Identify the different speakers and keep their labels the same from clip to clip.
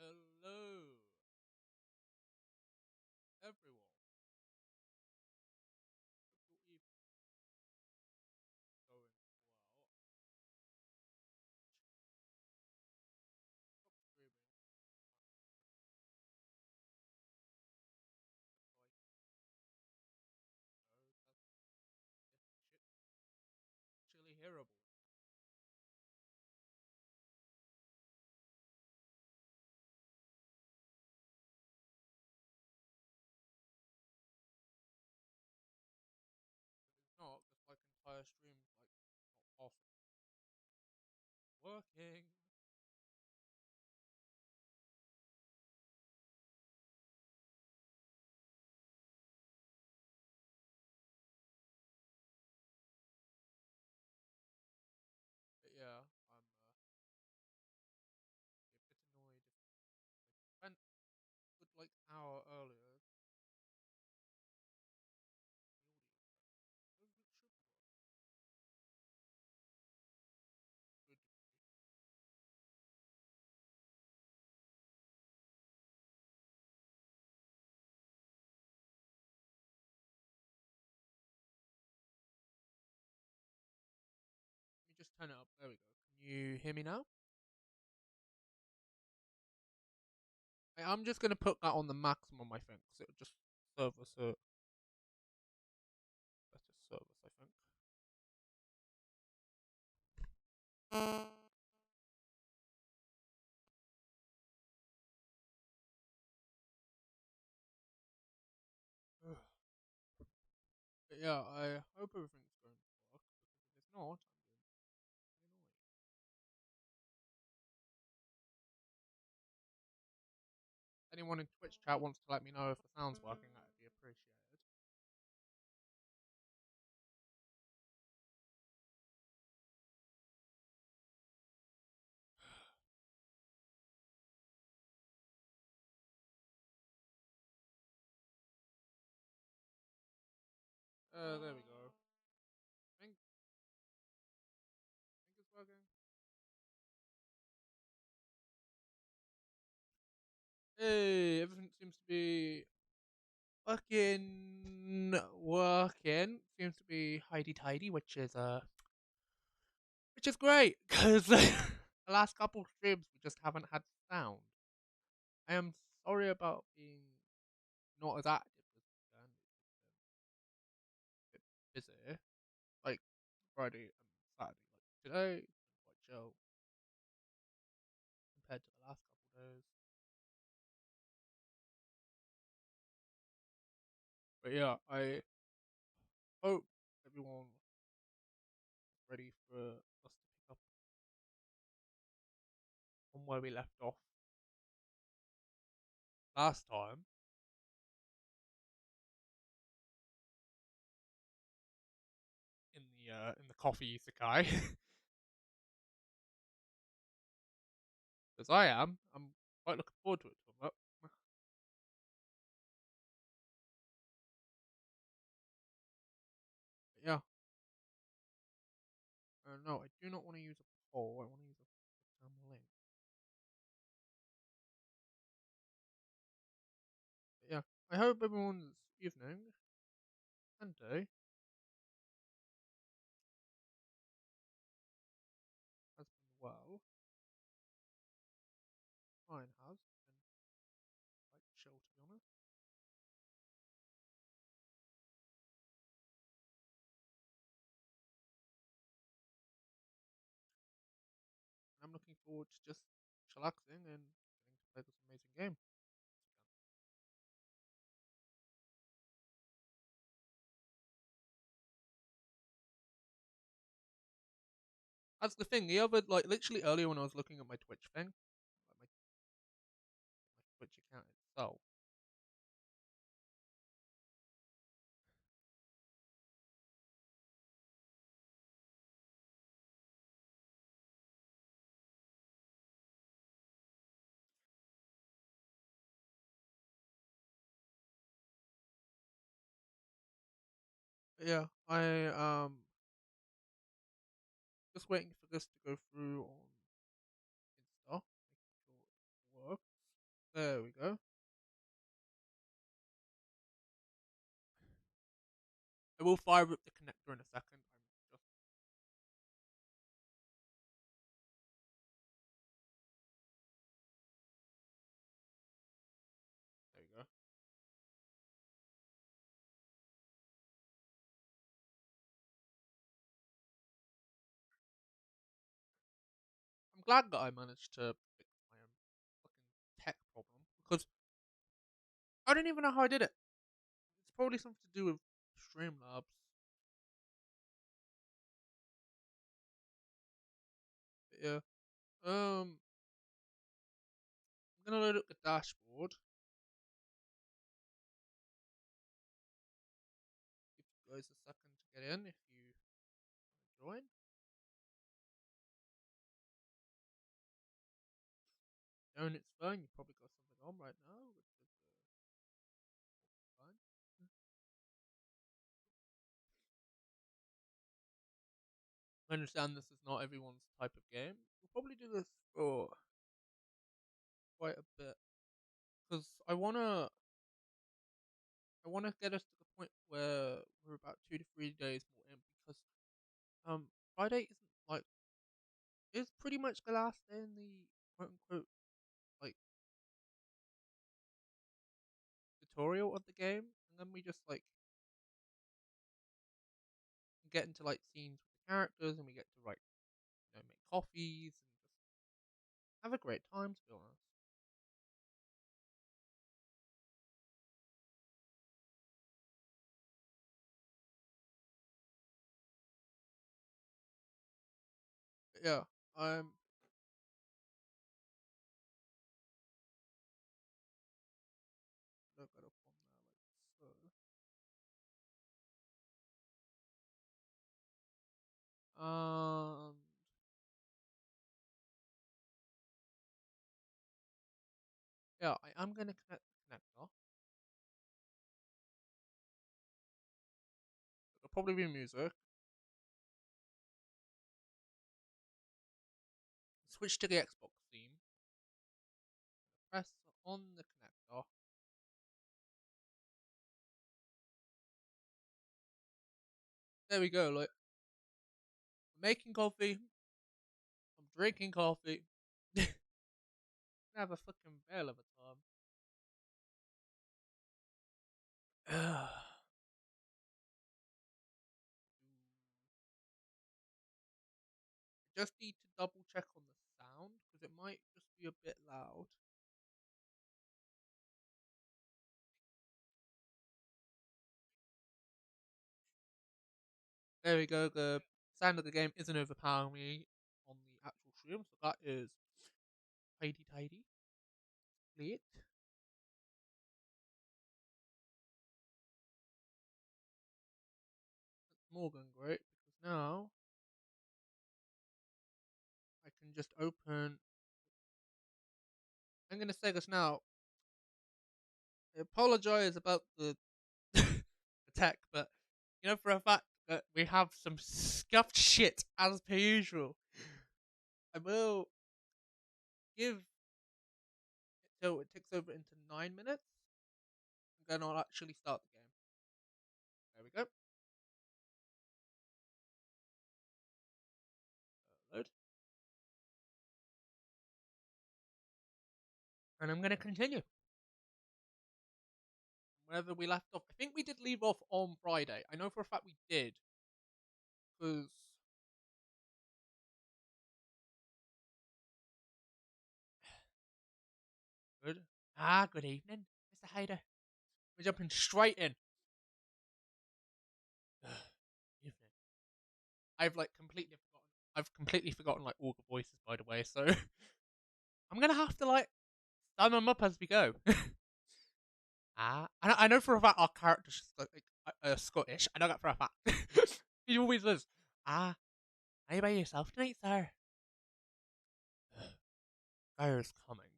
Speaker 1: Hello, everyone. Hope your evening going well. Stop screaming. Like, no, that's actually hearable. It's not because like entire streams like not half working. But yeah, I'm a bit annoyed. I spent a good like hour earlier. The audio track. It should work. Good. Let me just turn it up. There we go. Can you hear me now? I'm just gonna put that on the maximum. I think 'cause it'll just serve us a better service. I think. But yeah, I hope everything's going to work because if it's not, I'm going to be annoyed. Anyone in Twitch chat wants to let me know if the sound's working, that'd be appreciated. There we go. Think it's working. Hey, everything seems to be working. Seems to be tidy tidy, which is great because the last couple of streams we just haven't had sound. I am sorry about being not as active this weekend. It's been a bit busy. Like Friday and Saturday. Like today, it's been quite chill compared to the last couple days. But yeah, I hope everyone ready for us to pick up on where we left off last time in the coffee isekai. As I am, I'm quite looking forward to it. But yeah, no, I do not want to use a poll. I want to use a link. But yeah, I hope everyone's evening and day has been well. Mine has been quite chill, to be honest. And I'm looking forward to just chillaxing and getting to play this amazing game. That's the thing. The other, like, literally earlier when I was looking at my Twitch thing, like my Twitch account itself, yeah, I just waiting for this to go through on Insta, making sure it works. I will fire up the connector in a second. I'm just there. You go. I'm glad that I managed to fix my own fucking tech problem because I don't even know how I did it. It's probably something to do with Streamlabs. But yeah. I'm gonna load up the dashboard. Give you guys a second to get in if you join. Knowing it's fun, you probably got something on right now, which is fine. I understand this is not everyone's type of game. We'll probably do this for quite a bit because I wanna get us to the point where we're about 2 to 3 days more in because Friday isn't like it's pretty much the last day in the quote unquote like tutorial of the game, and then we just like get into like scenes with the characters, and we get to like make coffees and just have a great time. To be honest, but yeah, I'm look it up on there like so. Yeah, I am gonna connect the connector. It'll probably be music. Switch to the Xbox theme. Press on the connector. There we go. Like I'm making coffee. I'm drinking coffee. Have a fucking bell of a time. Just need to double check on the sound because it might just be a bit loud. There we go. The sound of the game isn't overpowering me on the actual stream, so that is tidy tidy. Lit. That's more than great because now I can just open. I'm gonna say this now. I apologize about the attack, but you know for a fact that we have some scuffed shit as per usual. I will give it till it ticks over into 9 minutes, and then I'll actually start the game. There we go. Load. And I'm gonna continue wherever we left off. I think we did leave off on Friday. I know for a fact we did, because good. Good evening, Mr. Hyder. We're jumping straight in. Evening. I've completely forgotten like all the voices, by the way. So I'm gonna have to like sum them up as we go. I know for a fact our character's Scottish. I know that for a fact. He always is. Are you by yourself tonight, sir? Fire's coming.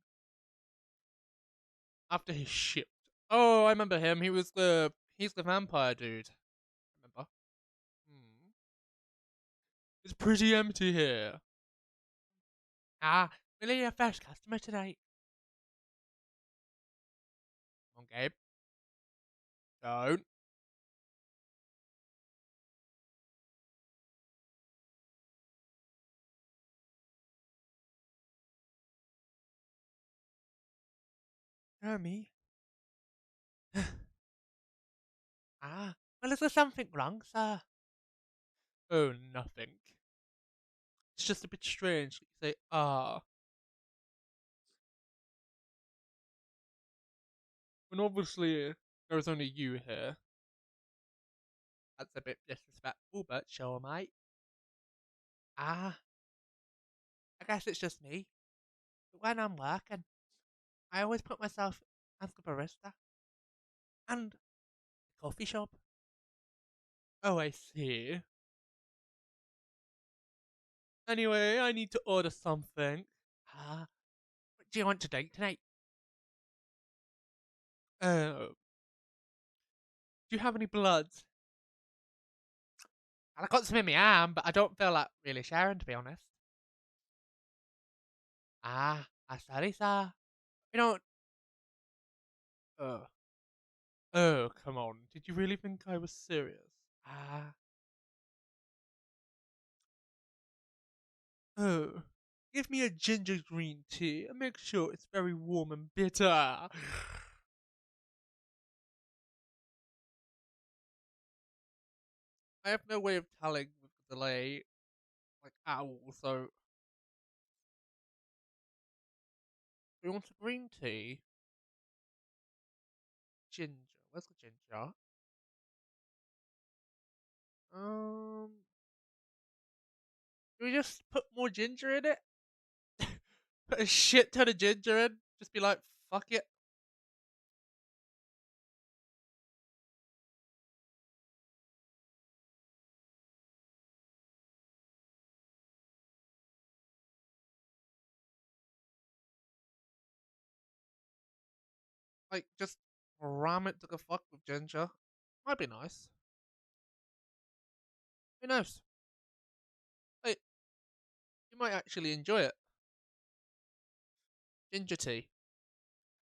Speaker 1: After his ship. Oh, I remember him. He's the vampire dude. Remember? Hmm. It's pretty empty here. Really your first customer tonight? Come on, Gabe. Don't. Me? Well, is there something wrong, sir? Oh, nothing. It's just a bit strange that you say, when obviously there's only you here. That's a bit disrespectful, but sure, mate. Ah, I guess it's just me. But when I'm working, I always put myself as the barista and the coffee shop. Oh, I see. Anyway, I need to order something. Ah, what do you want to drink tonight? Oh, do you have any bloods? I got some in my arm, but I don't feel like really sharing, to be honest. I'm sorry, sir. You don't. Oh, oh, come on. Did you really think I was serious? Ah, oh. Give me a ginger green tea and make sure it's very warm and bitter. I have no way of telling with the delay, like at all, so. We want a green tea? Ginger. Where's the ginger? Um. Do we just put more ginger in it? Put a shit ton of ginger in? Just be like, fuck it. Like, just ram it to the fuck with ginger. Might be nice. Who knows? Hey, you might actually enjoy it. Ginger tea.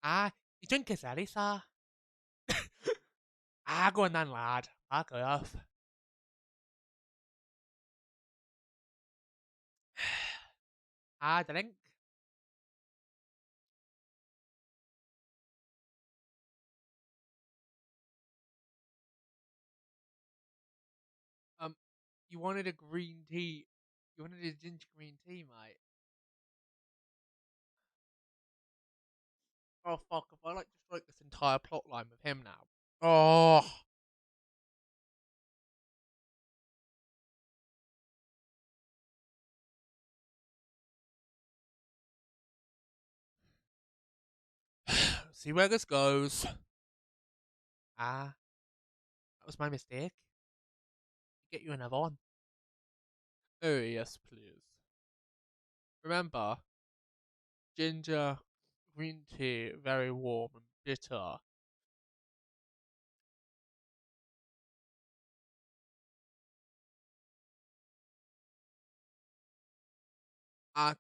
Speaker 1: You drink it, Ellie, sir? Go on then, lad. Fuck off. Drink. Um, you wanted a green tea. You wanted a ginger green tea, mate. Oh, fuck. If I, like, just wrote this entire plot line with him now. Oh. See where this goes. That was my mistake. Get you another one. Oh, yes, please. Remember, ginger green tea, very warm and bitter.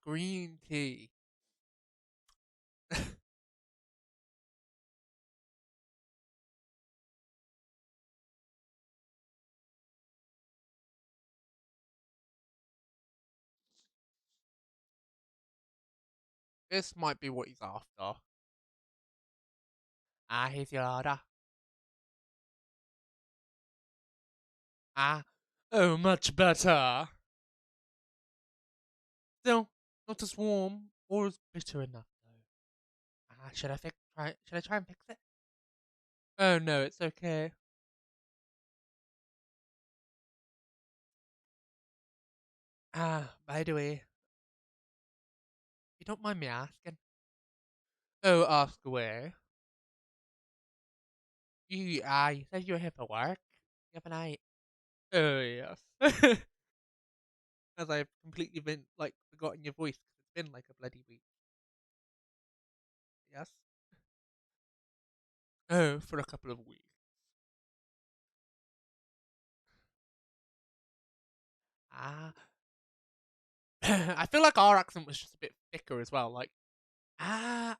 Speaker 1: Green tea. This might be what he's after. Here's your order. Ah, oh, much better. Still, not as warm or as bitter enough, though. Should I try and fix it? Oh, no, it's okay. By the way, you don't mind me asking? Oh, ask away. You said you were here for work the other night. Oh, yes. As I've completely been, like, forgotten your voice because it's been like a bloody week. Yes? Oh, for a couple of weeks. Ah. I feel like our accent was just a bit thicker as well. Like, ah.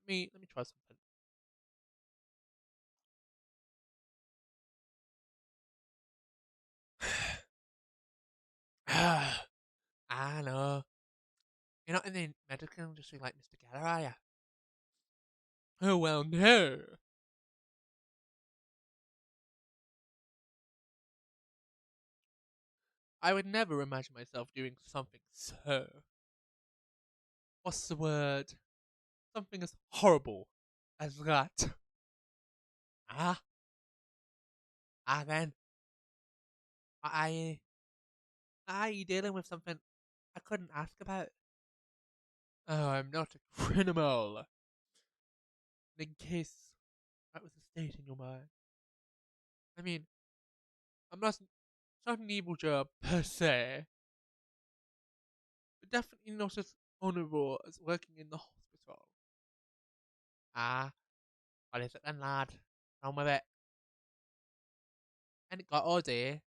Speaker 1: Let me try something. I know. You're not in the medical industry like Mr. Geller, are you? Oh, well, no. I would never imagine myself doing something so. What's the word? Something as horrible as that. Ah, then. I. Are you dealing with something I couldn't ask about? Oh, I'm not a criminal. In case that was a state in your mind. I mean, I'm not. It's not an evil job per se, but definitely not as honourable as working in the hospital. Ah, what is it then, lad? On with it. And it got all day.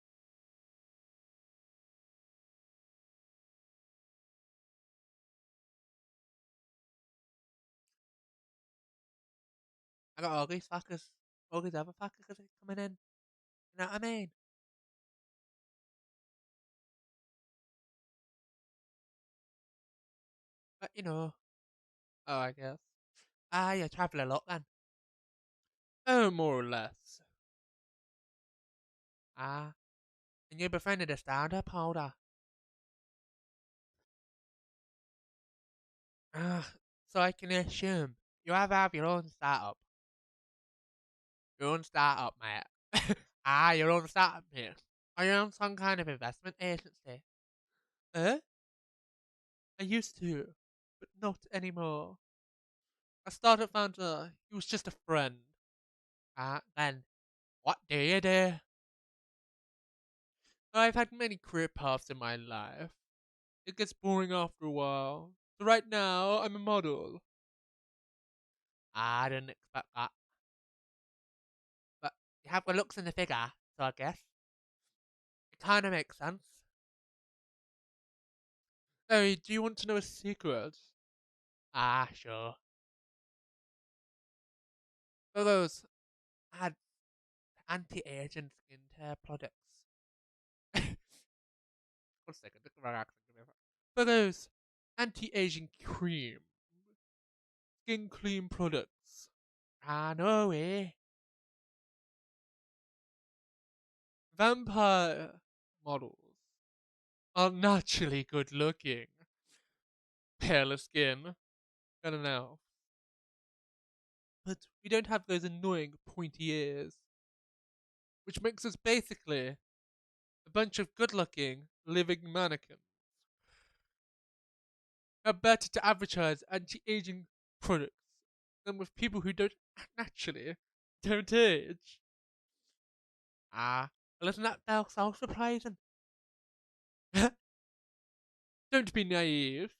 Speaker 1: I got all these fuckers, all these other fuckers coming in. You know what I mean? But you know, oh, I guess. Ah, you travel a lot then. Oh, more or less. Ah, and you befriended a stand-up holder. Ah, so I can assume you have your own startup. Your own startup, mate. Ah, your own startup, mate. Are you on some kind of investment agency? Eh? I used to, but not anymore. A startup founder, he was just a friend. Ah, then, what do you do? I've had many career paths in my life. It gets boring after a while. So right now, I'm a model. I didn't expect that. But you have the looks and the figure, so I guess. It kinda makes sense. Oh, do you want to know a secret? Ah, sure. For those had anti-aging skincare products. One second, look at my accent. For those anti-aging cream, skin clean products. Ah, no way. Vampire models are naturally good looking. Paler skin. I don't know. But we don't have those annoying pointy ears. Which makes us basically a bunch of good looking living mannequins. How better to advertise anti aging products than with people who don't naturally don't age? Ah, well, isn't that so surprising? Don't be naive.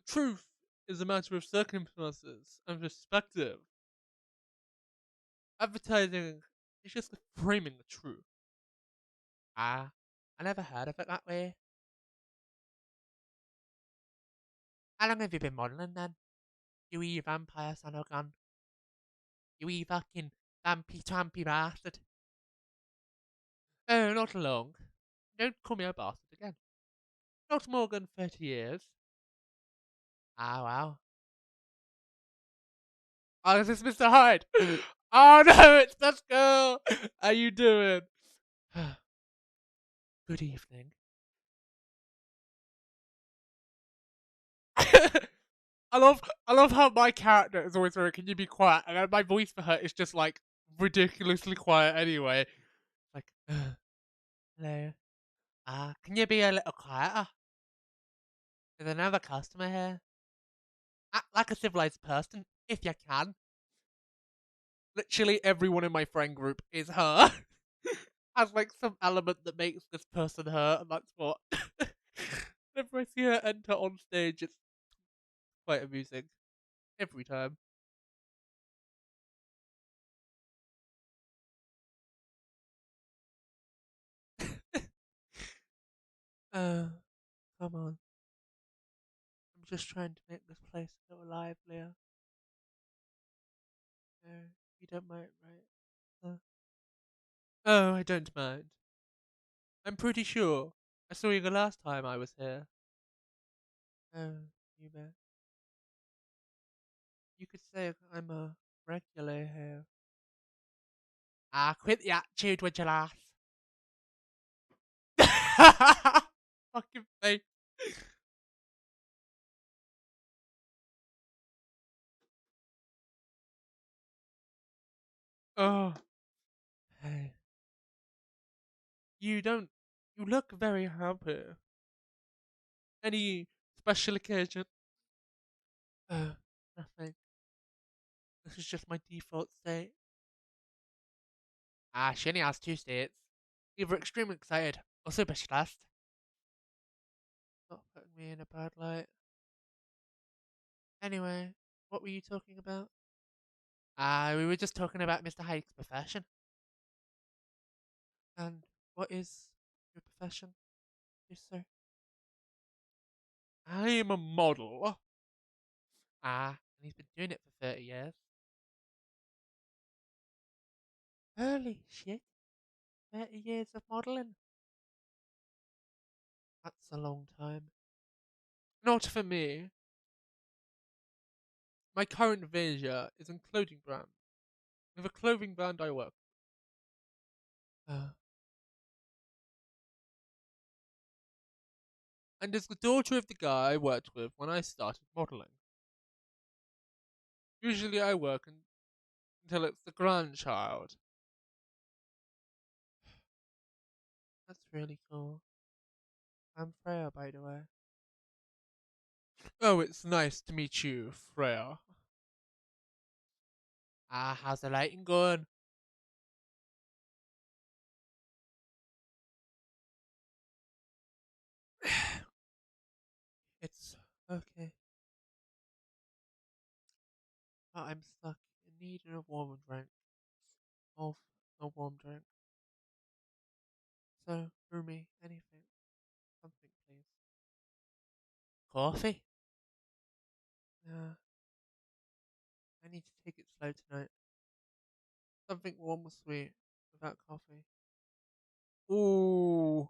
Speaker 1: The truth is a matter of circumstances and perspective. Advertising is just the framing the truth. Ah, I never heard of it that way. How long have you been modelling then? You wee vampire son of a gun. You wee fucking vampy trampy bastard. Oh, not long. Don't call me a bastard again. Not more than 30 years. Ah, wow. Oh, is this Mr. Hyde? Oh no, it's that girl! How you doing? Good evening. I love how my character is always very, can you be quiet? And then my voice for her is just like ridiculously quiet anyway. Like, hello. Can you be a little quieter? There's another customer here. Act like a civilized person, if you can. Literally everyone in my friend group is her. Has like some element that makes this person her, and that's what. Whenever I see her enter on stage, it's quite amusing. Every time. uh, come on. I'm just trying to make this place a little livelier. You don't mind, right? Oh, I don't mind. I'm pretty sure I saw you the last time I was here. Oh, you bet. You could say I'm a regular here. Ah, quit the attitude, would you laugh? Fucking thing. Oh, hey. You don't. You look very happy. Any special occasion? Nothing. This is just my default state. Ah, she only has two states. Either extremely excited or super stressed. Not putting me in a bad light. Anyway, what were you talking about? Ah, we were just talking about Mr. Haig's profession. And what is your profession, yes, sir? I am a model. Ah, and he's been doing it for 30 years. Holy shit. 30 years of modelling. That's a long time. Not for me. My current venture is in clothing brand. With a clothing brand I work. Uh, and is the daughter of the guy I worked with when I started modelling. Usually I work until it's the grandchild. That's really cool. I'm Freya, by the way. Oh, it's nice to meet you, Freya. Ah, how's the lighting going? It's okay. I'm stuck in need of a warm drink. Of a warm drink. So, Rumi, anything. Something, please. Coffee? Yeah, I need to take it slow tonight. Something warm or sweet without coffee. Ooh.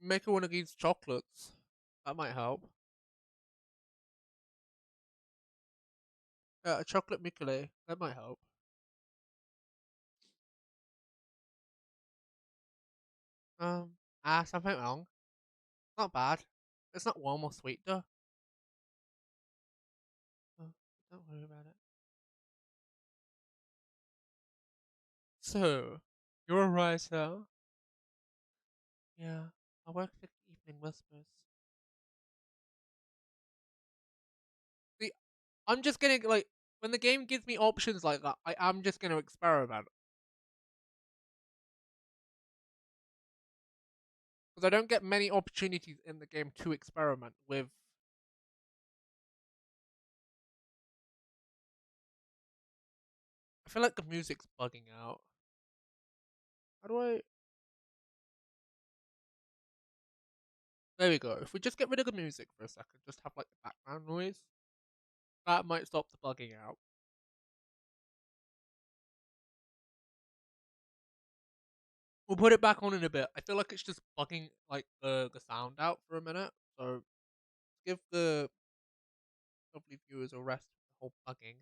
Speaker 1: Make her one of these chocolates. That might help. A chocolate Michele. That might help. Something wrong. Not bad. It's not warm or sweet though. Oh, don't worry about it. So, you're a writer? Yeah, I work for Evening Whispers. See, I'm just gonna like when the game gives me options like that, I am just gonna experiment because I don't get many opportunities in the game to experiment with. I feel like the music's bugging out. How do I? There we go. If we just get rid of the music for a second, just have like the background noise, that might stop the bugging out. We'll put it back on in a bit. I feel like it's just bugging like the sound out for a minute. So give the lovely viewers a rest with the whole bugging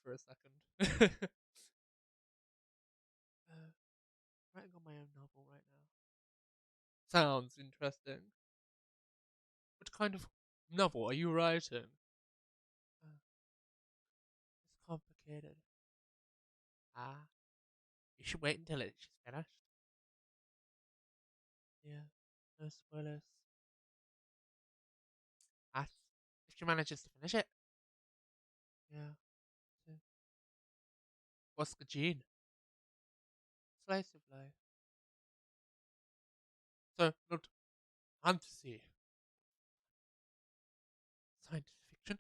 Speaker 1: for a second. Writing on my own novel right now. Sounds interesting. What kind of novel are you writing? It's complicated. Ah, you should wait until it's finished. Yeah, no spoilers. Ah, if she manages to finish it. Yeah. So, what's the gene? Slice of life. So, not fantasy. Science fiction?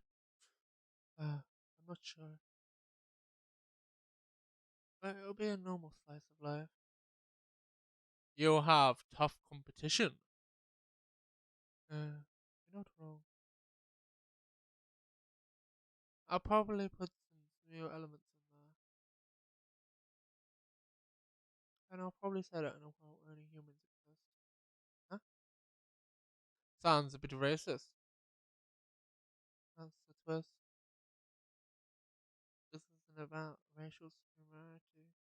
Speaker 1: I'm not sure. But it'll be a normal slice of life. You'll have tough competition. You're not wrong. I'll probably put some new elements in there. And I'll probably set it in a world where only humans exist. Huh? Sounds a bit racist. That's the twist. This isn't about racial superiority.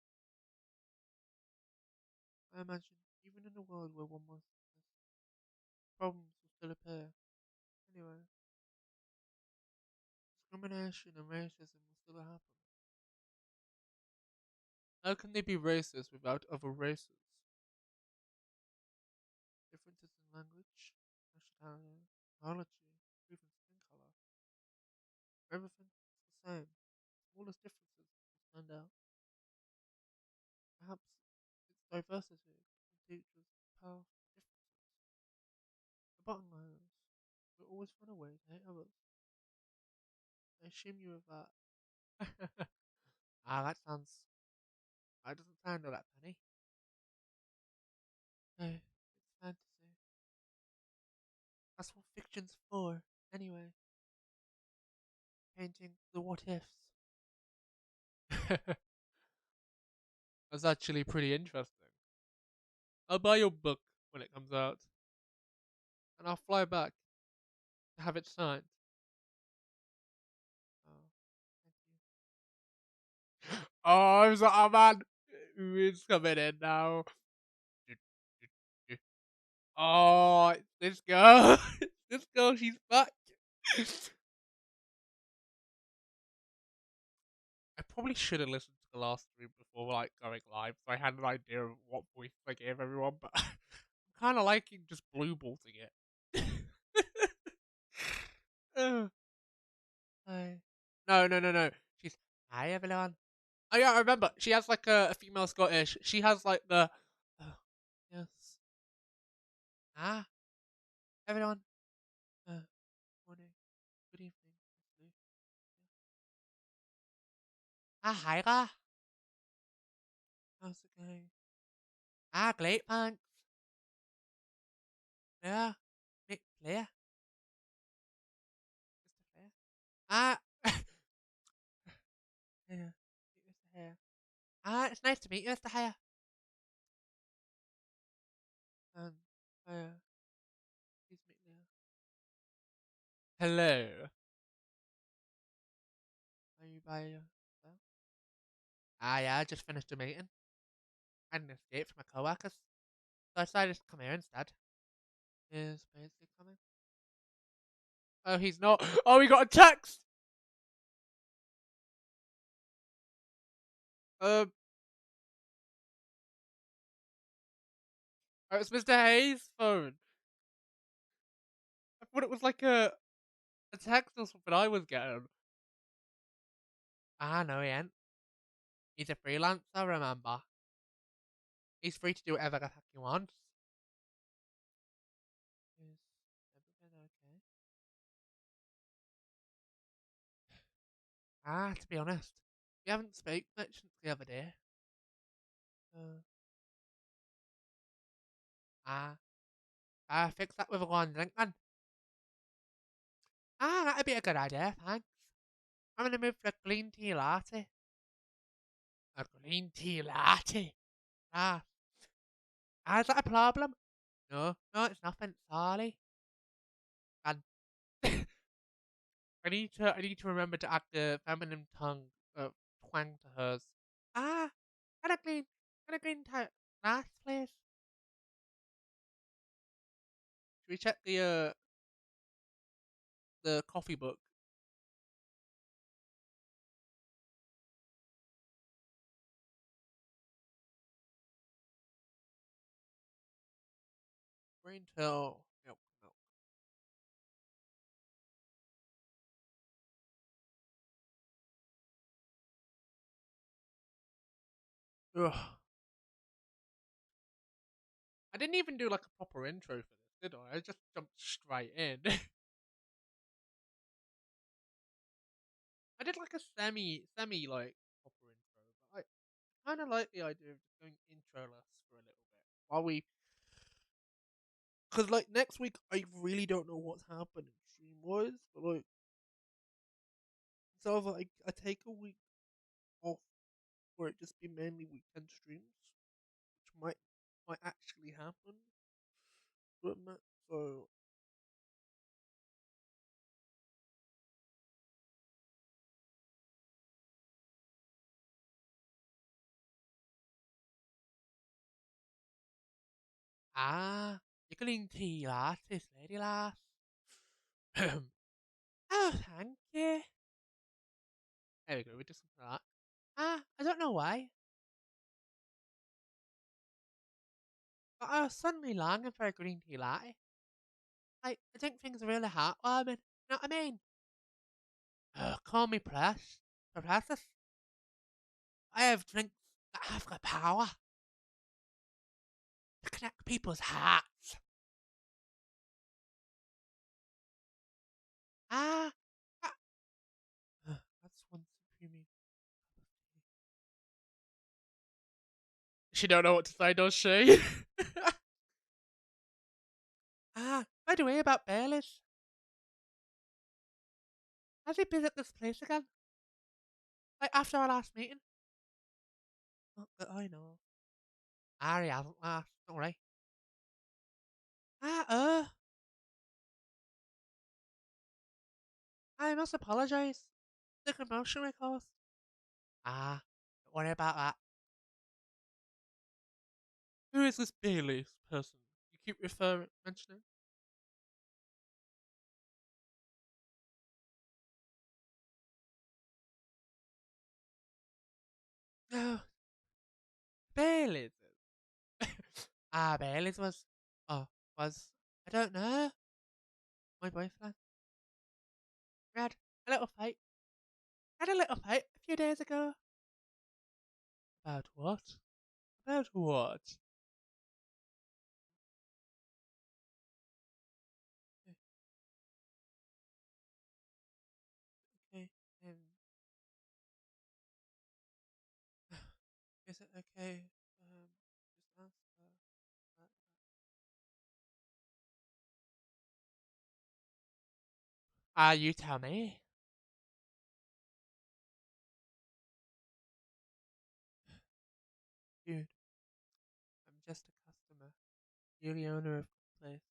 Speaker 1: I imagine, even in a world where one must exist, problems will still appear. Anyway, discrimination and racism will still happen. How can they be racist without other races? Differences in language, nationality, biology, even skin color. Everything is the same. Smallest differences will stand out. Perhaps it's diversity that teaches powerful differences. The bottom line is, we always find a way to hate others. I assume you have that. That sounds. That doesn't sound all that funny. Hey, it's fantasy. That's what fiction's for, anyway. Painting the what ifs. That's actually pretty interesting. I'll buy your book when it comes out, and I'll fly back to have it signed. Oh, thank you. Oh, I'm so, oh man, it's coming in now. Oh, this girl, this girl, she's back. I probably should have listened to the last stream before like going live, so I had an idea of what voice I gave everyone. But I'm kind of liking just blue bolting it. Hi. No, no, no, no. She's hi everyone. Oh yeah, I remember. She has like a female Scottish. She has like the yes. Ah, everyone. Morning. Good evening. Hi, Ra. How's it going? Great, thanks. Yeah. Great player. Mr. Player. Ah. Yeah. Mr. Hare. It's nice to meet you, Mr. Hare. Um, please meet me. Hello. Are you by yourself? Yeah, I just finished a meeting. I had an escape from my coworkers. So I decided to come here instead. Is Paisley coming? Oh, he's not. Oh, we got a text! Um, it's Mr. Hayes' phone. I thought it was like a text or something I was getting. No, he ain't. He's a freelancer, remember? He's free to do whatever the heck he wants. Is everything okay? To be honest, we haven't spoke much since the other day. Uh, ah, fix that with a one drink then. That'd be a good idea, thanks. I'm gonna move for a green tea latte. A green tea latte? Ah, is that a problem? No, no, it's nothing. Sorry. And I need to remember to add the feminine tongue, twang to hers. Ah, got a green tea, nice please. Should we check the coffee book? Green tea, milk, milk. Ugh. I didn't even do like a proper intro for this, did I? I just jumped straight in. I did like a semi like proper intro, but kind of like the idea of just going introless for a little bit while we, because like next week I really don't know what's happening stream wise, but like so like I take a week off where it just be mainly weekend streams, which might actually happen. So ah, you're green tea lass, this lady lass. Oh, thank you. There we go. We did something like that. Ah, I don't know why, but I was suddenly longing for a green tea latte. Like, I think things are really heartwarming. You know what I mean? Call me Precious. I have drinks that have the power to connect people's hearts. Ah, ah. That's one supreme. She don't know what to say, does she? By the way, about Bailey's. Has he been at this place again? Like, after our last meeting? Not that I know. He hasn't last. Don't worry. Ah, I must apologise. The commotion we caused. Don't worry about that. Who is this Bailey's person you keep mentioning? No, Bailey's. Bailey's oh, was, I don't know, my boyfriend. We had a little fight. Had a little fight a few days ago. About what? About what? Okay, um, is it okay? Just ask her. Uh, you tell me. Dude, I'm just a customer. You're the owner of the place.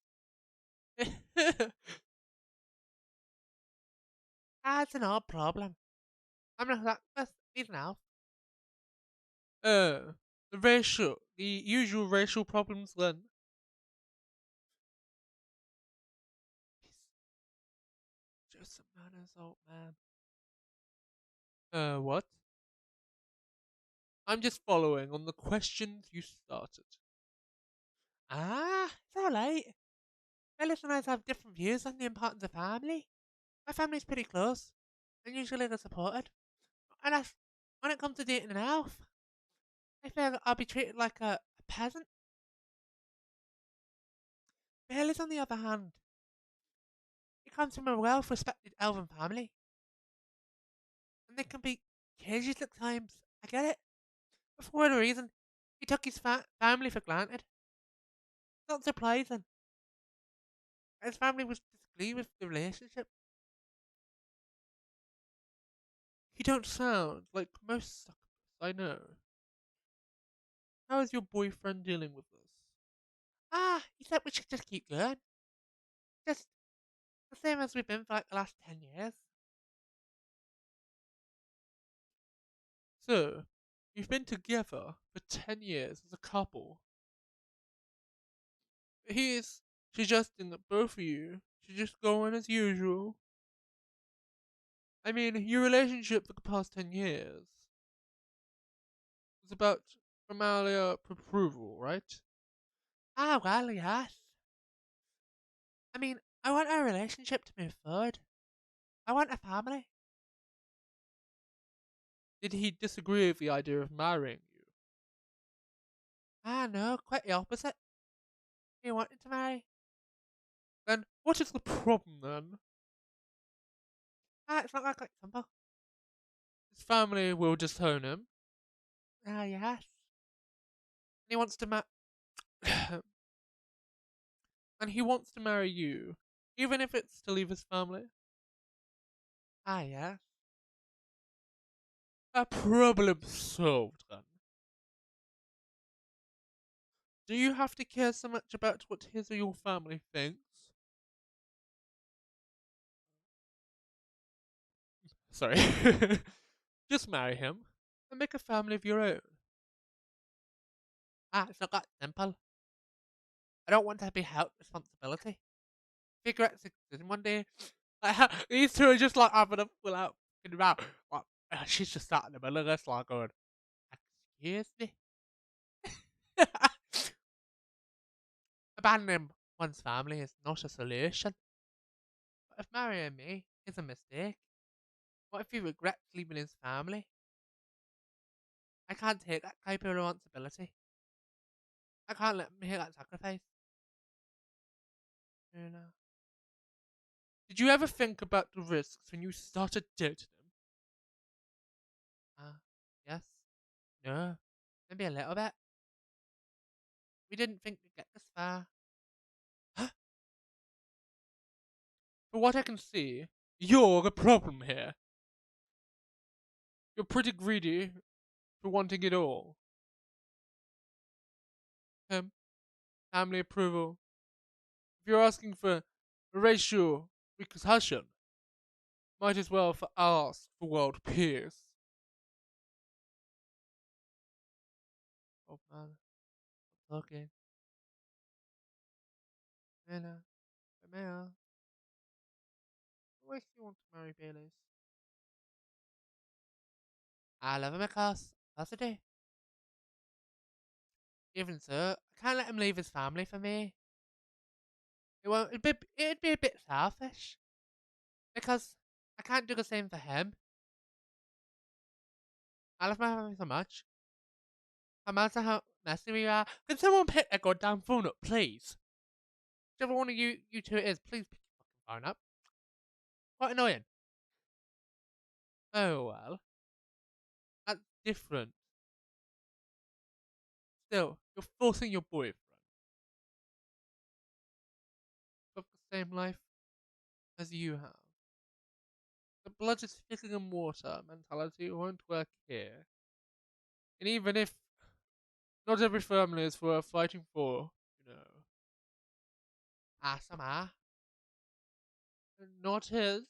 Speaker 1: It's an odd problem. I'm not that. That's even now. Uh, the usual racial problems then. He's just a manners old man. What? I'm just following on the questions you started. It's alright. Ellis and I have different views on the importance of family. My family's pretty close, and usually they're supported. And when it comes to dating an elf, I feel I'll be treated like a peasant. Ellis, on the other hand, he comes from a well-respected elven family, and they can be cagey at times. I get it. But for whatever reason, he took his family for granted. It's not surprising. His family was disagree with the relationship. You don't sound like most succubus I know. How is your boyfriend dealing with this? He said we should just keep going. Just the same as we've been for like the last 10 years. So, you've been together for 10 years as a couple. He is suggesting that both of you should just go on as usual. I mean, your relationship for the past 10 years was about familiar approval, right? Well, yes. I mean, I want our relationship to move forward. I want a family. Did he disagree with the idea of marrying you? No, quite the opposite. He wanted to marry. Then what is the problem then? It's not that quite simple. His family will disown him. Ah, yes. And he wants to and he wants to marry you, even if it's to leave his family. Ah, yes. A problem solved, then. Do you have to care so much about what his or your family thinks? Sorry. Just marry him and make a family of your own. Ah, it's not that simple. I don't want to be held responsibility. Figure out success one day. These two are just like having a full out fucking row. Like, she's just sat in the middle of this, like going, "Excuse me." Abandoning one's family is not a solution. But if marrying me is a mistake, what if he regrets leaving his family? I can't take that type of responsibility. I can't let him hear that sacrifice. You know. Did you ever think about the risks when you started dating him? Yes. No. Maybe a little bit. We didn't think we'd get this far. For what I can see, you're the problem here. You're pretty greedy for wanting it all. Him, family approval. If you're asking for racial reconstruction, might as well for ask for world peace. Oh man, talking. Mela, Mela. Why do you want to marry Bailey's? I love him, of course. Of course I do. Even so, I can't let him leave his family for me. It'd be a bit selfish. Because I can't do the same for him. I love my family so much. No matter how messy we are. Can someone pick a goddamn phone up, please? Whichever one of you two it is, please pick your fucking phone up. Quite annoying. Oh well. That's different. Still, you're forcing your boyfriend to have the same life as you have. The blood is thicker than water mentality won't work here. And even if not every family is worth fighting for, you know. Asama. Not his.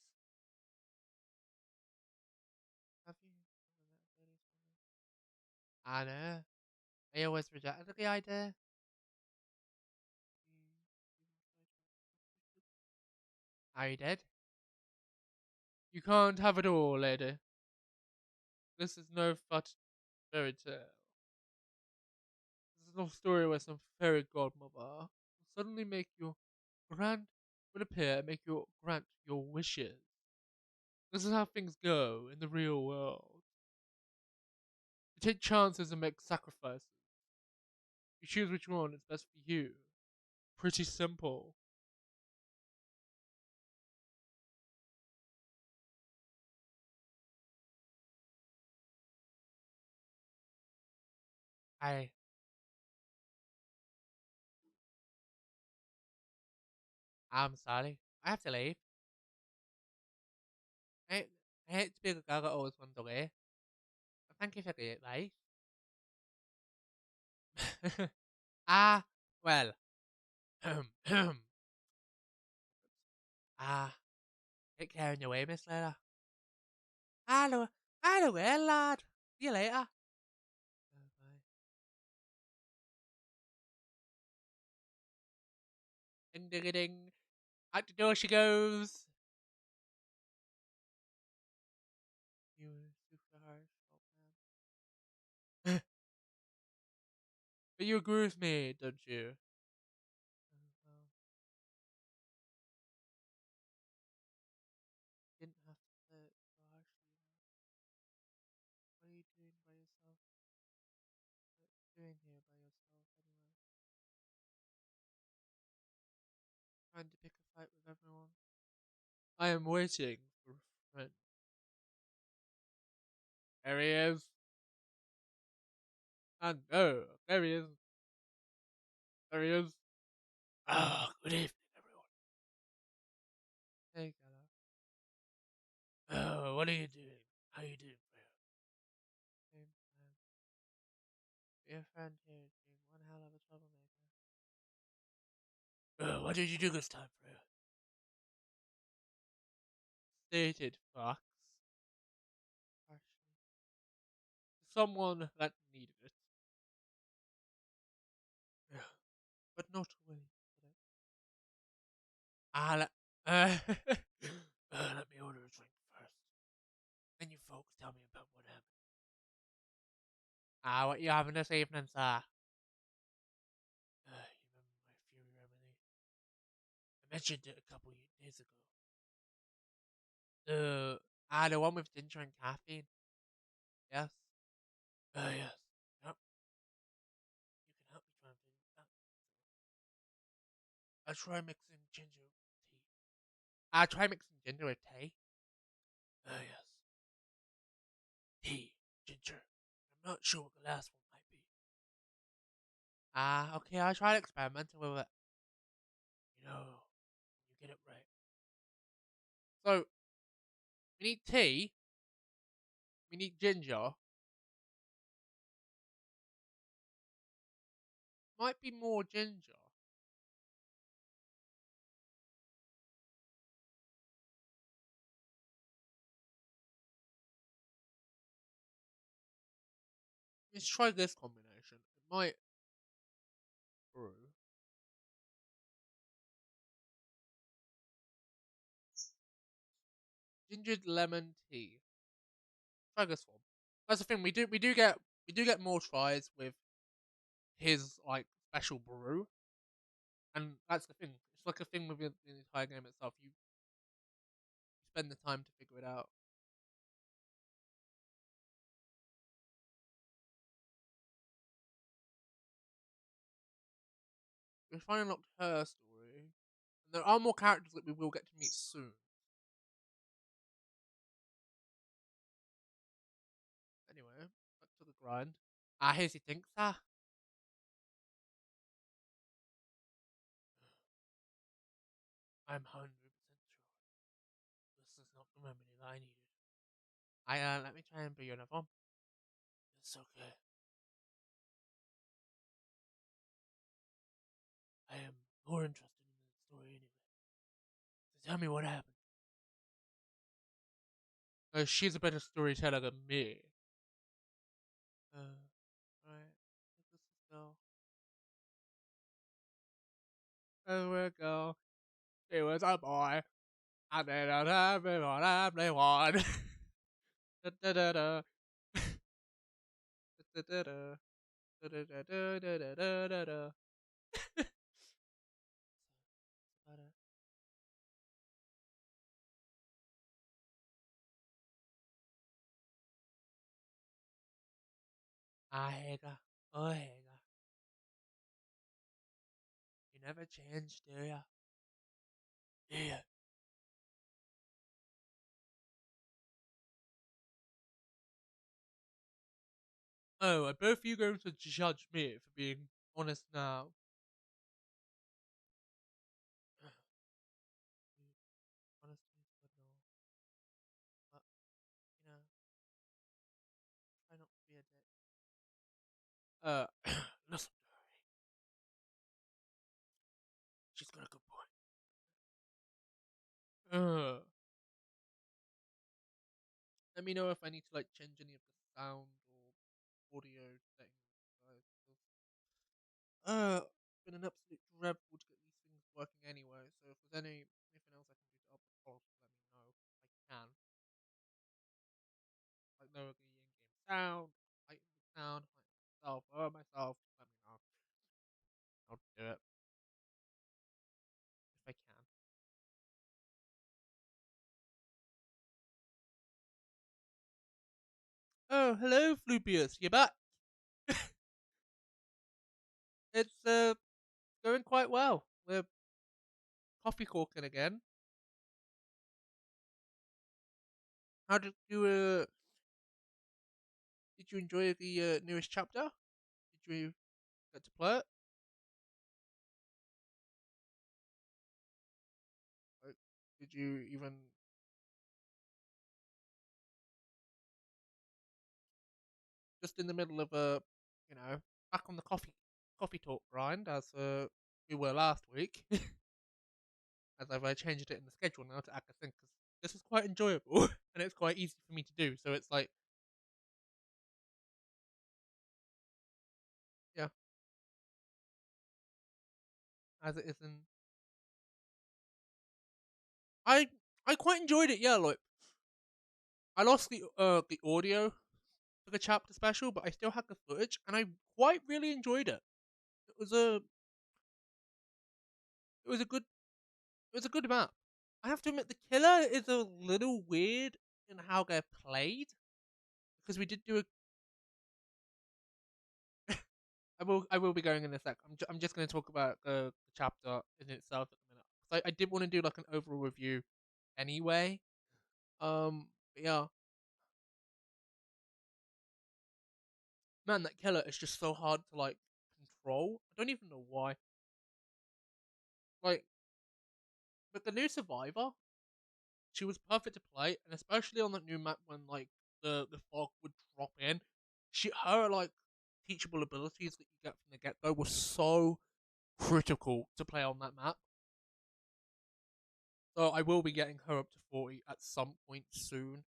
Speaker 1: Have you? I know. I always rejected the idea. Are you dead? You can't have it all, lady. This is no fairy tale. This is no story where some fairy godmother will suddenly make your grant would appear and make your grant your wishes. This is how things go in the real world. You take chances and make sacrifices. You choose which one is best for you. Pretty simple. I I'm sorry. I have to leave. I, I hate to be the girl that always runs away. But thank you for the advice. Ah, well. Ah, take care on your way, Miss Layla. Hello, hello, well, lad. See you later. Bye. Ding, ding, ding. Out the door she goes. You were super harsh, oh man. But you agree with me, don't you? Well, didn't have to say it so harshly. What are you doing by yourself? What are you doing here by yourself anyway? Trying to pick a fight with everyone. I am waiting for a friend. There he is. And oh, there he is. There he is. Ah, good evening, everyone. Hey, Gala. Oh, what are you doing? How you doing, Freya? Hey, man. Your friend here is being one hell of a troublemaker. Oh, what did you do this time, Freya? Stated facts. Harshly. Someone that needed it. Yeah, but not Willie. Let me order a drink first. Then you folks tell me about what happened. What you having this evening, sir? You remember my Fury remedy? I mentioned it a couple of days ago. The one with ginger and caffeine. Yes. Yes. Yep. You can help me try and figure it out. I'll try mixing ginger with tea. I'll try mixing ginger with tea. Yes. Tea. Ginger. I'm not sure what the last one might be. Okay, I'll try experimenting with it. You know, you get it right. So, we need tea. We need ginger. Might be more ginger. Let's try this combination. It might brew. Gingered lemon tea. Try this one. That's the thing. We do get more tries with his like special brew, and that's the thing. It's like a thing with the entire game itself. You spend the time to figure it out. We finally unlocked her story, and there are more characters that we will get to meet soon. Anyway, back to the grind. Here's your thing, sir. I'm 100% sure this is not the remedy that I needed. Let me try and be uniform. It's okay. I am more interested in the story anyway. So tell me what happened. She's a better storyteller than me. Right. This is go. There we go. He was a boy. I didn't have everyone, everyone. Da da da da. Da da da. Da da da da da da da da. Ahega. Ohega. You never change, do ya? Yeah. Oh, are both of you going to judge me for being honest now? Honesty is good and all, but you know, try not to be a dick. Uh, listen to her. She's got a good point. Let me know if I need to like change any of the sound or audio settings, guys. It's been an absolute dreadful to get these things working anyway. So if there's anything else I can do to help the course, let me know. I can. Like lower the in-game sound, heighten the sound, heighten myself, lower myself. Let me know. I'll do it if I can. Oh, hello, Flupius. You back? It's going quite well. We're coffee corking again. How did you enjoy the newest chapter? Did you get to play it? Like, did you even just in the middle of a, back on the coffee talk grind as we were last week, as I've changed it in the schedule now to act a thing because this was quite enjoyable and it's quite easy for me to do. So it's like, yeah, as it is in. I I quite enjoyed it. Yeah, like I lost the audio for the chapter special, but I still had the footage, and I quite really enjoyed it. It was a it was a good it was a good map. I have to admit, the killer is a little weird in how they're played because we did do a. I will be going in a sec. I'm just going to talk about the chapter in itself at the minute. I did want to do like an overall review anyway. But yeah, man, that killer is just so hard to like control. I don't even know why. Like, but the new survivor, she was perfect to play, and especially on that new map when like the fog would drop in, her like teachable abilities that you get from the get go were so critical to play on that map. So I will be getting her up to 40 at some point soon.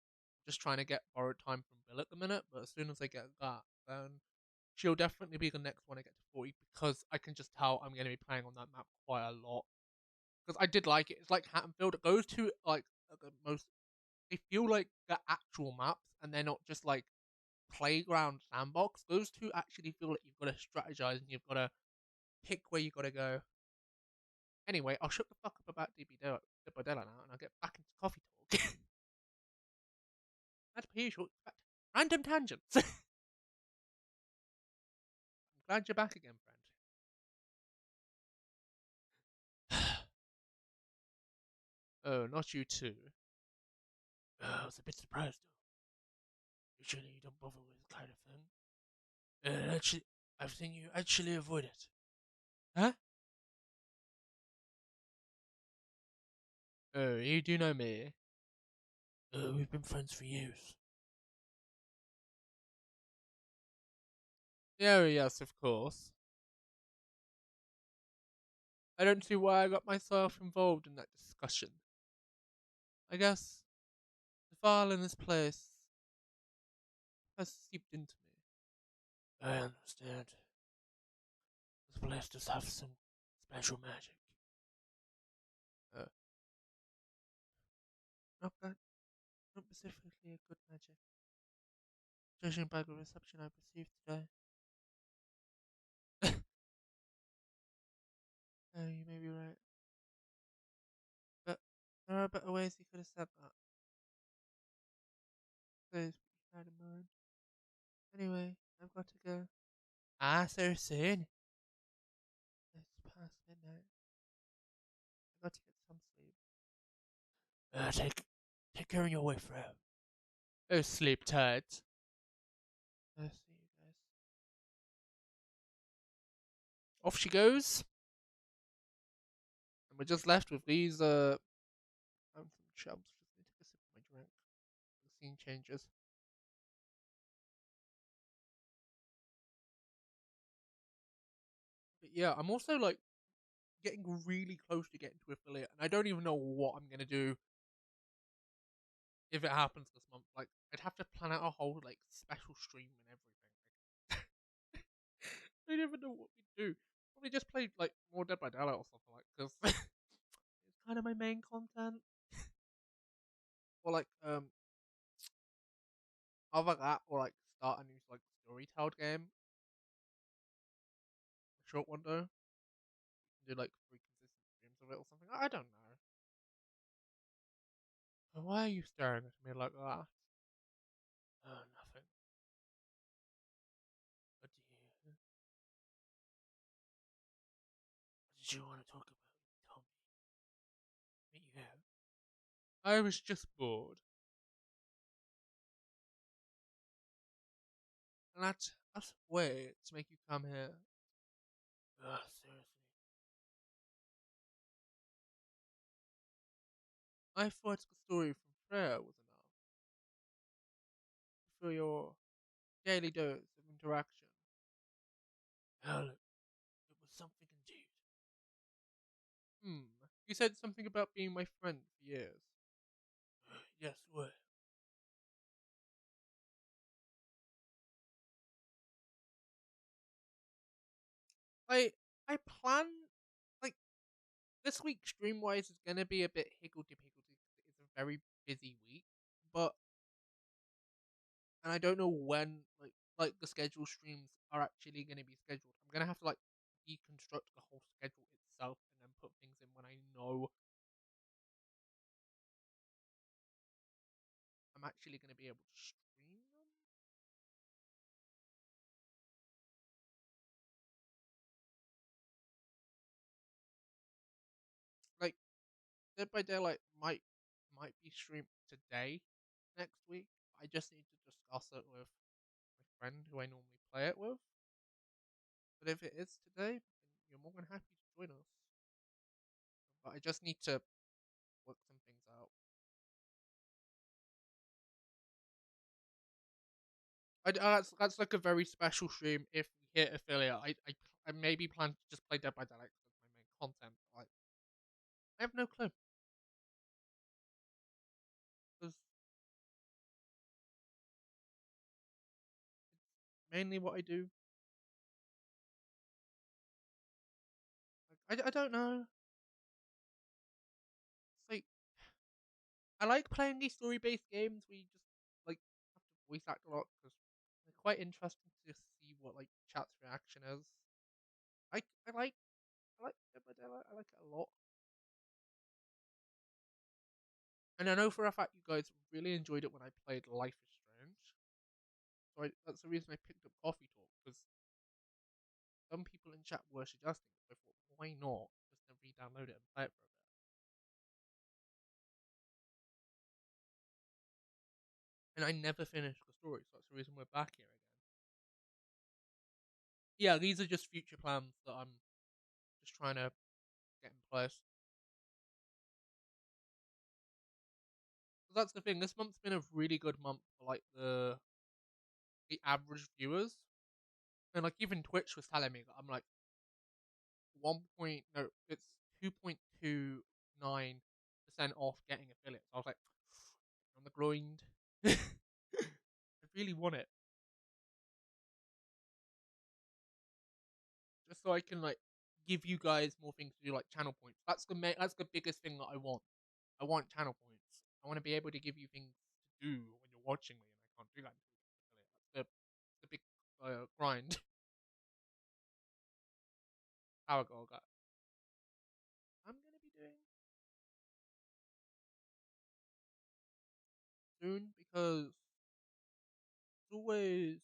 Speaker 1: Just trying to get borrowed time from Bill at the minute, but as soon as I get that, then she'll definitely be the next one I get to 40 because I can just tell I'm going to be playing on that map quite a lot. Because I did like it. It's like Hattonfield. It goes to like the most. They feel like the actual maps, and they're not just like playground sandbox. Those two actually feel like you've got to strategize and you've got to pick where you got to go. Anyway, I'll shut the fuck up about Della now, and I'll get back into coffee talk. As per usual, random tangents. I'm glad you're back again, friend. Oh, not you too. I was a bit surprised though. Usually you don't bother with this kind of thing. Actually, I've seen you actually avoid it. Huh? Oh, you do know me. We've been friends for years. Yeah, yes, of course. I don't see why I got myself involved in that discussion. I guess the file in this place has seeped into me. I understand. This place does have some special magic. Uh, not specifically a good magic. Judging by the reception I perceived today. You may be right. But there are better ways you could have said that. Please keep that in mind. Anyway, I've got to go. Ah, so soon. It's past midnight. I've got to get some sleep. Take care of your way, Fro. Oh, sleep tight. See you guys. Off she goes. And we're just left with these, some chubs. Just need to take a sip of my drink. The scene changes. But yeah, I'm also, like, getting really close to getting to affiliate, and I don't even know what I'm gonna do if it happens this month. Like, I'd have to plan out a whole like special stream and everything. Like, I don't even know what we do. Probably just play like more Dead by Daylight or something like because it's kind of my main content. Or like other that, or like start a new like storytelled game, a short one though. Do like 3 consistent streams of it or something. I don't know. Why are you staring at me like that? Oh, nothing. What do you? What did you want to talk about? Tell me. You. I was just bored. And that's That's weird to make you come here. Ugh, seriously. I thought the story from Freya was enough for your daily dose of interaction. Hell, it was something indeed. Hmm. You said something about being my friend for years. Yes, what? I I plan like this week stream wise is gonna be a bit higgledy piggledy because it is a very busy week. But and I don't know when like the scheduled streams are actually gonna be scheduled. I'm gonna have to like deconstruct the whole schedule itself and then put things in when I know I'm actually gonna be able to stream them. Like Dead by Daylight might be streamed today, next week. I just need to discuss it with my friend who I normally play it with. But if it is today, then you're more than happy to join us. But I just need to work some things out. That's like a very special stream. If we hit affiliate, I maybe plan to just play Dead by Daylight as my main content. Like I have no clue because mainly what I do. Like I don't know. It's like I like playing these story based games where you just like have to voice act a lot because they're quite interesting to see what like chat's reaction is. I I like I like Dead by Daylight. I like it a lot. And I know for a fact you guys really enjoyed it when I played Life is Strange. So that's the reason I picked up Coffee Talk, because some people in chat were suggesting it. So I thought, why not just to re-download it and play it for a bit? And I never finished the story, so that's the reason we're back here again. Yeah, these are just future plans that I'm just trying to get in place. So that's the thing. This month's been a really good month for like the average viewers, and like even Twitch was telling me that I'm like 1. No, it's 2.29% off getting affiliates. I was like, on the grind. I really want it just so I can like give you guys more things to do, like channel points. That's the biggest thing that I want. I want channel points. I want to be able to give you things to do when you're watching me, and I can't do that until we get affiliate. That's the big grind. Power goal that I'm gonna be doing soon because it's always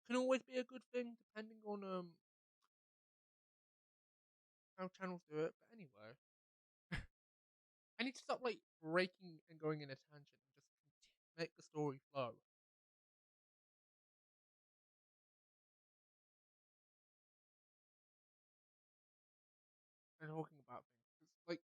Speaker 1: can always be a good thing depending on how channels do it. But anyway, I need to stop like breaking and going in a tangent and just make the story flow. And talking about things. It's like,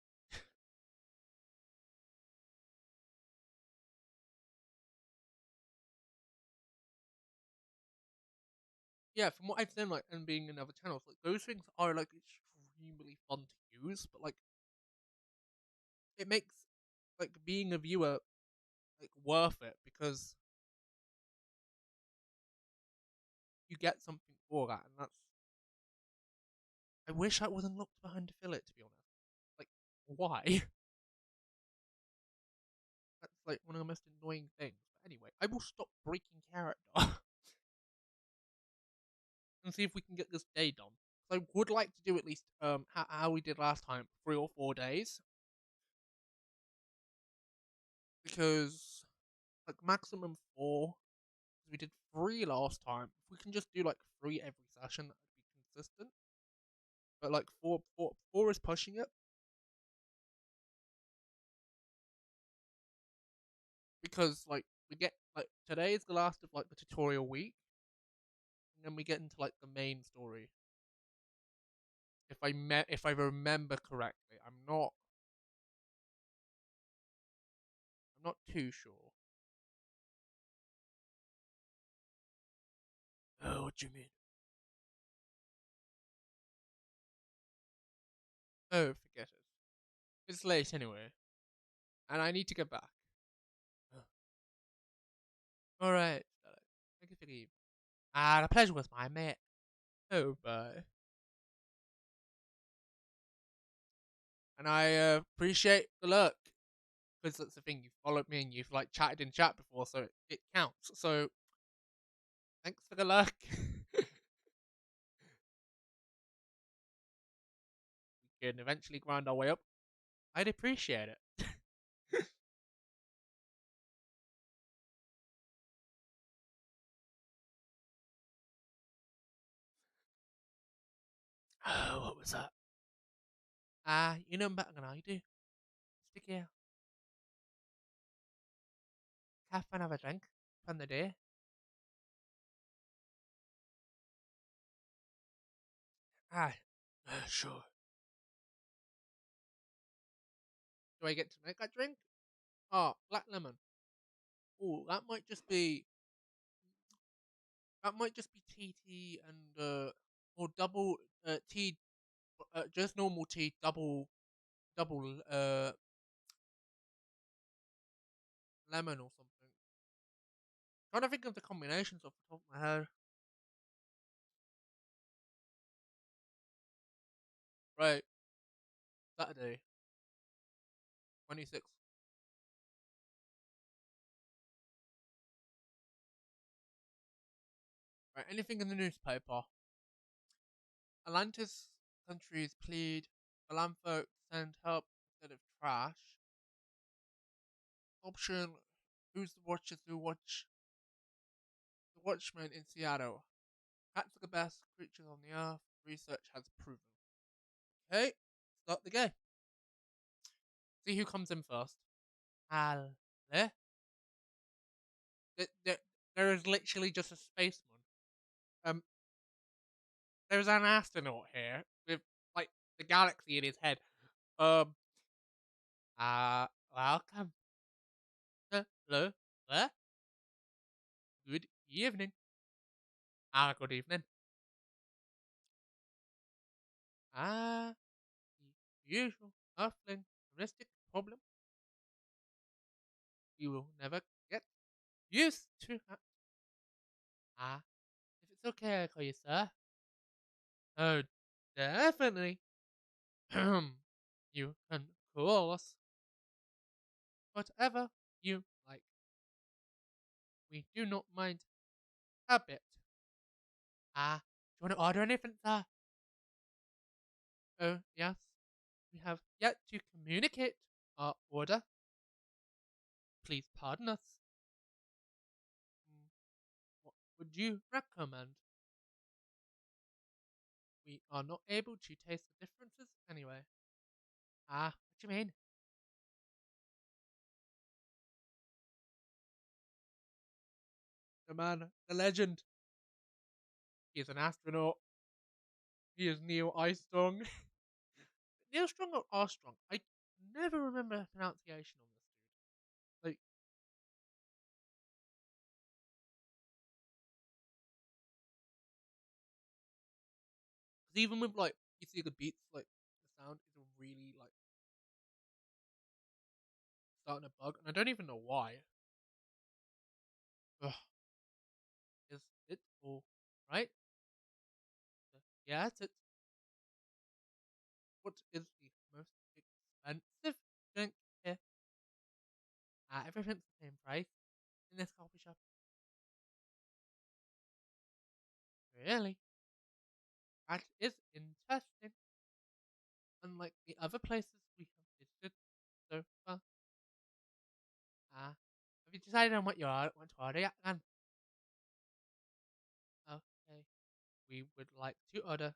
Speaker 1: yeah, from what I've seen, like, and being in other channels, like, those things are, like, extremely fun to use, but, like, it makes, like, being a viewer, like, worth it because you get something for that, and that's. I wish I wasn't locked behind a fillet, to be honest. Like, why? That's, like, one of the most annoying things. But anyway, I will stop breaking character and see if we can get this day done. So I would like to do at least how we did last time, 3 or 4 days, because like maximum 4. We did 3 last time. If we can just do like 3 every session, that would be consistent. But like four is pushing it. because like we get like today is the last of like the tutorial week, and then we get into like the main story. If I remember correctly, I'm not too sure. Oh, what do you mean? Oh, forget it. It's late anyway, and I need to get back. All right, thank you for leave. Ah, the pleasure was mine, mate. Oh, bye. And I appreciate the look because that's the thing. You followed me and you've like chatted in chat before, so it counts. So thanks for the luck. We can eventually grind our way up. I'd appreciate it. Oh, what was that? Ah, you know better than I do. Stick here. Have fun, have a drink. Fun the day. Ah, sure. Do I get to make that drink? Oh, black lemon. Oh, that might just be tea and or double tea, just normal tea, double lemon or something. Trying to think of the combinations off the top of my head. Right, Saturday, 26th. Right, anything in the newspaper. Atlantis countries plead Philanthrope send help instead of trash. Option: who's the watchers who watch the Watchmen in Seattle? Cats are the best creatures on the earth. Research has proven. Okay, start the game. See who comes in first. Al. There, there is literally just a spaceman. Um, there's an astronaut here with like the galaxy in his head. Um, welcome. Hello, there. Good evening. Good evening. Ah, the usual earthling heuristic problem. You will never get used to. Ah, if it's okay, I call you sir. Oh, definitely. You can call us whatever you like. We do not mind a bit. Do you want to order anything, sir? Oh, yes. We have yet to communicate our order. Please pardon us. What would you recommend? We are not able to taste the differences anyway. What do you mean? The man, the legend. He is an astronaut. He is Neil Armstrong. Neil Strong or Armstrong? I never remember the pronunciation on this dude. Like, because even with like, you see the beats, like the sound is really like starting to bug, and I don't even know why. Ugh. Is it all right? Yes, it's. What is the most expensive drink here? Everything's the same price in this coffee shop. Really? That is interesting. Unlike the other places we have visited so far. Have you decided on what you want to order yet, then? Okay. We would like to order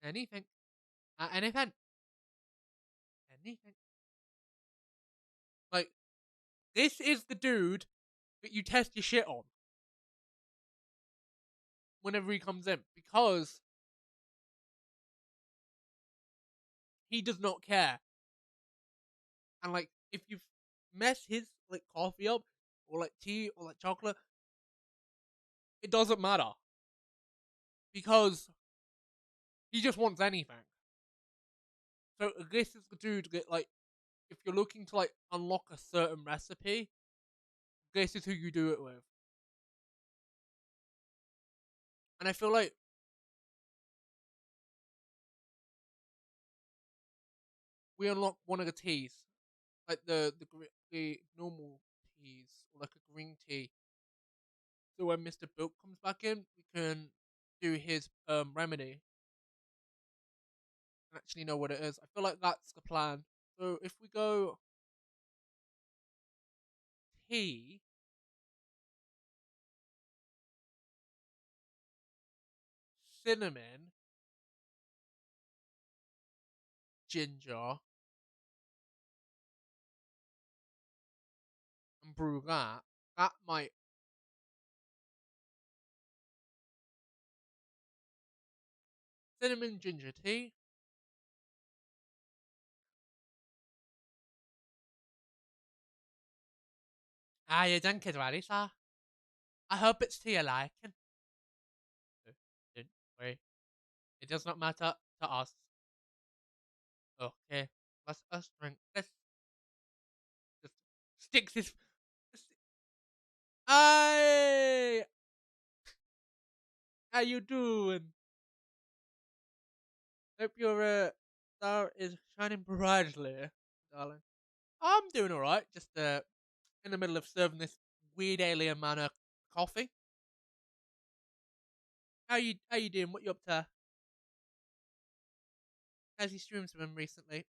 Speaker 1: anything. Anything. Anything. Like, This is the dude that you test your shit on whenever he comes in because he does not care. And like, if you mess his like coffee up or like tea or like chocolate, it doesn't matter because he just wants anything. So this is the dude that like, if you're looking to like unlock a certain recipe, this is who you do it with. And I feel like we unlock one of the teas, like the normal teas, or like a green tea. So when Mr. Book comes back in, we can do his remedy and actually know what it is. I feel like that's the plan. So if we go tea, cinnamon, ginger, and brew that, that might cinnamon ginger tea. Ah, you done kid ready, sir? I hope it's to your liking. Don't worry, it does not matter to us. Okay, let's us drink this. Just sticks his. Hey, how you doing? Hope your star is shining brightly, darling. I'm doing all right. Just in the middle of serving this weird alien man a coffee. How you doing? What you up to? How's your streams been recently?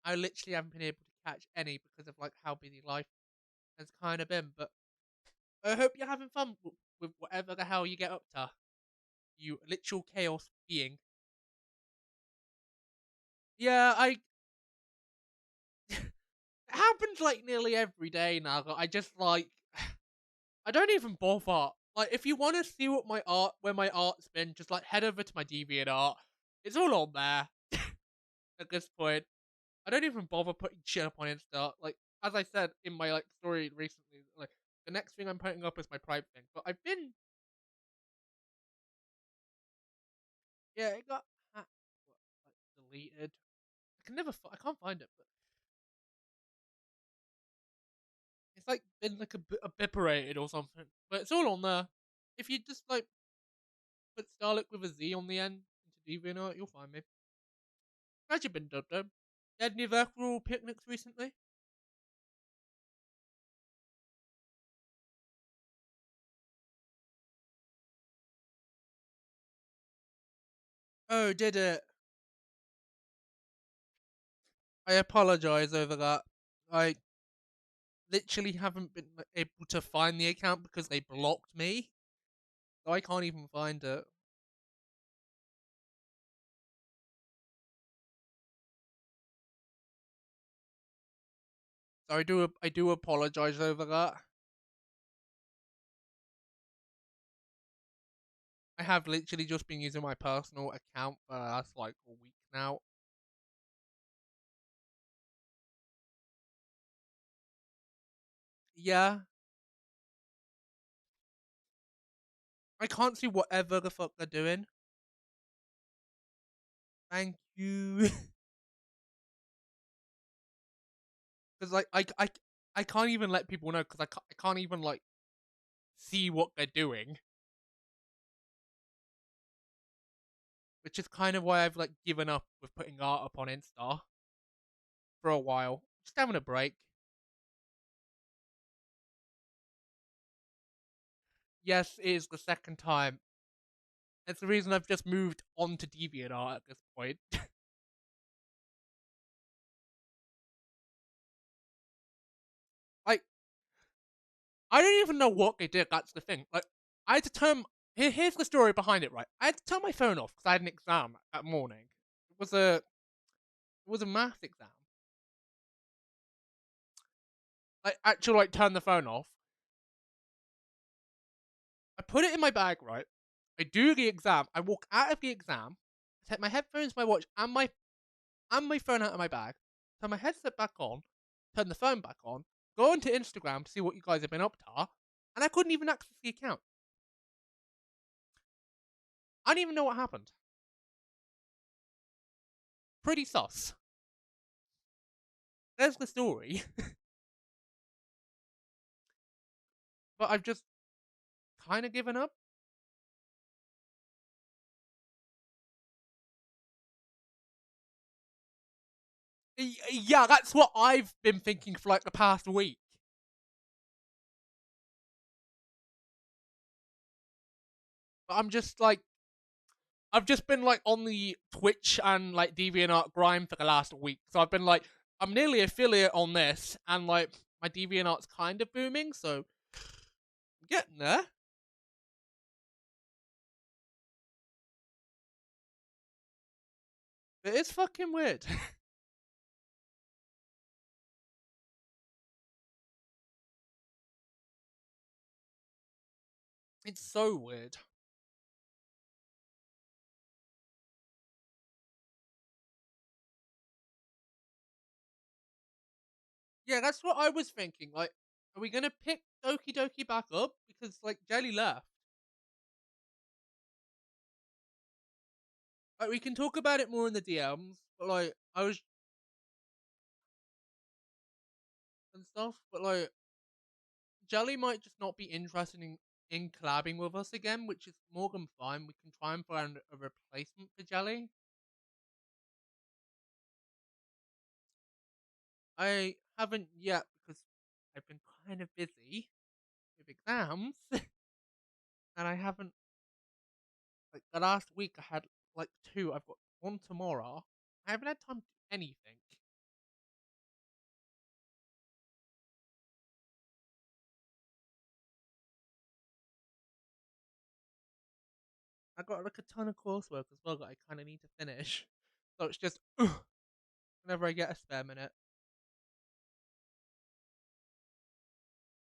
Speaker 1: I literally haven't been able to catch any because of like how busy life has kind of been. But I hope you're having fun with whatever the hell you get up to. You literal chaos being. Yeah, I. It happens like nearly every day now. I just like. I don't even bother. Like, if you want to see what my art, where my art's been, just like head over to my DeviantArt. It's all on there at this point. I don't even bother putting shit up on Insta. Like, as I said in my like story recently, like the next thing I'm putting up is my private thing. But I've been, yeah, it got like deleted. I can never, I can't find it, but it's like been like obliterated or something. But it's all on there. If you just like put Starlick with a Z on the end into DeviantArt, you'll find me. How's you been, Dub Dub? You had any virtual picnics recently? Oh, did it? I apologize over that. I literally haven't been able to find the account because they blocked me. So I can't even find it. So I do apologize over that. I have literally just been using my personal account for that's like a week now. Yeah, I can't see whatever the fuck they're doing. Thank you. Because like I can't even let people know because I can't even like see what they're doing, which is kind of why I've like given up with putting art up on Insta for a while. Just having a break. Yes, it is the second time. It's the reason I've just moved on to DeviantArt at this point. Like, I don't even know what they did. That's the thing. Like, I had to turn. Here's the story behind it. Right, I had to turn my phone off because I had an exam that morning. It was a math exam. like actual like turn the phone off. I put it in my bag, right? I do the exam. I walk out of the exam, take my headphones, my watch, and my phone out of my bag, turn my headset back on, turn the phone back on, go onto Instagram to see what you guys have been up to, and I couldn't even access the account. I don't even know what happened. Pretty sus. There's the story. But I've just kind of given up. Yeah, that's what I've been thinking for like the past week. But I'm just like, I've just been like on the Twitch and like DeviantArt grind for the last week. So I've been like, I'm nearly affiliate on this, and like my DeviantArt's kind of booming, so I'm getting there. But it's fucking weird. It's so weird. Yeah, that's what I was thinking. Like, are we gonna pick Doki Doki back up because like Jelly left? Like, we can talk about it more in the DMs, but like I was and stuff. But like Jelly might just not be interested in collabing with us again, which is more than fine. We can try and find a replacement for Jelly. I haven't yet because I've been kind of busy with exams, and I haven't like the last week I had like two. I've got one tomorrow. I haven't had time to do anything. I got like a ton of coursework as well that I kind of need to finish. So it's just whenever I get a spare minute.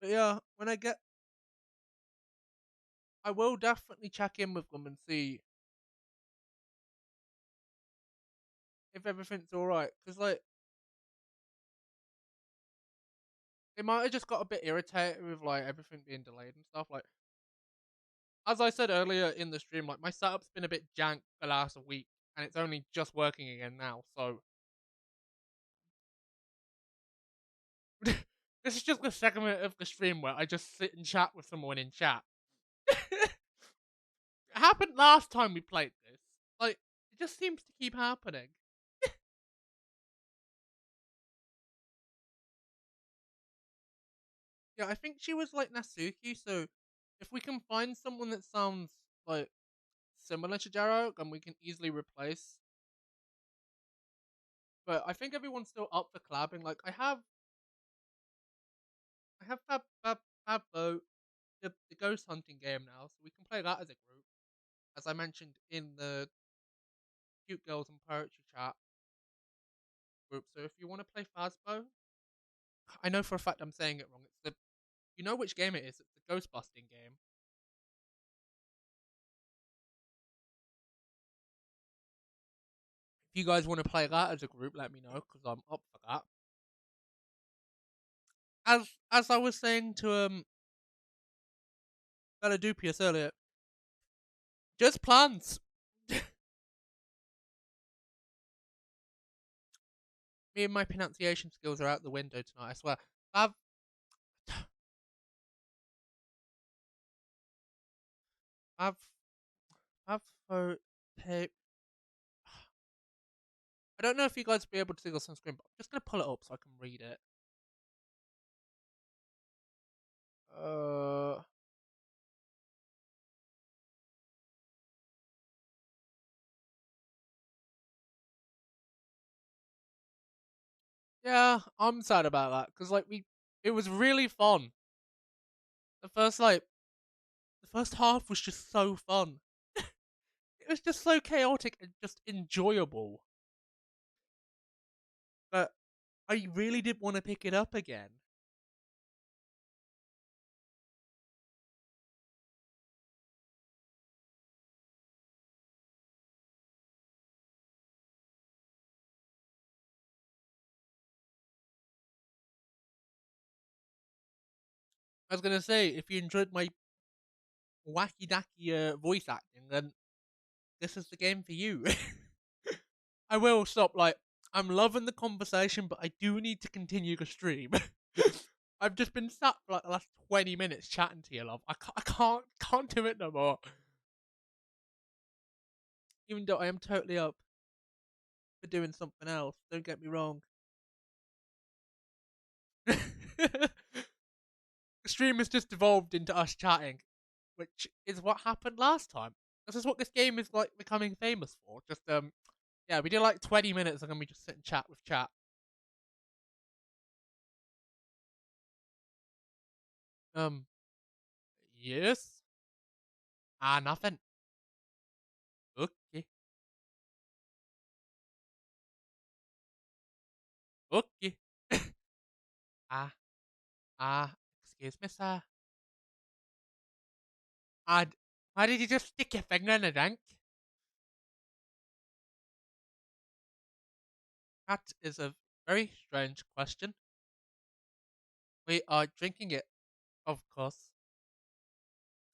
Speaker 1: But yeah, when I get, I will definitely check in with them and see if everything's all right. Because like they might have just got a bit irritated with like everything being delayed and stuff. Like as I said earlier in the stream, like my setup's been a bit jank the last week, and it's only just working again now. So this is just the segment of the stream where I just sit and chat with someone in chat. It happened last time we played this. Like it just seems to keep happening. Yeah, I think she was like Nasuki. So if we can find someone that sounds like similar to Jaro, then we can easily replace. But I think everyone's still up for collabing. Like I have Fab Boat, the ghost hunting game now, so we can play that as a group. As I mentioned in the cute girls and poetry chat group. So if you want to play Fazbo, I know for a fact I'm saying it wrong. It's the you know which game it is. It's the ghost busting game. If you guys want to play that as a group, let me know because I'm up for that. As I was saying to Dupius earlier, just plans. Me and my pronunciation skills are out the window tonight. I swear. I've I've I've tape. I don't know if you guys will be able to see this on screen, but I'm just gonna pull it up so I can read it. Uh, yeah, I'm sad about that because like it was really fun. The first like the first half was just so fun. It was just so chaotic and just enjoyable. But I really did want to pick it up again. I was gonna say, if you enjoyed my wacky dacky voice acting, then this is the game for you. I will stop. Like, I'm loving the conversation, but I do need to continue the stream. I've just been sat for like the last 20 minutes chatting to you, love. I can't do it no more. Even though I am totally up for doing something else. Don't get me wrong. The stream has just evolved into us chatting, which is what happened last time. This is what this game is like becoming famous for. Just yeah, we did like 20 minutes and then we just sit and chat with chat. Um, yes. Ah, nothing. Okay, okay. Ah, excuse me, sir. Why did you just stick your finger in the drink? That is a very strange question. We are drinking it, of course.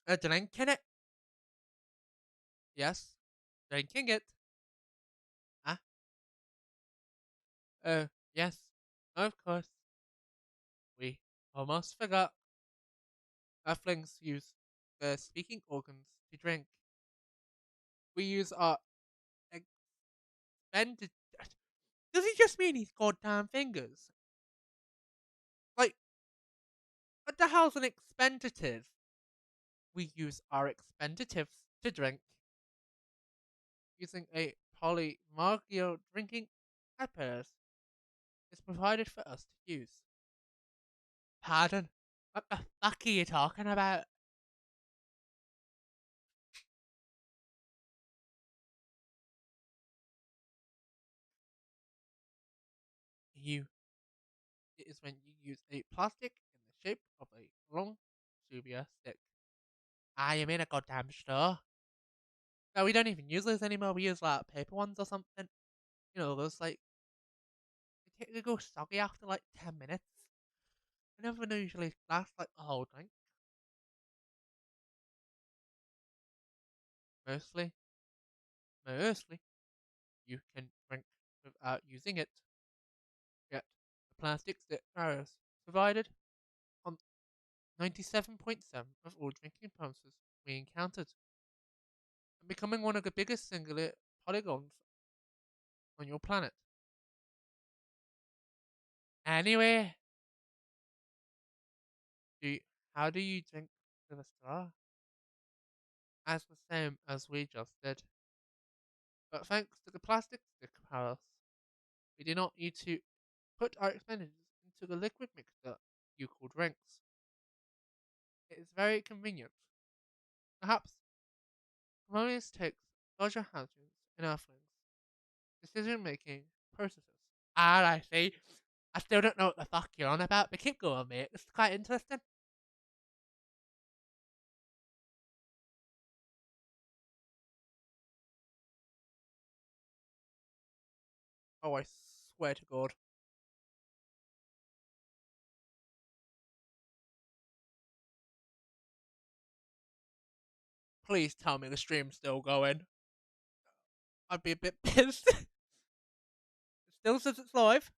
Speaker 1: Drinking it? Yes, drinking it. Ah, yes, of course. We almost forgot. Earthlings use their speaking organs to drink. We use our expended. Does he just mean his goddamn fingers? Like, what the hell's an expendative? We use our expenditives to drink. Using a polymargio drinking apparatus is provided for us to use. Pardon? What the fuck are you talking about? You. It is when you use a plastic in the shape of a long, tubular stick. I am in a goddamn store. No, we don't even use those anymore. We use like paper ones or something. You know, those like they go soggy after like 10 minutes. They never usually last like a whole drink. Mostly, mostly, you can drink without using it. Yet the plastic stick barriers provided on 97.7 of all drinking purposes we encountered, and becoming one of the biggest singular polygons on your planet. Anyway, do you, how do you drink with a straw? As the same as we just did. But thanks to the plastic stick barrels, we do not need to put our expenditures into the liquid mixture you call drinks. It is very convenient. Perhaps harmonious takes larger hazards in earthlings decision making processes. Ah, I see. I still don't know what the fuck you're on about, but keep going, mate. It's quite interesting. Oh, I swear to God. Please tell me the stream's still going. I'd be a bit pissed. It still says it's live.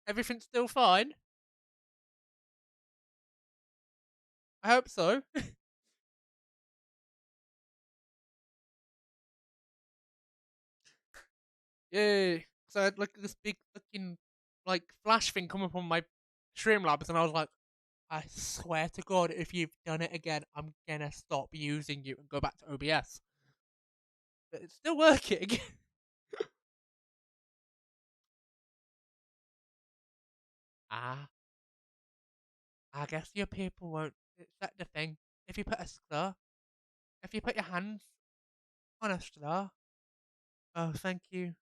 Speaker 1: Everything's still fine. I hope so. Yay. So I had like this big fucking like flash thing come up on my Streamlabs, and I was like, I swear to God, if you've done it again, I'm gonna stop using you and go back to OBS. But it's still working. Ah, I guess your people won't. It's that the thing. If you put a straw, if you put your hands on a straw. Oh, thank you,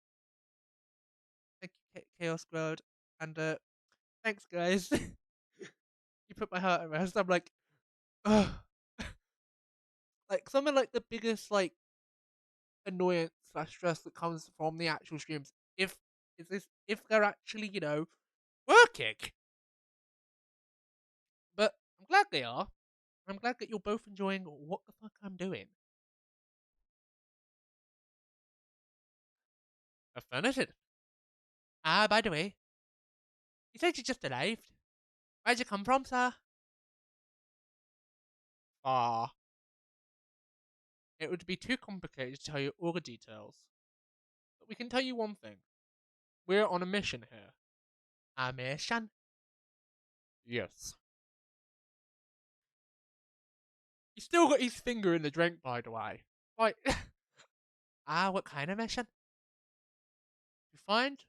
Speaker 1: Chaos World, and thanks, guys. You put my heart at rest. I'm like, ugh. Like some of like the biggest like annoyance slash stress that comes from the actual streams. If they're actually working. they are. I'm glad that you're both enjoying what the fuck I'm doing. Affirmative. Ah, by the way, you said you just arrived. Where'd you come from, sir? Ah, it would be too complicated to tell you all the details. But we can tell you one thing. We're on a mission here. A mission? Yes. He's still got his finger in the drink, by the way. Like, what kind of mission? To find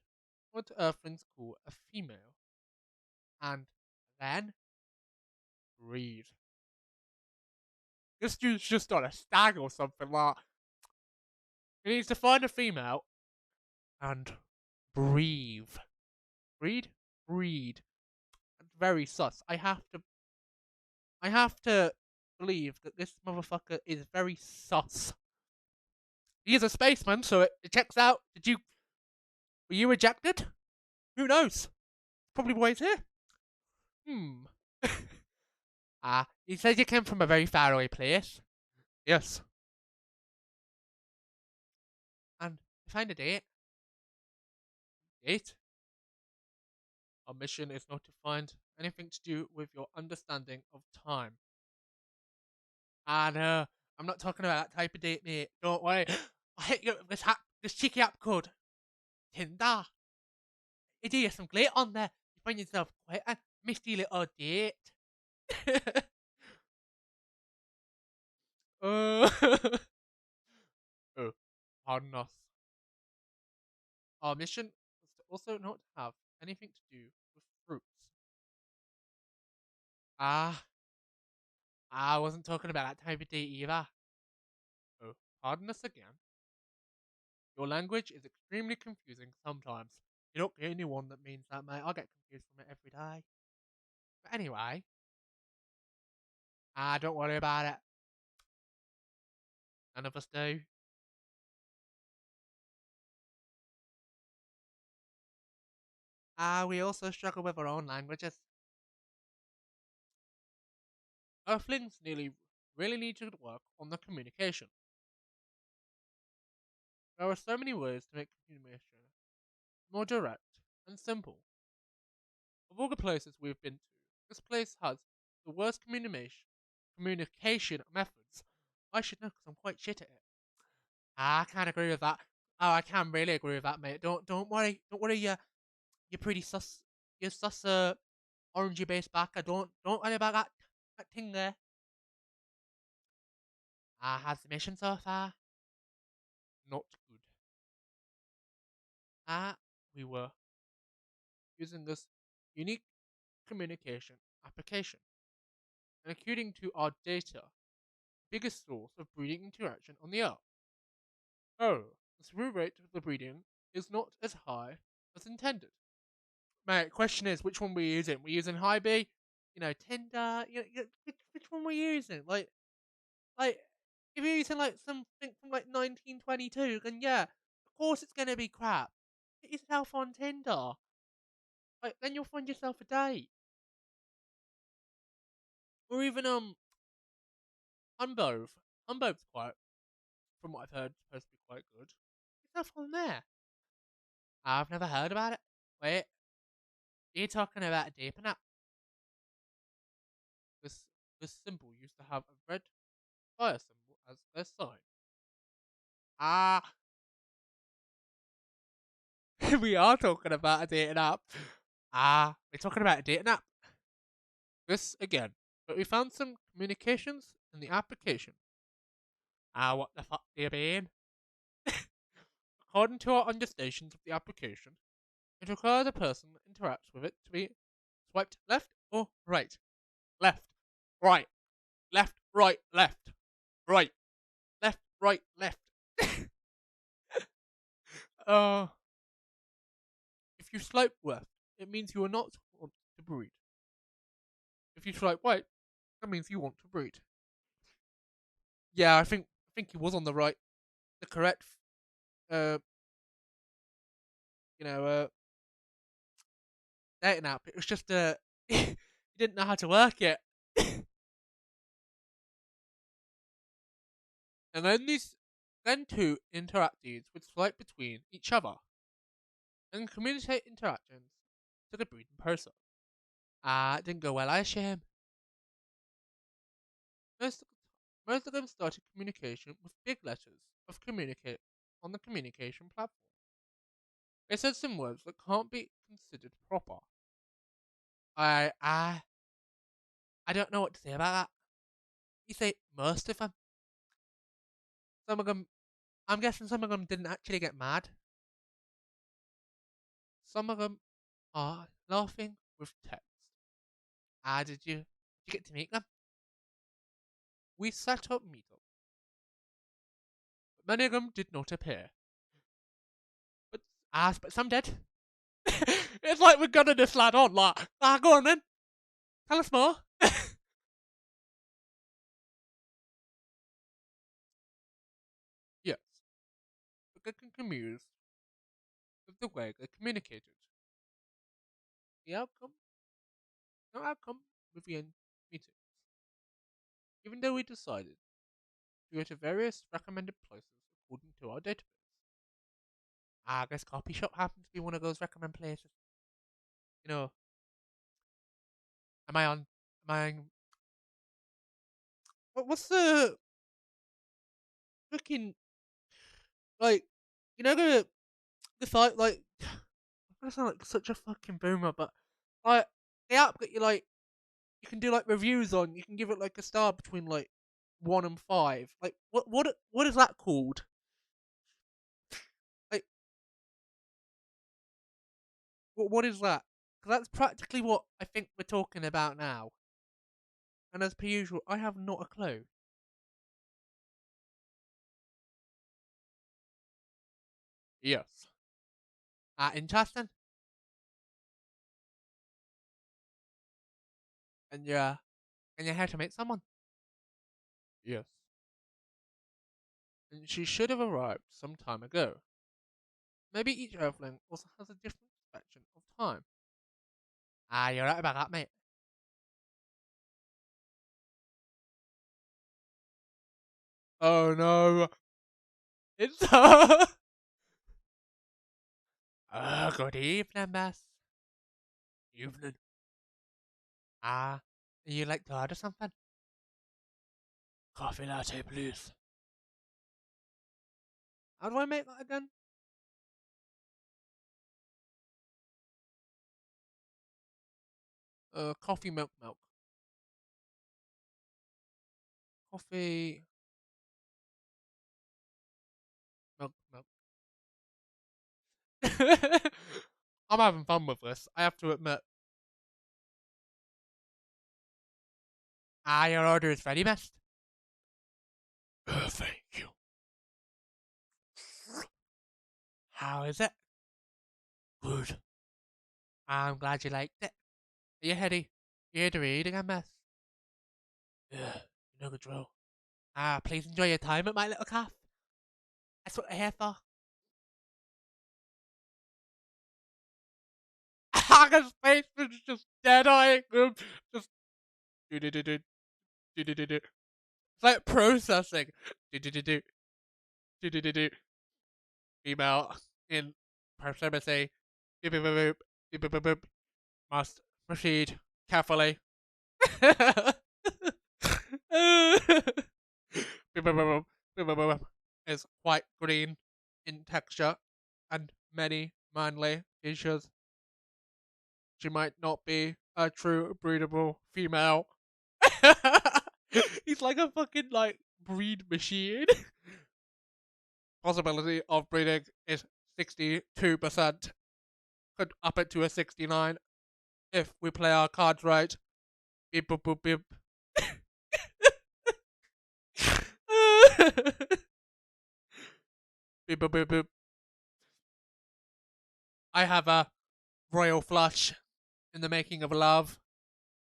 Speaker 1: what Earthlings call a female, and then breed. This dude's just on a stag or something like. He needs to find a female and breathe. Breed? Breed. Very sus. I have to believe that this motherfucker is very sus. He is a spaceman, so it checks out. Were you ejected? Who knows? Probably why he's here. Hmm. You said you came from a very faraway place. Yes. And to find a date. Date? Our mission is not to find anything to do with your understanding of time. No, I'm not talking about that type of date, mate. Don't worry. I hit you with this cheeky app called Tinder. It do you some great on there. You find yourself quite a misty little date. uh, oh, pardon us. Our mission was to also not have anything to do with fruits. Ah, I wasn't talking about that type of date either. Oh, pardon us again. Your language is extremely confusing sometimes. You're not the only one that means that, mate. I get confused from it every day. But anyway, don't worry about it. None of us do. We also struggle with our own languages. Earthlings nearly really need to work on the communication. There are so many ways to make communication more direct and simple. Of all the places we've been to, this place has the worst communication methods. I should know because I'm quite shit at it. I can't agree with that. Oh, I can really agree with that, mate. Don't worry. Don't worry. You're pretty sus. You're sus. Orangey based backer. Don't worry about that thing there. How's the mission so far? Not good. We were using this unique communication application, and according to our data, biggest source of breeding interaction on the Earth. Oh, the through rate of the breeding is not as high as intended. Mate, question is, which one we're using? We're using high B, Tinder. Which one we're using? Like, if you're using like something from like 1922, then yeah, of course it's gonna be crap. Get yourself on Tinder. Like, then you'll find yourself a date, or even Unbove. Unbove's quite, from what I've heard, supposed to be quite good. Get yourself on there. I've never heard about it. Wait, you're talking about a dating app? This this symbol used to have a red fire symbol as their sign. Ah, we are talking about a dating app. We're talking about a dating app. This again, but we found some communications in the application. What the fuck do you mean? According to our understations of the application, it requires a person that interacts with it to be swiped left or right. Left, right, left, right, left, right, left, right, left. uh, if you swipe left, it means you are not want to breed. If you swipe right, that means you want to breed. Yeah, I think he was on the correct, uh, you know, dating app. It was just he didn't know how to work it. And then two interactees would flight between each other and communicate interactions to the breeding person. Ah, it didn't go well, I assume. Most of, most of them started communication with big letters of communicate on the communication platform. They said some words that can't be considered proper. I I I don't know what to say about that. You say most of them. Some of them, I'm guessing some of them didn't actually get mad. Some of them are laughing with text. Ah, did you get to meet them? We set up meetup, but many of them did not appear. But some did. It's like we're gunning this lad on, like, go on then, tell us more. Yes, but they can commute with the way they communicated. The outcome, no outcome with the end meeting. Even though we decided to go to various recommended places according to our database. I guess coffee shop happens to be one of those recommended places. You know, am I on? Am I? What's the freaking like? You know the site like. I sound like such a fucking boomer, but like the app that you can do like reviews on. You can give it like a star between like 1 and 5. Like what is that called? Like what is that? Because that's practically what I think we're talking about now. And as per usual, I have not a clue. Yes. Interesting. And you're here to meet someone. Yes. And she should have arrived some time ago. Maybe each Earthling also has a different perception of time. You're right about that, mate. Oh no. It's her. Good evening, miss. Evening. You like to order something? Coffee latte, please. How do I make that again? Coffee milk. Coffee milk. I'm having fun with this, I have to admit. Your order is ready, miss. Thank you. How is it? Good. I'm glad you liked it. Are you ready? You here to read again, miss? Yeah, you know the drill. Please enjoy your time at my little calf. That's what I'm here for. His face was just dead-eyeing him. Just do-do-do-do, do-do-do-do. It's like processing. Do-do-do-do, do-do-do-do. Female in proximity. Beep, beep, beep, beep, beep, beep, beep. Must proceed carefully. Is quite green in texture and many manly features. She might not be a true breedable female. He's like a fucking like breed machine. Possibility of breeding is 62%. Could up it to a 69 if we play our cards right. Beep boop boop beep. Beep boop beep beep. I have a royal flush in the making of love.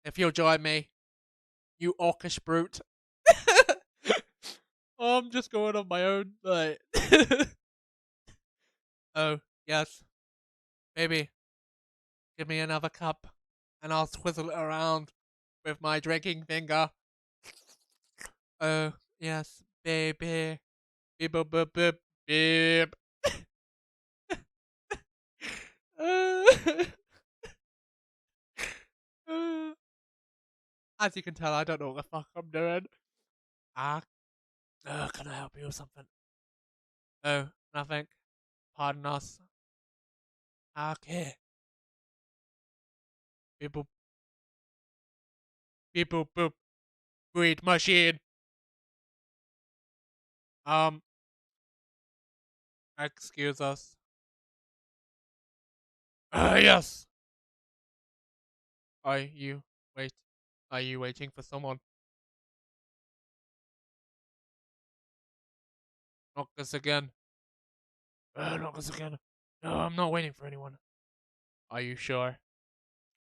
Speaker 1: If you'll join me, you orcish brute. Oh, I'm just going on my own. Like, oh yes, baby, give me another cup, and I'll swizzle it around with my drinking finger. Oh yes, baby. Beep, boop, boop, boop, beep. As you can tell, I don't know what the fuck I'm doing. Ah, can I help you with something? Oh, nothing. Pardon us. Okay. Beep, boop, beep, boop, boop. Great machine. Um, excuse us. Yes. Are you wait? Are you waiting for someone? Knock us again. Knock us again. No, I'm not waiting for anyone. Are you sure?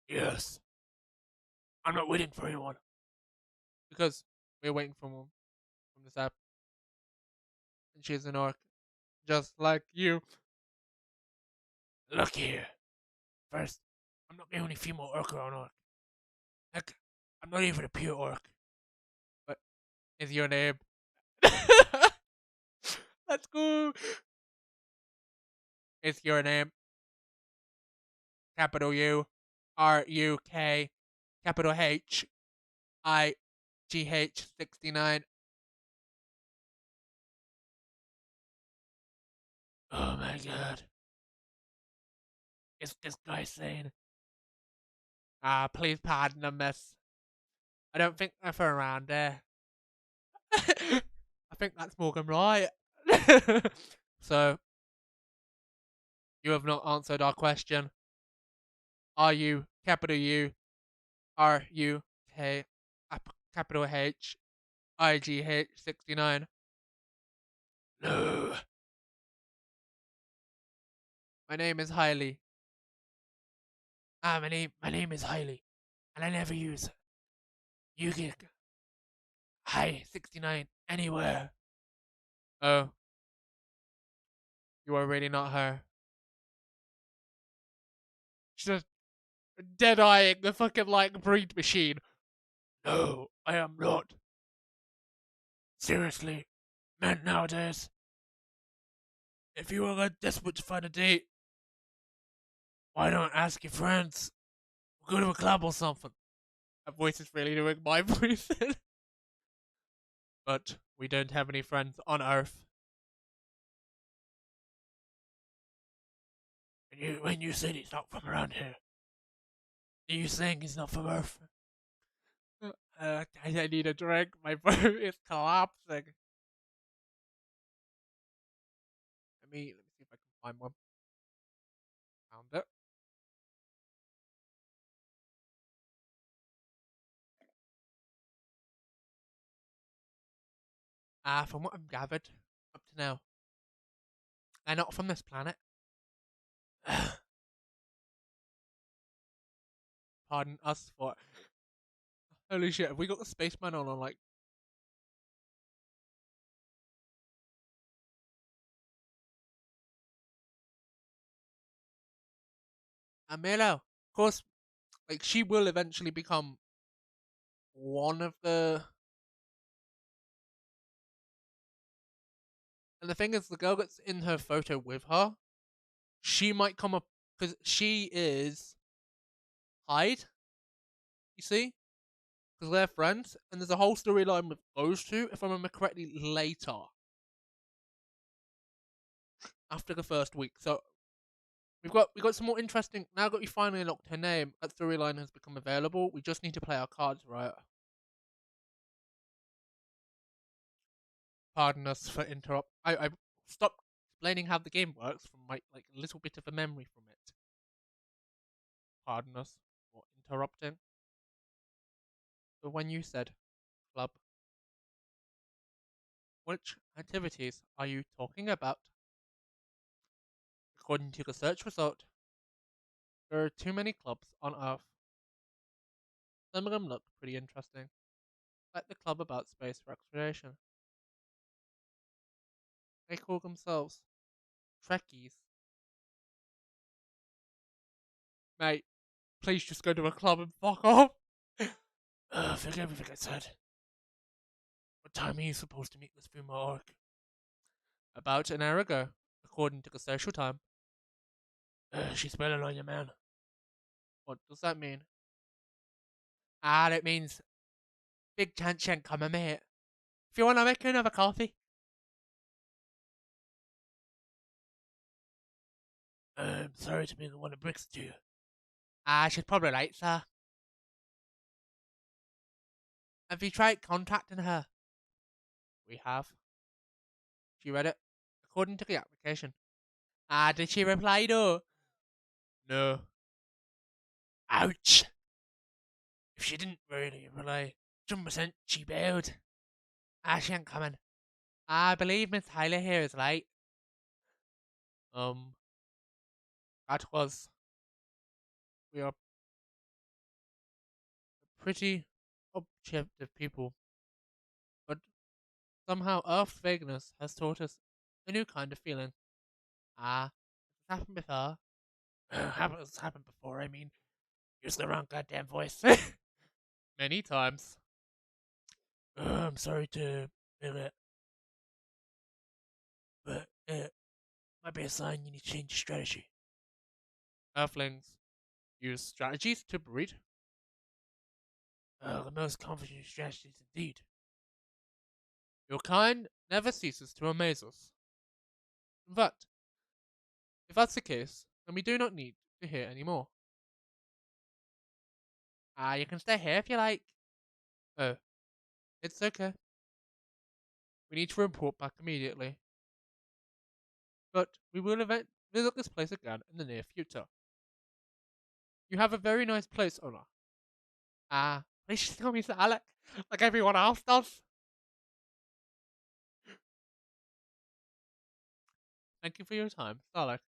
Speaker 1: Yes. I'm not waiting for anyone. Because we're waiting for one from this app, and she's an orc, just like you. Look here. First, I'm not the only female orc on orc. Heck, I'm not even a pure orc. What is your name? Let's go. Is your name capital U R U K capital HIGH 69? Oh my god. Is this guy saying? Please pardon the miss. I don't think they're for around there. I think that's Morgan right. So, you have not answered our question. Are you capital U R U K capital HIGH 69? No. My name is Hailey. My name is Hailey, and I never use UGIG High 69 anywhere. Oh, you are really not her. She's just dead eyeing the fucking like breed machine. No, I am not. Seriously, men nowadays, if you are desperate to find a date, why don't ask your friends? Go to a club or something. That voice is really doing my voice. But we don't have any friends on Earth. When you said he's not from around here, are you saying he's not from Earth? I need a drink. My throat is collapsing. Let me see if I can find one. Found it. From what I've gathered up to now, they're not from this planet. Pardon us for. Holy shit! Have we got the spaceman on like? Amelo. Of course, like she will eventually become one of the. And the thing is, the girl that's in her photo with her, she might come up because she is Hyde. You see, because they're friends, and there's a whole storyline with those two, if I remember correctly, later after the first week. So we got some more interesting. Now that we finally unlocked her name, that storyline has become available. We just need to play our cards right. Pardon us for interrupt. I stopped explaining how the game works from my like a little bit of a memory from it. Pardon us for interrupting. But when you said club, which activities are you talking about? According to the search result, there are too many clubs on Earth. Some of them look pretty interesting, like the club about space for exploration. They call themselves Trekkies. Mate, please just go to a club and fuck off. Forget everything I said. What time are you supposed to meet this female orc? About an hour ago, according to the social time. She's spelling on you, man. What does that mean? Ah, that means big chance she ain't coming, mate. If you want to make her another coffee. I'm sorry to be the one that brings it to you. Ah, she's probably late, sir. Have you tried contacting her? We have. She read it. According to the application. Ah, did she reply though? No. Ouch. If she didn't really reply, 100% she bailed. Ah, she ain't coming. I believe Miss Tyler here is late. Um, that was. We are pretty objective people. But somehow Earth's vagueness has taught us a new kind of feeling. Ah, it's happened before. It's happened before, I mean. Use the wrong goddamn voice. Many times. I'm sorry to feel it, but it might be a sign you need to change your strategy. Earthlings use strategies to breed. The most confident strategies indeed. Your kind never ceases to amaze us. In fact, if that's the case, then we do not need to hear any more. Ah, you can stay here if you like. Oh, it's okay. We need to report back immediately. But we will visit this place again in the near future. You have a very nice place, owner. Ah, please just call me Sir Alec, like everyone else does. Thank you for your time, Sir Alec.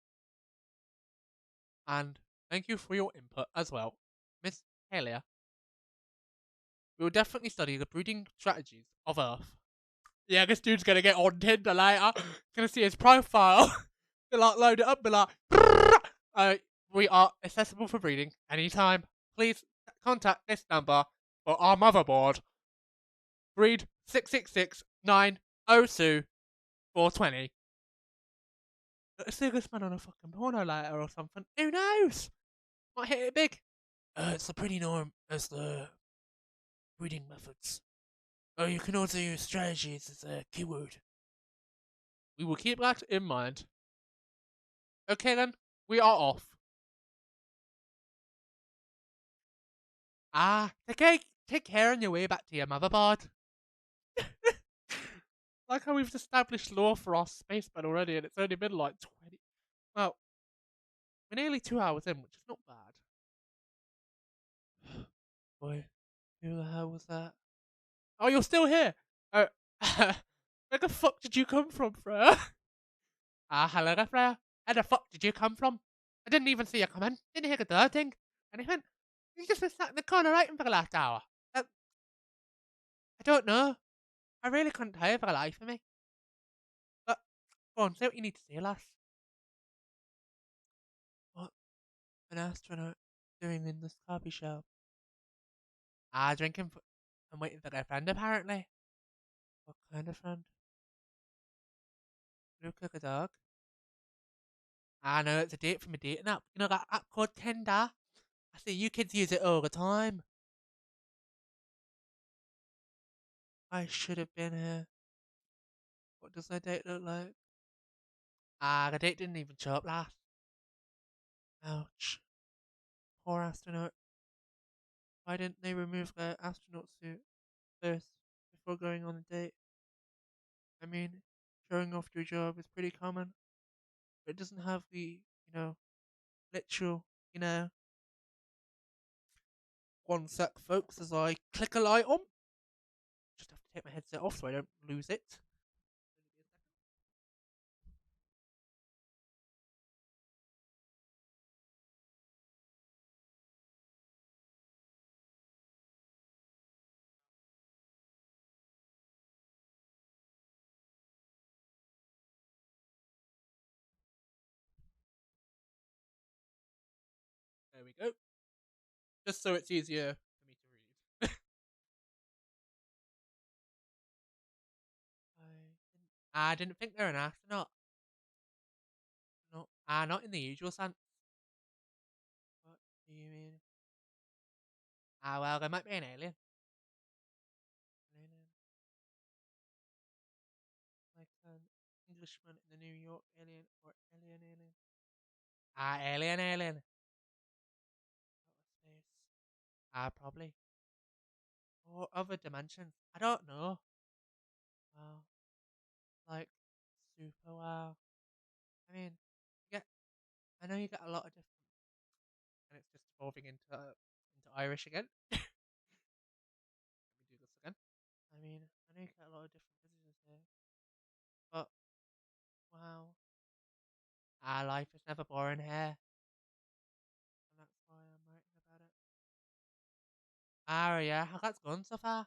Speaker 1: And thank you for your input as well, Miss Halia. We will definitely study the breeding strategies of Earth. Yeah, this dude's gonna get on Tinder later. Gonna see his profile. Be like, load it up, be like, we are accessible for breeding anytime. Please contact this number for our motherboard. Breed 666-902-420. See this man on a fucking porno later or something. Who knows? Might hit it big. It's the pretty norm as the breeding methods. Oh, you can also use strategies as a keyword. We will keep that in mind. Okay then, we are off. Ah, take care on your way back to your motherboard. Like how we've established law for our spaceman already, and it's only been like 20. Well, we're nearly 2 hours in, which is not bad. Boy, who the hell was that? Oh, you're still here. Oh, where the fuck did you come from, Freya? Ah, hello there, Freya. Where the fuck did you come from? I didn't even see you come in. Didn't hear the door ding. Anything? You just been sat in the corner writing for the last hour. I don't know. I really couldn't tell you for the life of me. But go on, say what you need to say, lass. What an astronaut doing in this coffee shop? Ah, drinking. I'm waiting for their friend, apparently. What kind of friend? Look like a dog. I know it's a date from a dating app. You know that app called Tinder? I see you kids use it all the time. I should have been here. What does their date look like? Ah, the date didn't even show up last. Ouch. Poor astronaut. Why didn't they remove their astronaut suit first before going on a date? I mean, showing off your job is pretty common, but it doesn't have the, literal, you know. One sec, folks, as I click a light on. Just have to take my headset off so I don't lose it. There we go. Just so it's easier for me to read. I didn't think they're an astronaut. No, not in the usual sense. What do you mean? Well, they might be an alien. Alien. Like an Englishman in the New York alien or alien. Alien. Outer space. Probably. Or other dimensions. I don't know. Wow. Like, super wow. I mean, you get, I know you get a lot of different, and it's just evolving into Irish again. Let me do this again. I mean, I know you get a lot of different visitors here, but wow. Life is never boring here, and that's why I'm writing about it. Yeah, how that's gone so far?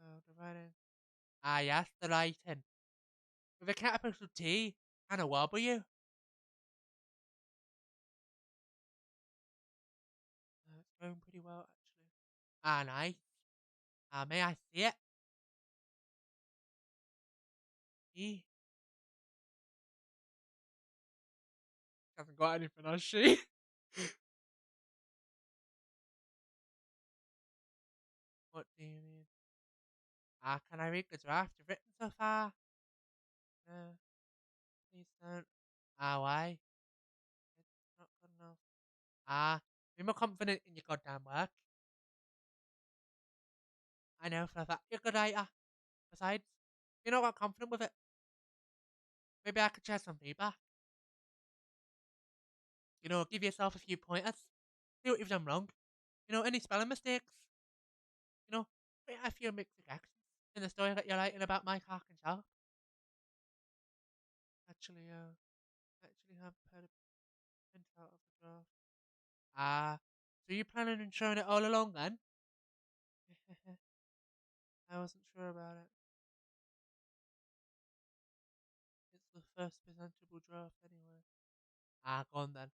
Speaker 1: Oh, the writing. Yes, the writing. With a capital T and a W. It's going pretty well, actually. Nice. May I see it? He hasn't got anything, has she? What do you mean? Can I read the draft you've written so far? No, please don't. Why? It's not good enough. Be more confident in your goddamn work. I know for a fact you're a good writer. Besides, you're not that confident with it. Maybe I could share some feedback. Give yourself a few pointers. See what you've done wrong. Any spelling mistakes. You know, a few mixed actions in the story that you're writing about Mike Hark and Sharp. Actually have had a printout of the draft. So you planning on showing it all along then? I wasn't sure about it. It's the first presentable draft anyway. Go on then.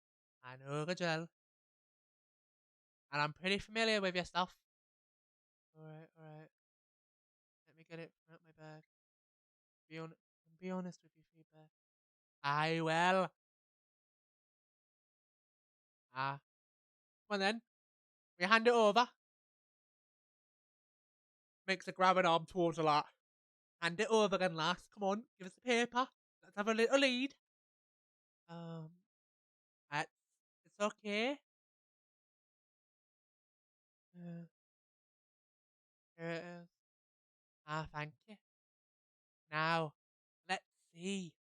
Speaker 1: I know the drill. And I'm pretty familiar with your stuff. Alright. Let me get it from out my bag. Be honest with your feedback. I will. Come on then. We hand it over. Makes a grab an arm towards a lot. Hand it over then, lass. Come on, give us the paper. Let's have a little lead. Um, it's okay. Uh, Here it is. Thank you. Now, let's see.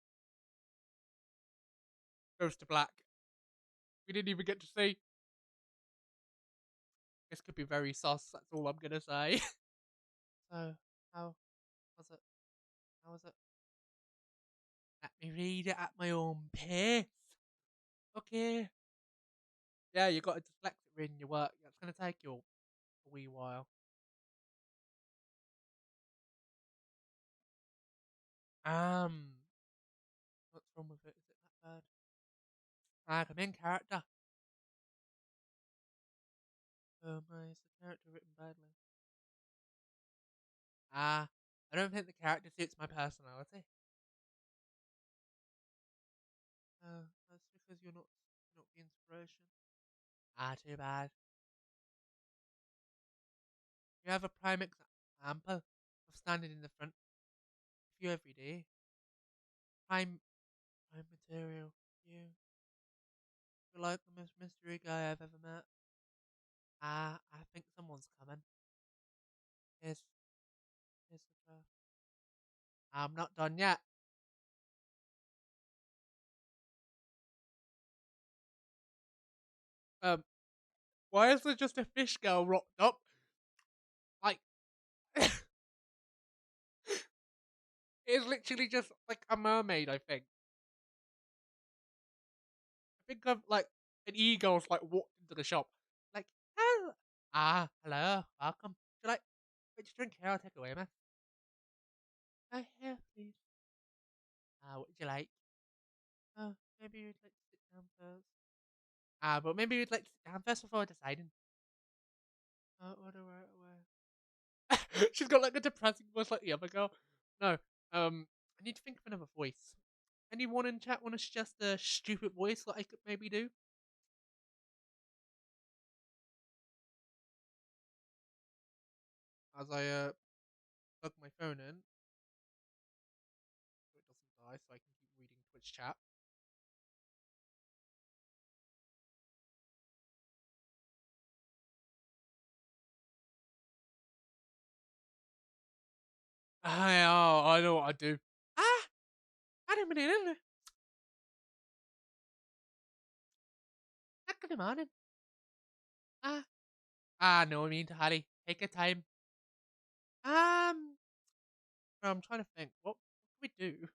Speaker 1: Goes to black. We didn't even get to see. This could be very sus. That's all I'm gonna say. So, how was it? How was it? Let me read it at my own pace. Okay. Yeah, you got a dyslexic reading your work. That's gonna take you a wee while. Um, what's wrong with it? Is it that bad? The main character. Oh my, is the character written badly? I don't think the character suits my personality. That's because you're not the inspiration. Too bad. You have a prime example of standing in the front of you every day. Prime material. You're like the most mystery guy I've ever met. I think someone's coming. Here's, here's the draft. I'm not done yet. Um, why is there just a fish girl rocked up? Like, it's literally just like a mermaid, I think. I think of like an eagle's like walked into the shop. Like, oh, hello, welcome. Do you like which drink here? I'll take away, man. Here, please. What would you like? Maybe you'd like to sit down first. But maybe you'd like to sit down first before deciding. Order right away. She's got like a depressing voice like the other girl. No, I need to think of another voice. Anyone in chat want to suggest a stupid voice that I could maybe do? As I plug my phone in so it doesn't die, so I can keep reading Twitch chat. I know what I do. Ah, I don't mean it. Good morning. No, I mean to Harry. Take your time. Um, I'm trying to think. What could we do?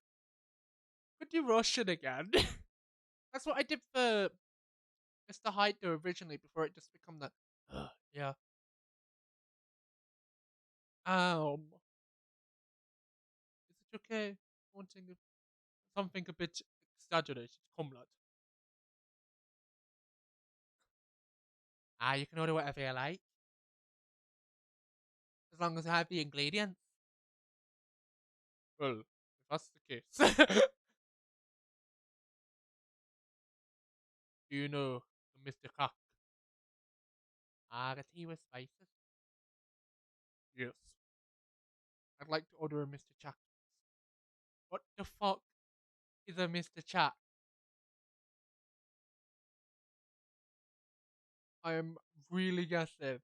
Speaker 1: Could do Russian again? That's what I did for Mr. Hyder originally before it just become that. Yeah. Is it okay? Wanting something a bit exaggerated. Come, lad. You can order whatever you like as long as you have the ingredients. Well, if that's the case, do you know Mr. Cock? The tea with spices. Yes. I'd like to order a Mr. Chuck. What the fuck is a Mr. Chuck? I am really guessing.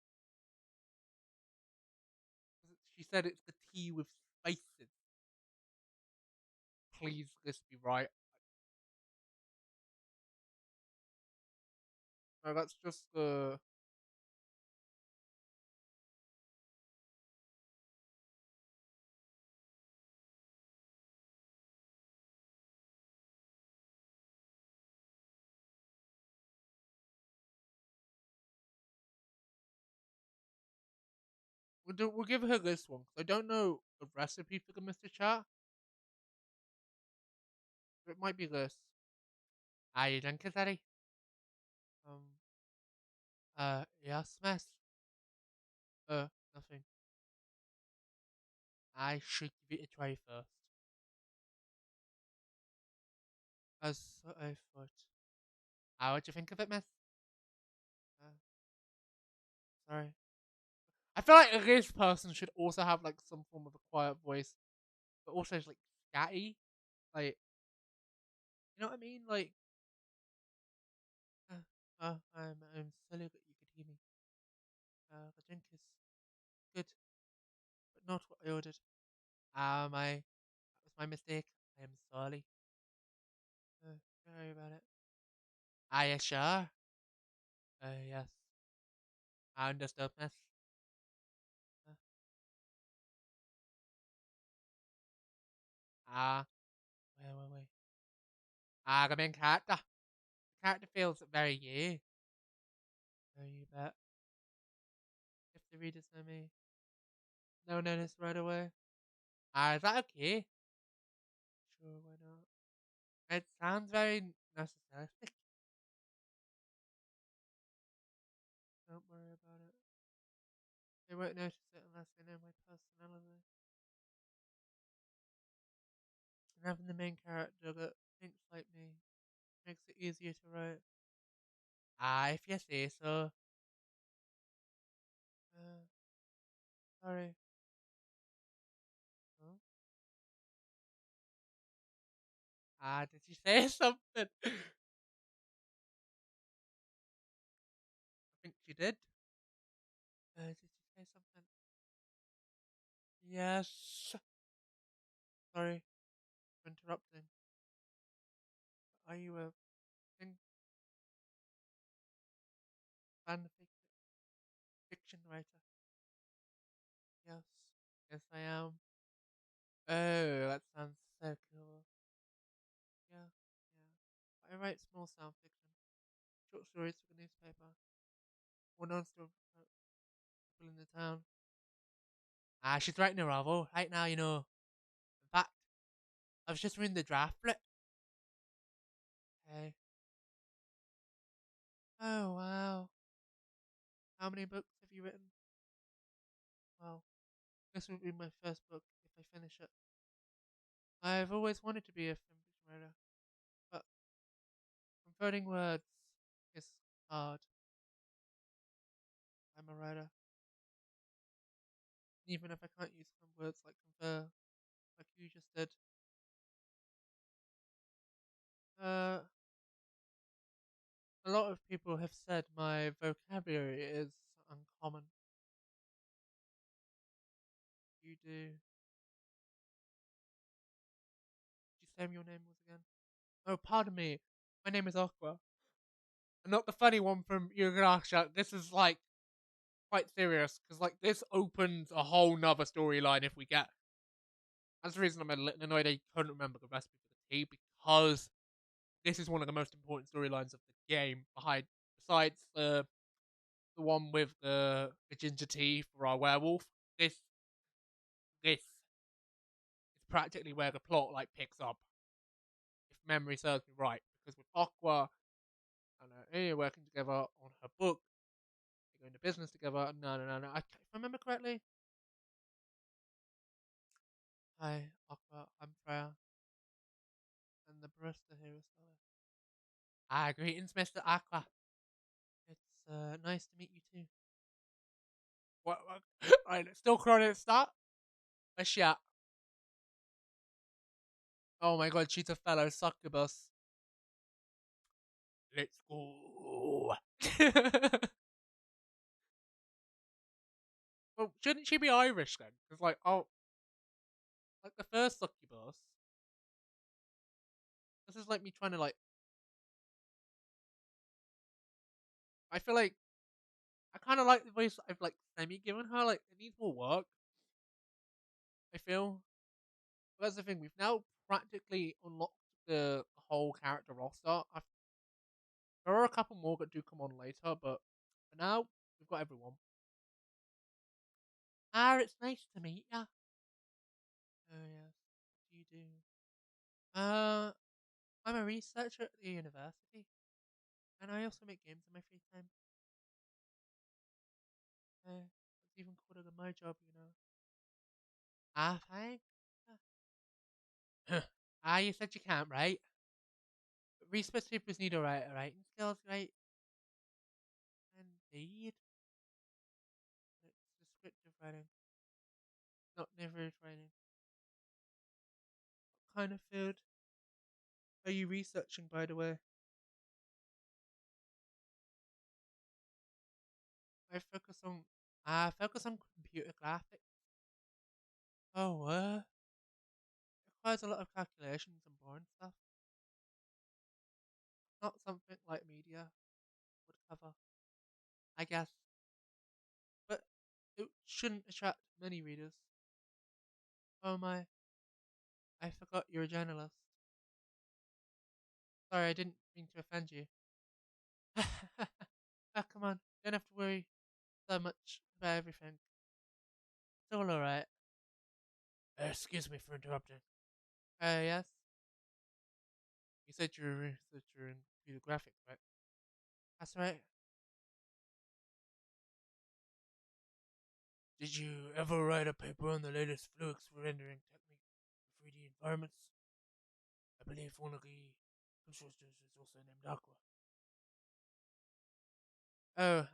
Speaker 1: She said it's the tea with spices. Please, this be right. No, that's just the. We'll give her this one because I don't know the recipe for the Mr. Chat. It might be this. You drink it, Eddie? Um. Yes, miss. Nothing. I should give it a try first. As I thought. What do you think of it, miss? Uh, sorry. I feel like this person should also have like some form of a quiet voice, but also like scatty. Like, you know what I mean? Like, I'm sorry that you could hear me. The drink is good, but not what I ordered. That was my mistake. I am sorry. Sorry about it. Are you sure? Yes. I understood, miss. Uh, Ah, wait. The main character. The character feels very you. You bet. If the readers know me, they'll notice right away. Is that okay? Sure, why not? It sounds very narcissistic. Don't worry about it. They won't notice it unless they know my personality. And having the main character that thinks like me makes it easier to write. If you say so. Uh, sorry. Huh? Did you say something? I think she did. Did you say something? Yes. Sorry for interrupting. Are you a thing fiction writer? Yes. Yes, I am. Oh, that sounds so cool. Yeah, yeah. I write small sound fiction, short stories for the newspaper, or non-stop people in the town. She's writing a novel right now, you know. In fact, I was just reading the draft for it. Hey. Oh, wow. How many books have you written? Well, this will be my first book if I finish it. I've always wanted to be a fanfiction writer, but converting words is hard. I'm a writer, even if I can't use some words like conver, like you just did. Uh, a lot of people have said my vocabulary is uncommon. You do. Did you say your name was again? Oh, pardon me. My name is Aqua. And not the funny one from Yugurasha. This is like quite serious because like this opens a whole nother storyline if we get. That's the reason I'm a little annoyed I couldn't remember the recipe for the tea because this is one of the most important storylines of the game. Behind, besides the one with the ginger tea for our werewolf, this is practically where the plot like picks up, if memory serves me right. Because with Aqua and Anya working together on her book, they go into business together. No. If I remember correctly, hi Aqua, I'm Freya, and the barista here is Stella. Ah, greetings, Mr. Aqua. It's nice to meet you too. What? Alright, still credit start. Where's she at? Oh my god, she's a fellow succubus. Let's go. Well, shouldn't she be Irish then? Because like, oh, like the first succubus. This is like me trying to like. I feel like I kind of like the voice I've like semi-given her. Like it needs more work. I feel. But that's the thing. We've now practically unlocked the whole character roster. There are a couple more that do come on later, but for now we've got everyone. Ah, it's nice to meet ya. Oh yes, what do you do? I'm a researcher at the university, and I also make games in my free time. It's even cooler than my job, you know. Ah, fine. Ah, you said you can't write. Research papers need a writing skills, right? Indeed. It's descriptive writing, not narrative writing. What kind of field are you researching, by the way? I focus on computer graphics. Oh, requires a lot of calculations and boring stuff. Not something like media would cover, I guess. But it shouldn't attract many readers. Oh my, I forgot you're a journalist. Sorry, I didn't mean to offend you. Ah, come on, don't have to worry so much about everything. It's all alright. Excuse me for interrupting. Yes? You said you're a researcher in computer graphics, right? That's right. Did you ever write a paper on the latest Flux rendering technique for 3D environments? I believe one of the constructors is also named Aqua.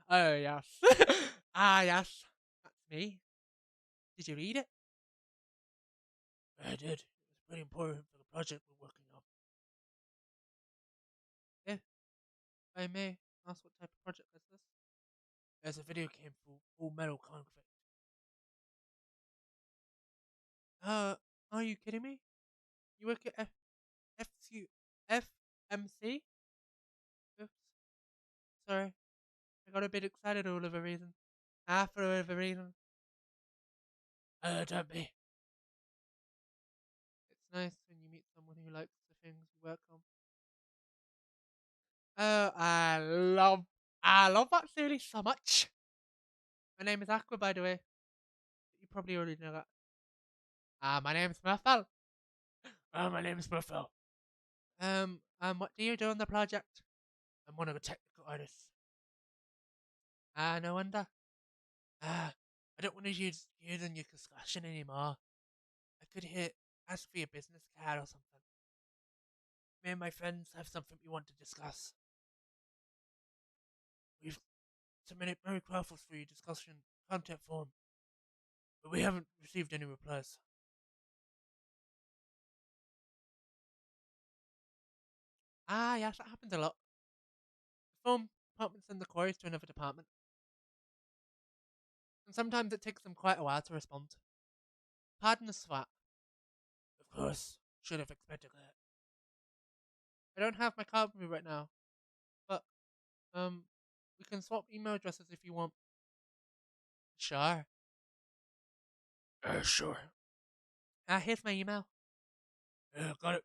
Speaker 1: Oh, yes. Ah, yes. That's me. Did you read it? I did. It was pretty important for the project we're working on. Yeah, if I may ask what type of project is this? There's a video game for Full Metal Conflict. Are you kidding me? You work at FCU, FMC? Oops, sorry. I got a bit excited all of a reason. For whatever reason. Don't be. It's nice when you meet someone who likes the things you work on. Oh, I love that series so much. My name is Aqua, by the way. You probably already know that. My name is Murphel. Oh, my name is Murphel. What do you do on the project? I'm one of the technical artists. No wonder. I don't want to use in your discussion anymore. I could hear Ask for your business card or something. Me and my friends have something we want to discuss. We've submitted many proposals for your discussion contact form, but we haven't received any replies. Ah, yes, that happens a lot. The form department send the queries to another department, and sometimes it takes them quite a while to respond. Pardon us for that. Of course, should have expected that. I don't have my card with me right now, but um, we can swap email addresses if you want. Sure. Sure. Here's my email. Got it.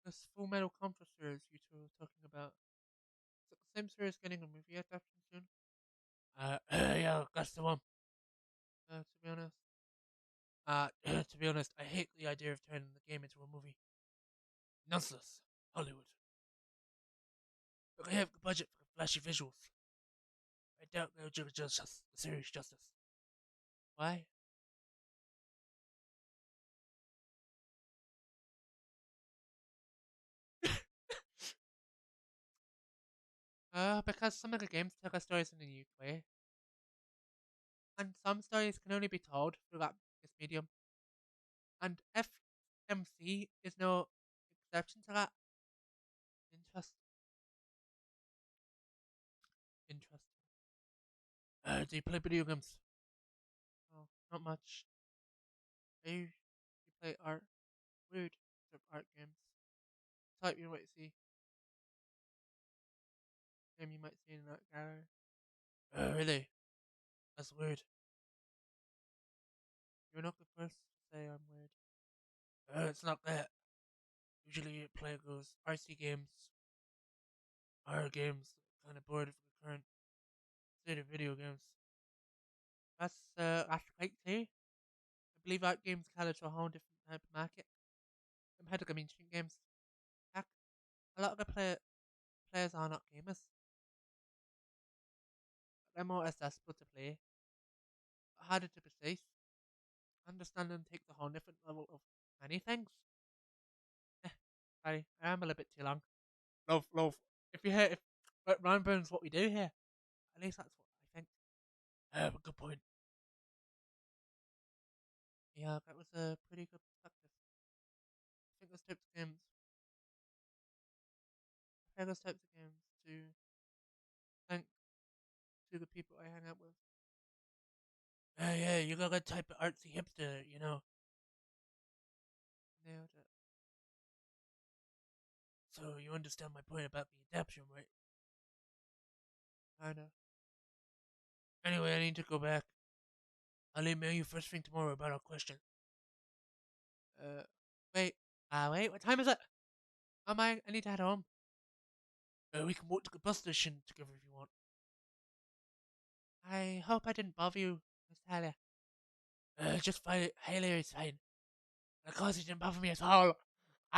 Speaker 1: This Full Metal Contra series you two were talking about. Is it the same series getting a movie adaptation soon? Yeah, that's the one. To be honest. To be honest, I hate the idea of turning the game into a movie. Nonsense. Hollywood. But I have the budget for flashy visuals. I doubt they'll do it just serious justice. Why? Because some of the games tell their stories in a unique way, and some stories can only be told through this medium. And FMC is no exception to that. Interest, interest. Do you play video games? Oh, not much. You play art, weird sort of art games. Type you might see, game you might see in that gallery. Really? That's weird. You're not the first to say I'm weird. It's not that. Usually, I play those RC games, horror games. Kind of bored of the current state of video games. That's quite clear. I believe art games cater to a whole different type of market compared to the mainstream games. Heck, a lot of the players are not gamers. They're more accessible to play, but harder to precise. Understand and take the whole different level of many things. Eh, sorry, I am a little bit too long. Love, love. If you hear, if round burns what we do here, at least that's what I think. Good point. Yeah, that was a pretty good perspective. I think those types of games, I play those types of games to thank to the people I hang out with. Yeah, you got that type of artsy hipster, you know. Nailed it. So you understand my point about the adaptation, right? Kinda. Anyway, I need to go back. I'll email you first thing tomorrow about our question. Uh, wait. Wait, what time is it? I need to head home. We can walk to the bus station together if you want. I hope I didn't bother you, Miss Taylor. Just fine. Haley is fine. Of course, it didn't bother me at all.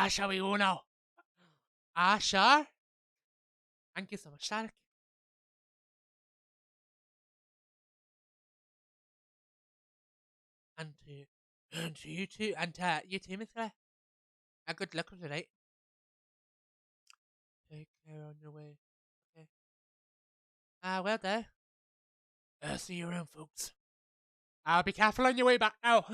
Speaker 1: Shall we go now? Sure. Thank you so much, Tarek. And to you too, and you too, Miss Claire. Good luck with tonight. Take care on your way. Okay. Well there. See you around, folks. I'll be careful on your way back now.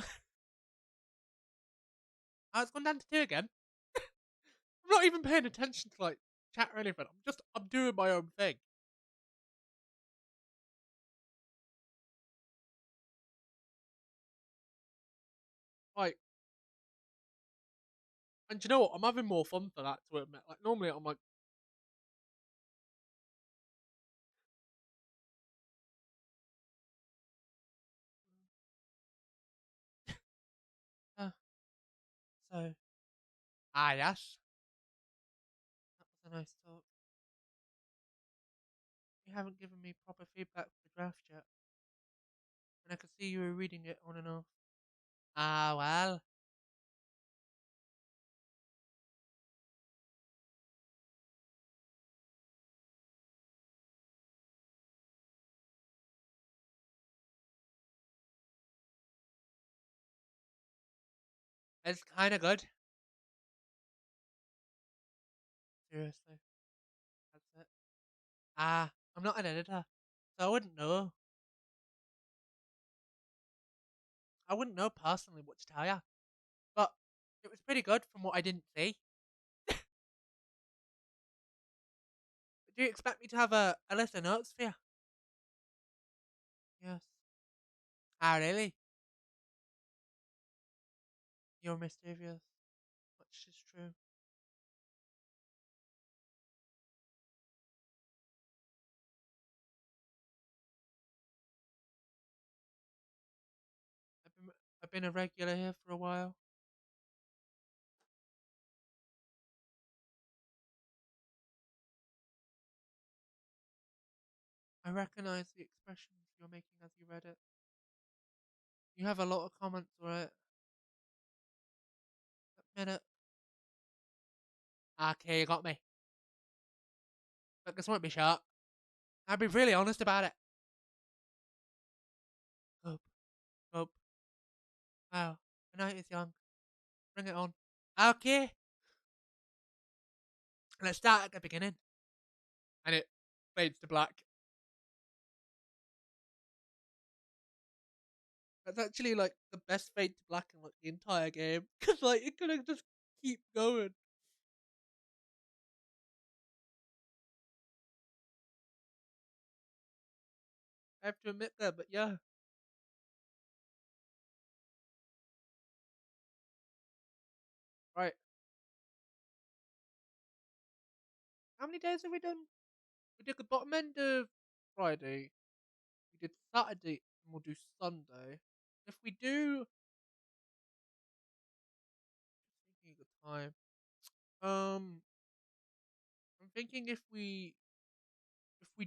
Speaker 1: I was going down to two again. I'm not even paying attention to like chat or anything. I'm doing my own thing. Like, and you know what? I'm having more fun for that to admit. Like normally I'm like, uh, so yes, that was a nice talk. You haven't given me proper feedback for the draft yet, and I could see you were reading it on and off. Well, It's kind of good. Seriously, that's it. I'm not an editor, so I wouldn't know. I wouldn't know personally what to tell you, but it was pretty good from what I didn't see. Do you expect me to have a list of notes for you? Yes. Ah, really? You're mischievous, which is true. I've been, I've been a regular here for a while. I recognize the expressions you're making as you read it. You have a lot of comments on it. Minute. Okay, you got me. But this won't be short. I'll be really honest about it. Hope, hope. Wow, the night is young. Bring it on. Okay, let's start at the beginning. And it fades to black. That's actually like the best fade to black in like the entire game. Cause like it could just keep going. I have to admit that, but yeah. Right. How many days have we done? We did the bottom end of Friday. We did Saturday, and we'll do Sunday. If we do, thinking of the time. Um, I'm thinking if we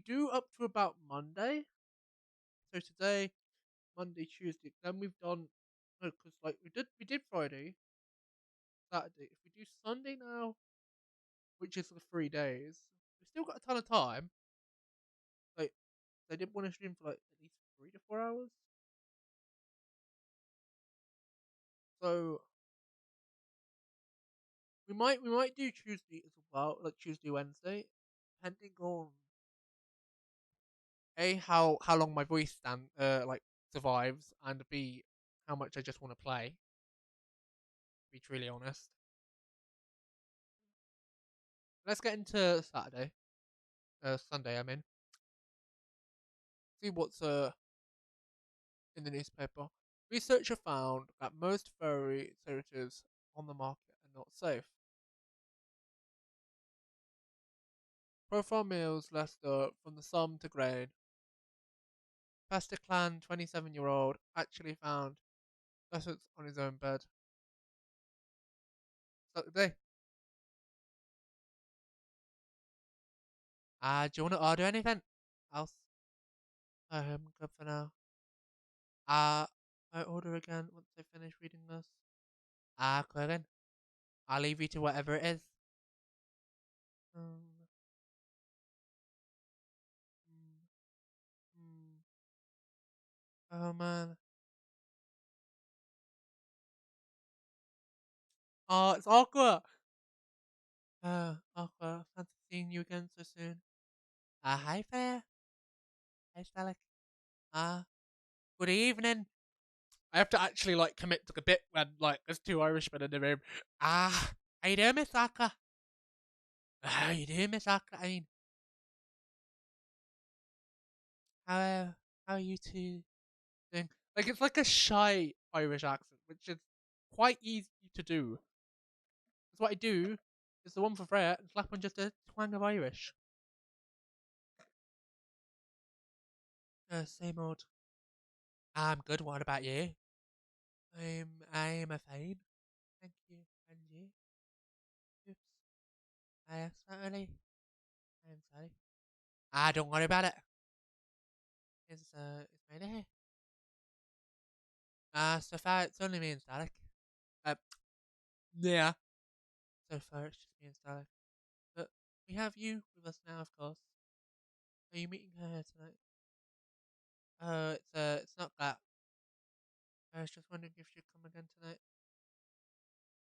Speaker 1: do up to about Monday. So today, Monday, Tuesday. Then we've done no, because like we did Friday, Saturday. If we do Sunday now, which is the 3 days, we've still got a ton of time. Like they didn't want to stream for like at least 3 to 4 hours. So we might do Tuesday as well, like Tuesday, Wednesday, depending on a how long my voice stand like survives, and b how much I just want to play. To be truly honest, let's get into Saturday, Sunday. I mean, see what's in the newspaper. Researcher found that most furry sedatives on the market are not safe. Profile males Leicester from the Somme to Grain. Pasta Clan 27-year-old actually found Sussex on his own bed. Start the day. Do you want to order anything else? Good for now. I order again once I finish reading this. Quirin. I'll leave you to whatever it is. Um, mm, mm. Oh man. Oh, it's awkward. Awkward. Fancy seeing you again so soon. Hi there. Hi, Stalik. Good evening. I have to actually like commit to the bit when like there's two Irishmen in the room. How you doing, Miss Aka? How you doing, Miss Aka? I mean, how uh, how are you two doing? Like it's like a shy Irish accent, which is quite easy to do. That's what I do. Is the one for Freya and slap on just a twang of Irish. Same old. I'm good. What about you? I'm a fine. Thank you. And you? Oops. I accidentally. I'm sorry. Don't worry about it. Is mine here? So far it's only me and Static. Uh, yeah. So far it's just me and Static. But we have you with us now, of course. Are you meeting her here tonight? It's not that. I was just wondering if she'd come again tonight.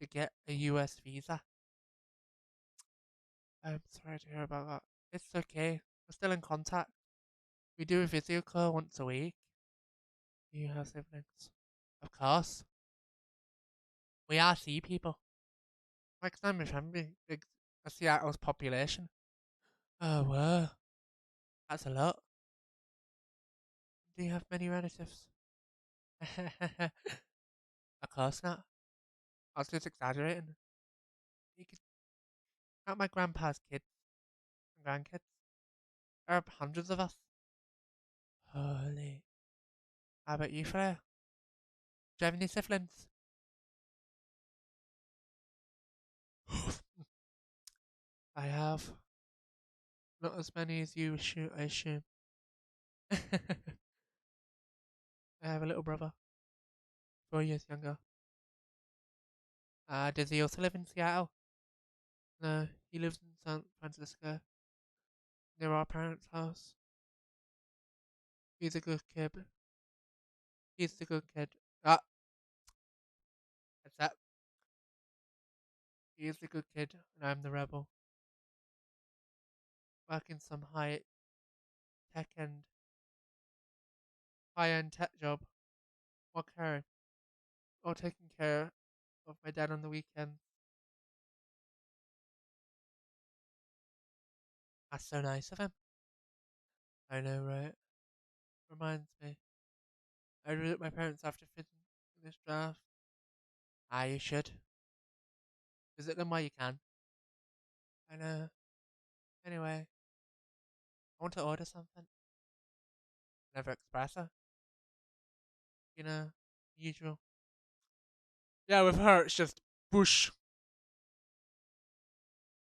Speaker 1: to get a US visa. I'm sorry to hear about that. It's okay. We're still in contact. We do a video call once a week. Do you have siblings? Of course. We are sea people. Like, I'm a family. Big Seattle's population. Oh, wow. That's a lot. Do you have many relatives? Of course not. I was just exaggerating. You could count my grandpa's kids and grandkids. There are hundreds of us. Holy. How about you, Freya? Do you have any siblings? I have. Not as many as you, I assume. I have a little brother, 4 years younger. Does he also live in Seattle? No, he lives in San Francisco, near our parents' house. He's a good kid. He's the good kid. Ah, that's that. He's the good kid, and I'm the rebel. Working some tech and high end tech job, or caring, or taking care of my dad on the weekend. That's so nice of him. I know, right? Reminds me. I visit my parents after finishing this draft. Ah, you should. Visit them while you can. I know. Anyway, I want to order something. Never espresso. You know, usual. Yeah, with her, it's just whoosh.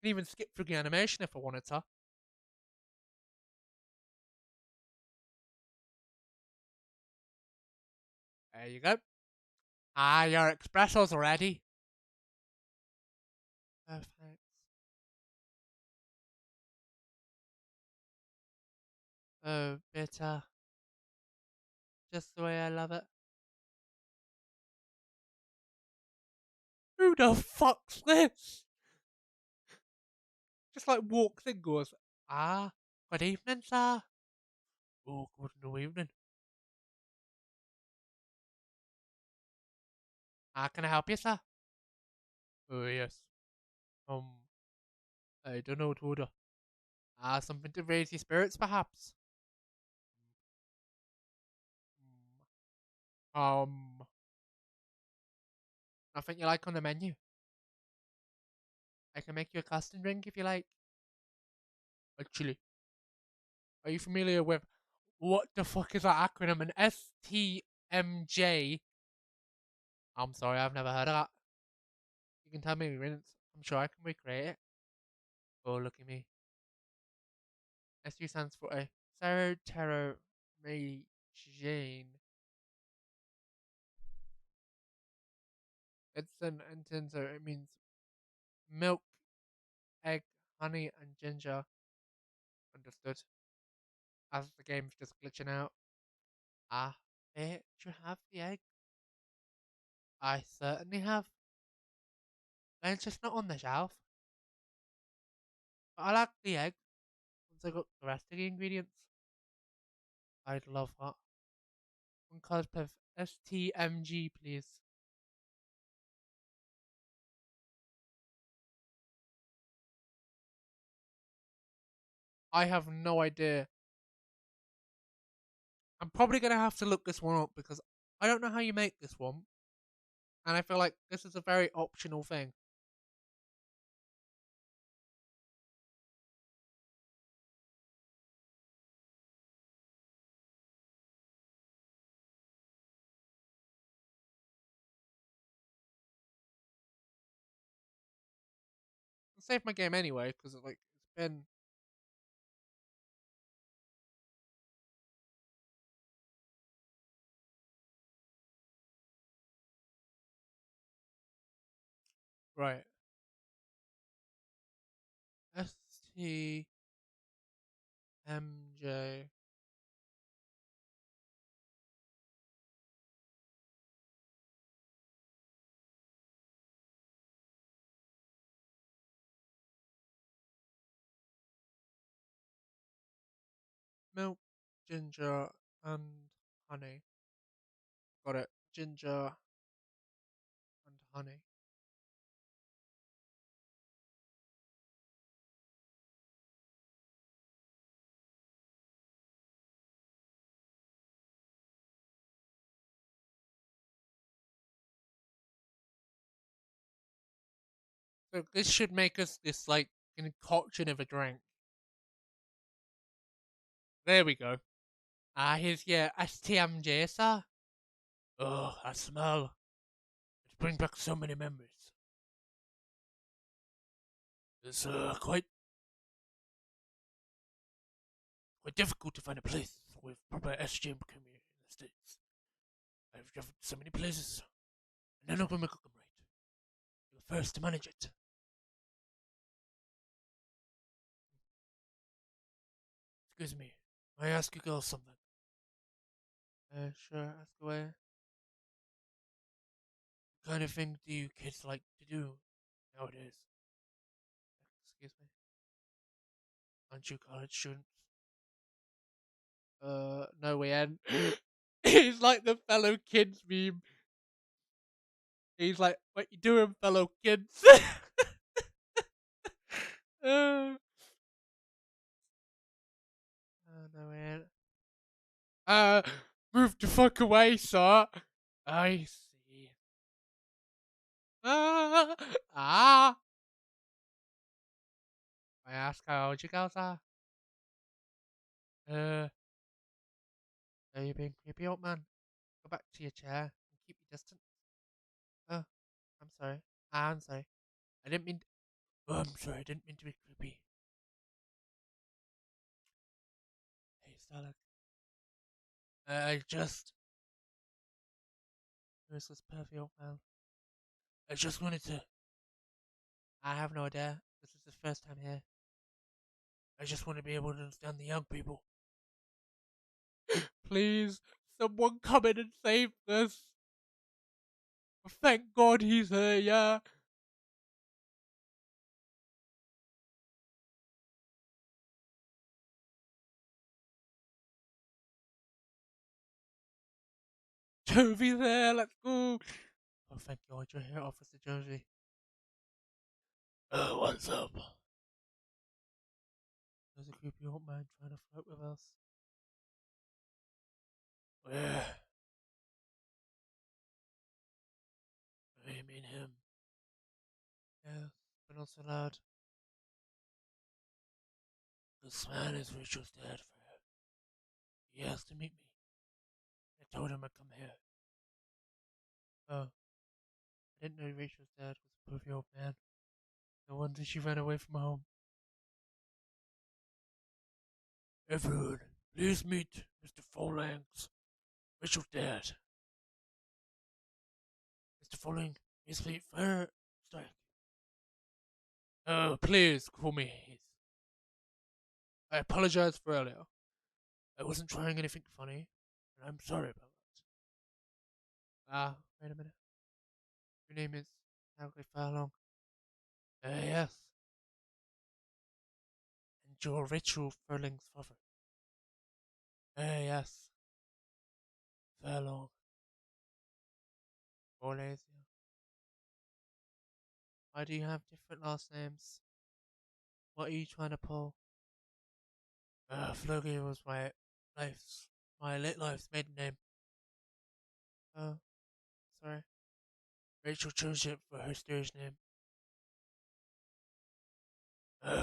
Speaker 1: Can even skip through the animation if I wanted to. There you go. Ah, your espresso's ready. Perfect. Oh, bitter. Just the way I love it. Who the fuck's this? Just like walks in, goes, good evening, sir. Oh, good evening. Can I help you, sir? Oh, yes. Um, I don't know what to order. Something to raise your spirits, perhaps. Mm, nothing you like on the menu. I can make you a custom drink if you like. Actually, are you familiar with what the fuck is that acronym? An STMJ? I'm sorry, I've never heard of that. You can tell me in minutes. I'm sure I can recreate it. Oh, look at me. SU stands for a Sarah May Jane. It's an intenser. It means milk, egg, honey, and ginger. Understood. As the game's just glitching out. Do you have the egg? I certainly have. And it's just not on the shelf. But I like the egg. Once I got the rest of the ingredients, I'd love that. One card of STMG, please. I have no idea. I'm probably gonna have to look this one up because I don't know how you make this one, and I feel like this is a very optional thing. I'll save my game anyway because it's been right. STMJ. milk, ginger, and honey. Got it. Ginger and honey. So this should make us this like concoction of a drink. There we go. Here's your STMJ, sir. Oh, I smell. It brings back so many memories. It's quite difficult to find a place with proper SGM community in the States. I've traveled to so many places, and none of them are cook 'em right. You're the first to manage it. Excuse me, may I ask you girls something? Sure, ask away. What kind of thing do you kids like to do nowadays? Excuse me, aren't you college students? No, we ain't. He's like the fellow kids meme. He's like, what you doing, fellow kids? uh, no, we ain't. Uh, move the fuck away, sir. I see. Ah, ah. I ask how old you girls are. Uh, are you being creepy, old man? Go back to your chair and keep your distance. Oh, I'm sorry. I'm sorry. I didn't mean. Oh, I'm sorry. I didn't mean to be creepy. Hey, Starlight. I just. Who's this pervy old man? I just wanted to. I have no idea. This is the first time here. I just want to be able to understand the young people. Please, someone come in and save us. Thank God he's here, yeah. Jovi's there, let's go. Oh, thank God you're here, Officer Josie. What's up? There's a creepy old man trying to flirt with us. Where? You mean him? Yes, but not so loud. This man is Rachel's dad, Freya. He asked to meet me. I told him I'd come here. Oh, I didn't know Rachel's dad was a pervy old man. No wonder she ran away from home. Everyone, please meet Mr. Phalanx, Rachel's dad. Mr. Phalanx is the fire strike. Oh, please call me Heath. I apologize for earlier. I wasn't trying anything funny, and I'm sorry about that. Wait a minute. Your name is Alfred Furlong. Yes. And you're Rachel Furlong's father. Yes. Furlong. Orlasia. Why do you have different last names? What are you trying to pull? Flogi was my late life's maiden name. Oh, sorry. Rachel chose it for her stage name.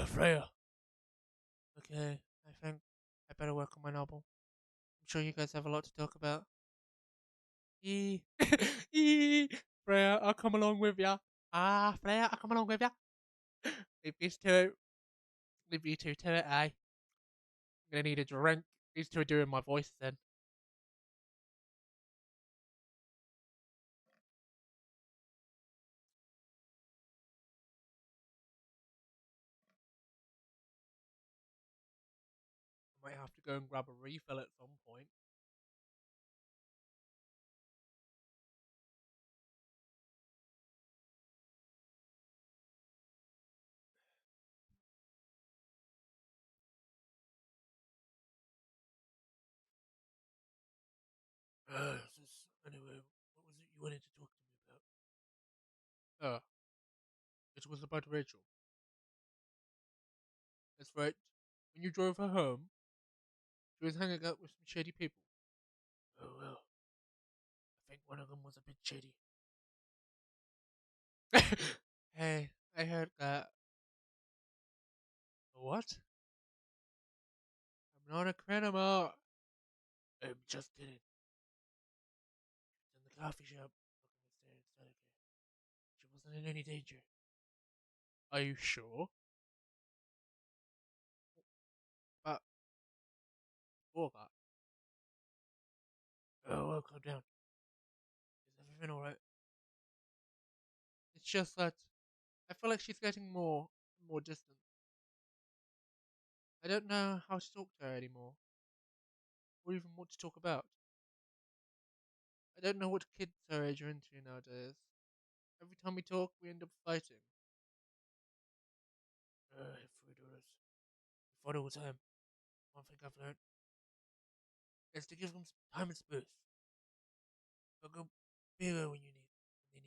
Speaker 1: Freya. Okay, I think I better work on my novel. I'm sure you guys have a lot to talk about. Eee. Eee. Freya, I'll come along with ya. Freya, I'll come along with ya. Leave these two. Leave you two to it, I'm gonna need a drink. These two are doing my voice then. I might have to go and grab a refill at some point.
Speaker 2: Anyway, what was it you wanted to talk to me about?
Speaker 1: It was about Rachel. That's right. When you drove her home, she was hanging out with some shady people.
Speaker 2: Oh, well, I think one of them was a bit shady.
Speaker 1: Hey, I heard that. What? I'm not a criminal.
Speaker 2: I'm just kidding. She was in the coffee shop, looking mysterious. She wasn't in any danger.
Speaker 1: Are you sure? But before that,
Speaker 2: Oh, well, calm down. Is everything alright?
Speaker 1: it's just that I feel like she's getting more distant. I don't know how to talk to her anymore, or even what to talk about. I don't know what kids her age are into nowadays. Every time we talk, we end up fighting.
Speaker 2: If we do this, we fight all the time. One thing I've learned is to give them some time and space. But go bigger when they need you.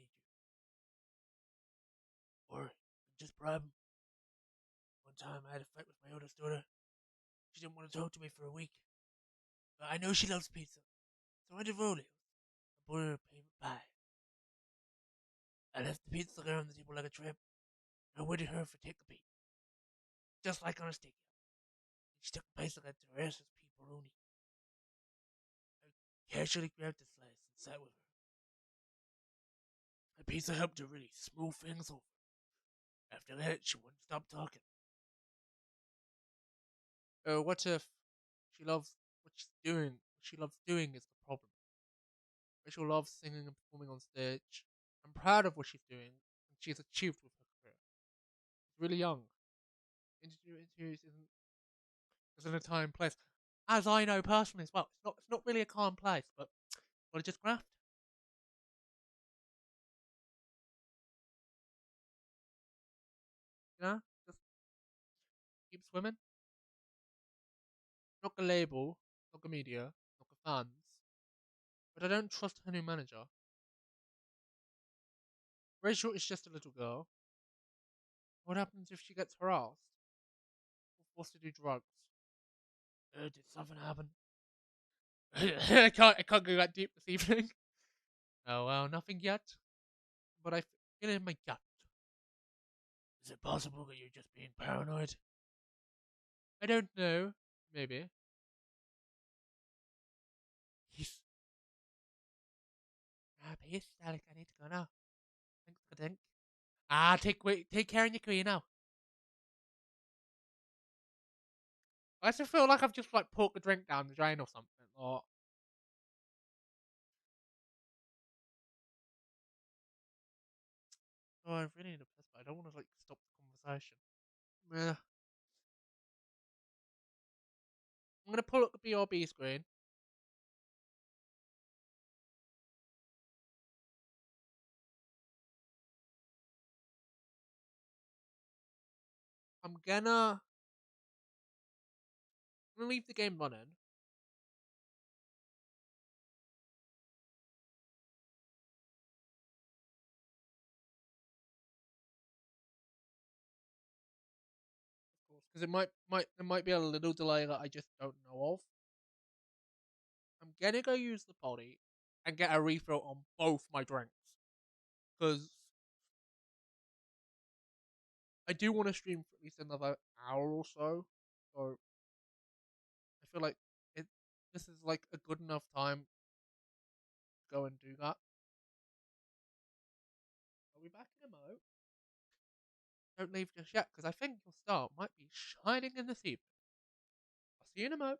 Speaker 2: Or just bribe them. One time I had a fight with my oldest daughter. She didn't want to talk to me for a week. But I know she loves pizza. So I devoted. I bought her a paper pie. I left the pizza there on the table like a tramp. And I waited her for take a bite. Just like on a steak. She took a piece of that to her ass as pepperoni. I casually grabbed a slice and sat with her. The pizza helped to really smooth things over. After that, she wouldn't stop talking.
Speaker 1: What if she loves what she's doing? What she loves doing is the problem. Rachel loves singing and performing on stage. I'm proud of what she's doing and she's achieved with her career. She's really young. Interviews isn't a time and place. As I know personally as well, it's not really a calm place, but gotta just graft. You know? Just keep swimming. Not a label, not a media, not a fans. But I don't trust her new manager. Rachel is just a little girl. What happens if she gets harassed? Or forced to do drugs?
Speaker 2: Did something happen?
Speaker 1: I can't go that deep this evening. Oh well, nothing yet. But I feel it in my gut.
Speaker 2: Is it possible that you're just being paranoid?
Speaker 1: I don't know. Maybe.
Speaker 2: He's.
Speaker 1: Peace, Alec. I need to go now. Thanks for the drink. Take care of your queen now. I just feel like I've just like poured the drink down the drain or something. Or oh, I really need a piss, but I don't want to like stop the conversation. Yeah. I'm gonna pull up the BRB screen. I'm gonna leave the game running. Of course, because it might there might be a little delay that I just don't know of. I'm gonna go use the potty and get a refill on both my drinks because I do want to stream for at least another hour or so. So I feel like it. This is like a good enough time to go and do that. Are we back in a mo? Don't leave just yet because I think your star might be shining in this evening. I'll see you in a mo.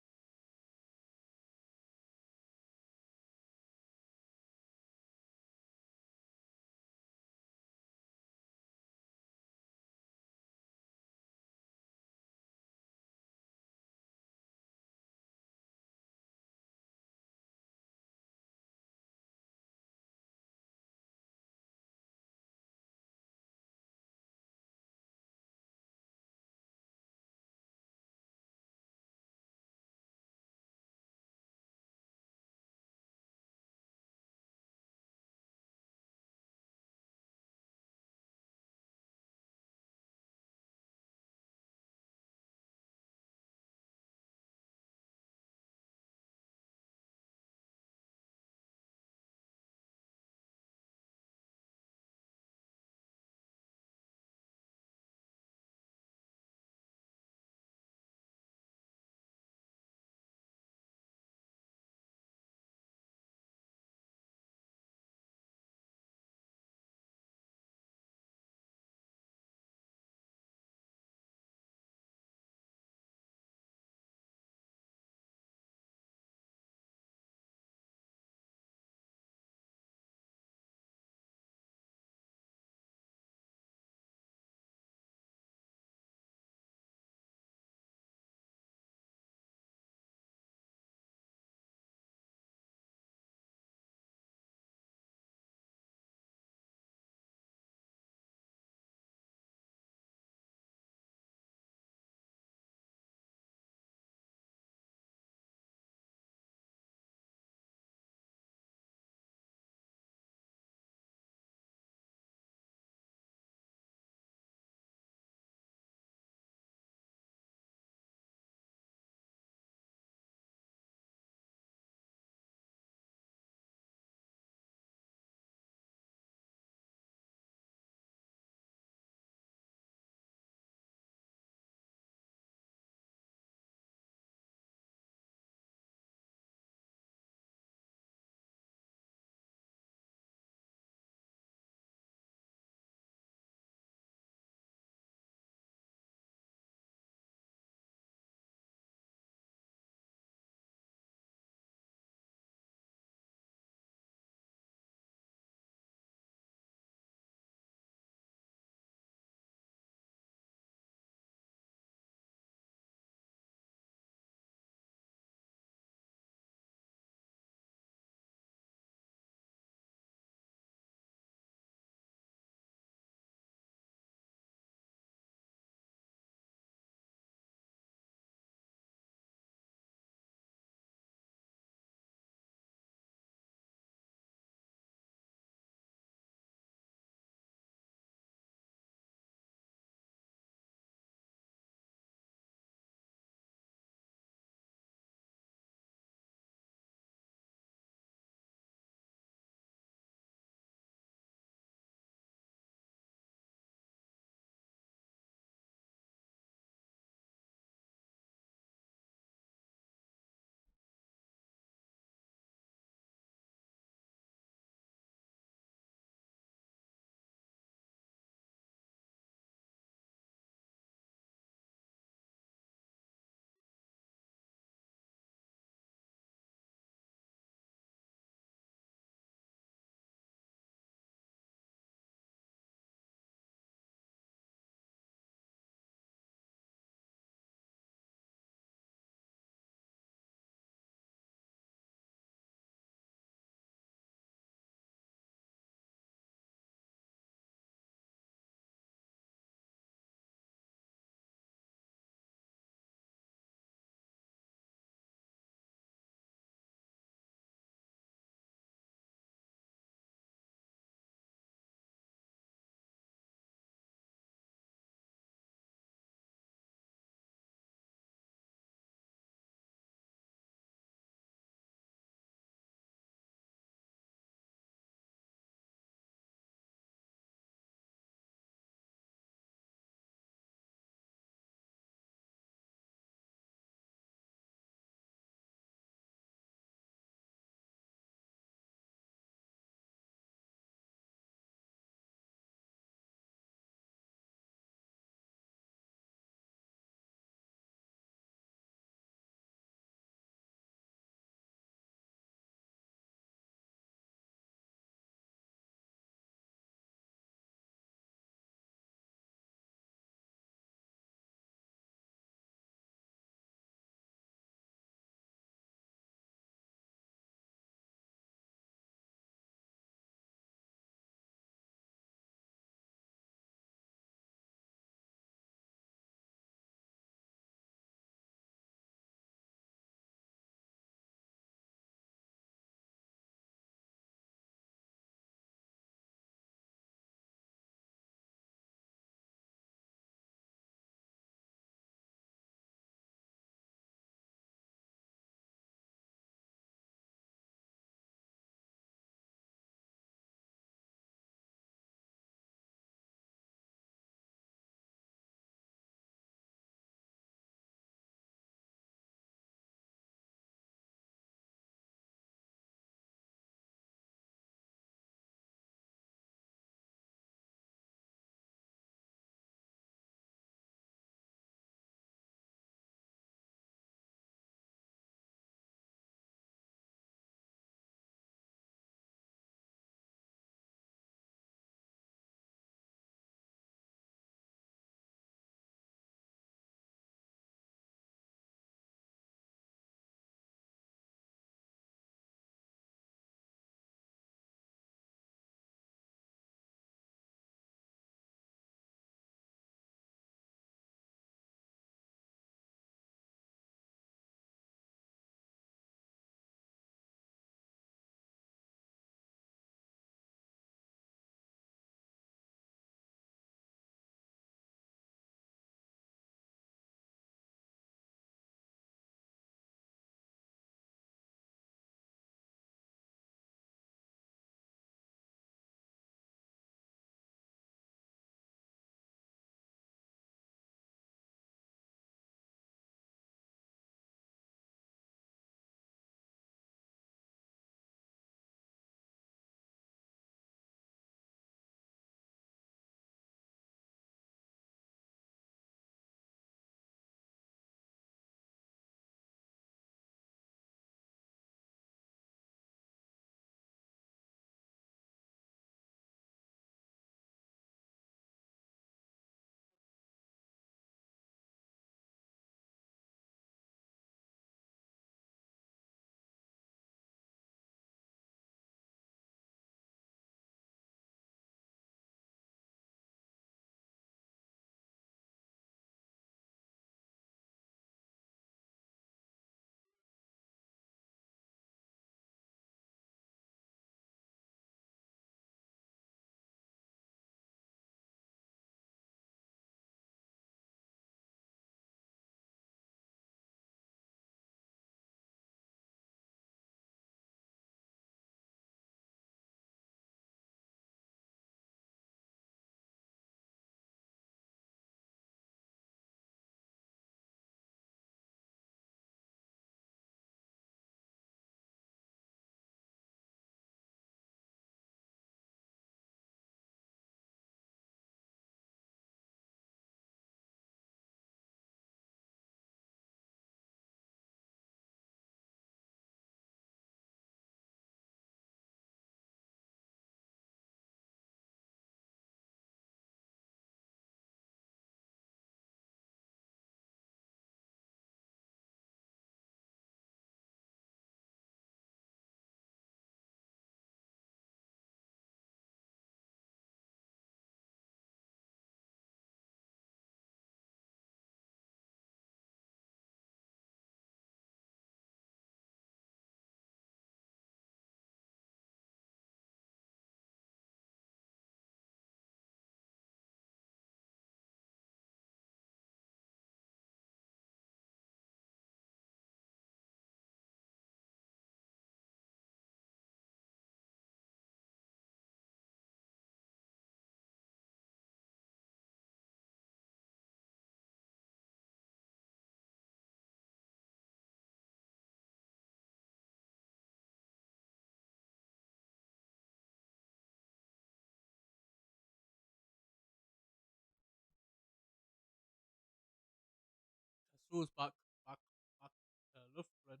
Speaker 1: Tools back, back, back. Hello, friend.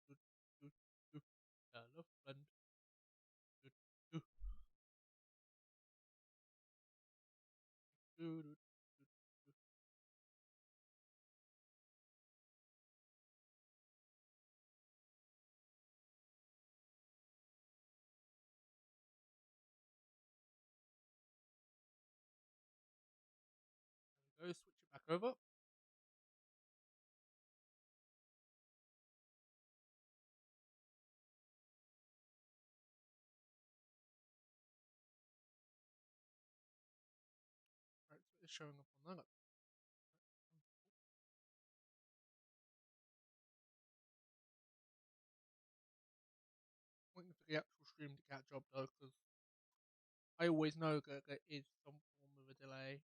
Speaker 1: Good, good, good. Hello, friend. Good, good, good, good, good. There we go. Switch it back over. Right, so it's showing up on that. Waiting for the actual stream to catch up though, because I always know that there is some form of a delay.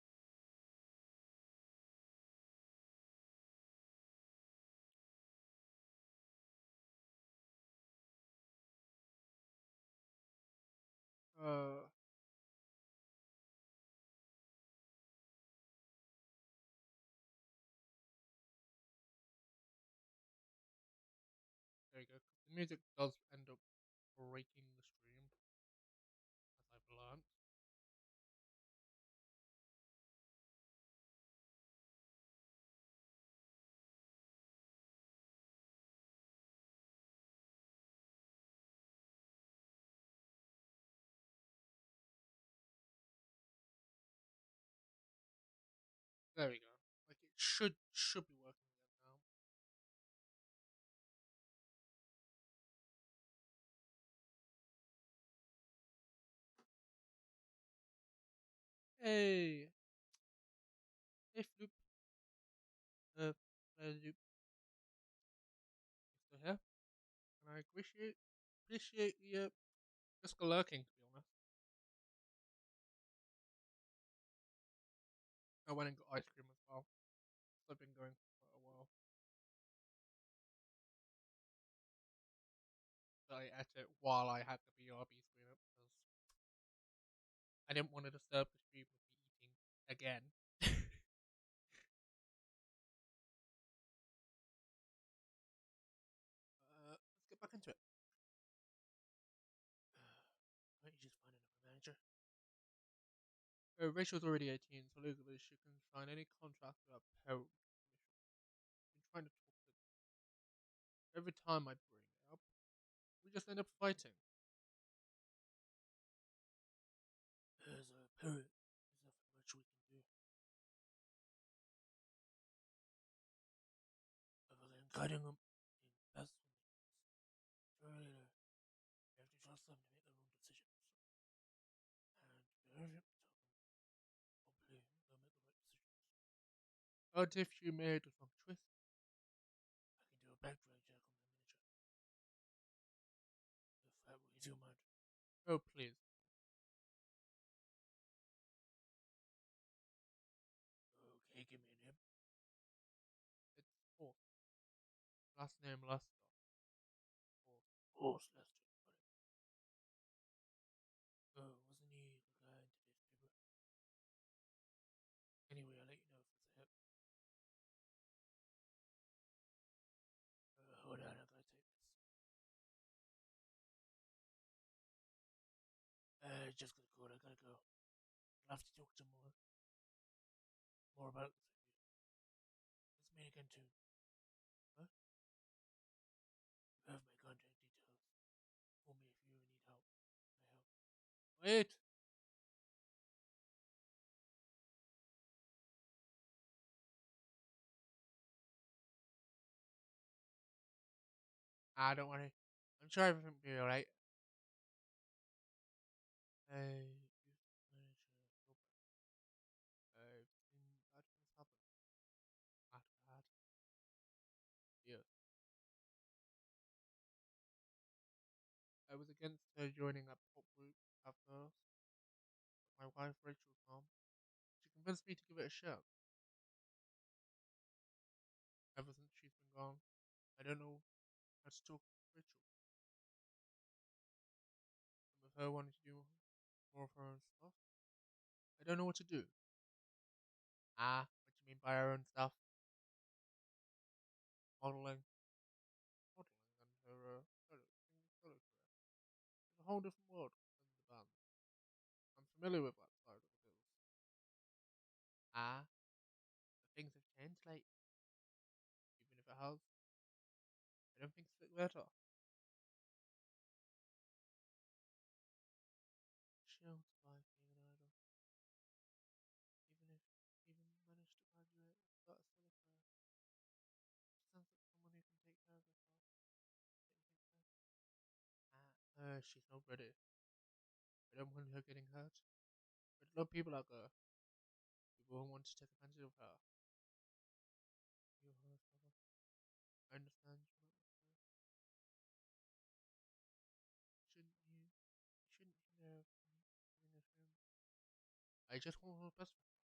Speaker 1: Uh, there you go. The music does end up breaking the stream, as I've learned. There we go. Like it should be working again now. Hey, hey, Floop. Uh, Loop. You still here? And I appreciate the just the lurking. To be honest, I went and got ice cream as well. So I've been going for quite a while. So I ate it while I had the BRB screen up because I didn't want to disturb the stream with me eating again. Let's get back into it.
Speaker 2: Why don't you just find another manager?
Speaker 1: Rachel's already 18, so legally she can sign any contract without parent permission. Been trying to talk to them. Every time I bring it up, we just end up fighting.
Speaker 2: As a parent, there's nothing much we can do other than guiding them in best ways. Sooner or later, you have to trust them to make their own decisions. And if you hopefully they'll make the right decisions.
Speaker 1: But if she made the wrong choice,
Speaker 2: I can do a background check on the manager, if that will ease your mind.
Speaker 1: oh please.
Speaker 2: Okay, give me a name.
Speaker 1: It's Fork. Last name Lester. Fork.
Speaker 2: Oh, Celeste. Got it. Wasn't he the guy in today's paper? Anyway, I'll let you know if it's a hit. Hold on, I gotta type this. Just gonna go. I gotta go. I'll have to talk to more about this with you. Let's meet again soon. What? You have my contact details. Call me if you ever need help. My help.
Speaker 1: Wait! Ah, don't worry. I'm sure everything will be alright. Hey, youth manager, I've seen bad things happen. Bad, bad. Yeah. I was against her joining that pop group at first, but my wife Rachel's mom, she convinced me to give it a shot. Ever since she's been gone, I don't know how to talk to Rachel. And with her wanting to do more of her own stuff, I don't know what to do. Ah, what do you mean by her own stuff? modeling, and her solo career. It's a whole different world than the band. I'm familiar with that side of the business. Ah, but things have changed lately. Even if it has, I don't think it's for the better. She don't survive being an idol, even if even managed to graduate without a solo career. She sounds like someone who can take care of herself. Don't you think so? She's not ready. I don't want her getting hurt. But a lot of people like her. People who want to take advantage of her. You her struggle. I understand you want to let her. Shouldn't you? You shouldn't hinder her from having her dreams. I just want her best for her.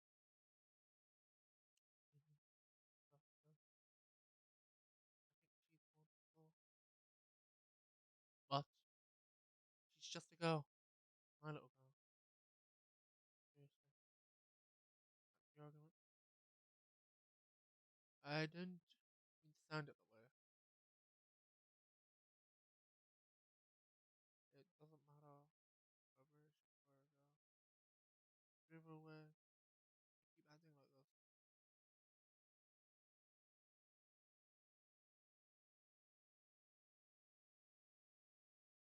Speaker 1: So, I think she's wonderful. But she's just a girl. My little girl. Seriously. That's the argument. I didn't mean to sound it that way. It doesn't matter whether she's a boy or a girl. Either way, keep acting like this.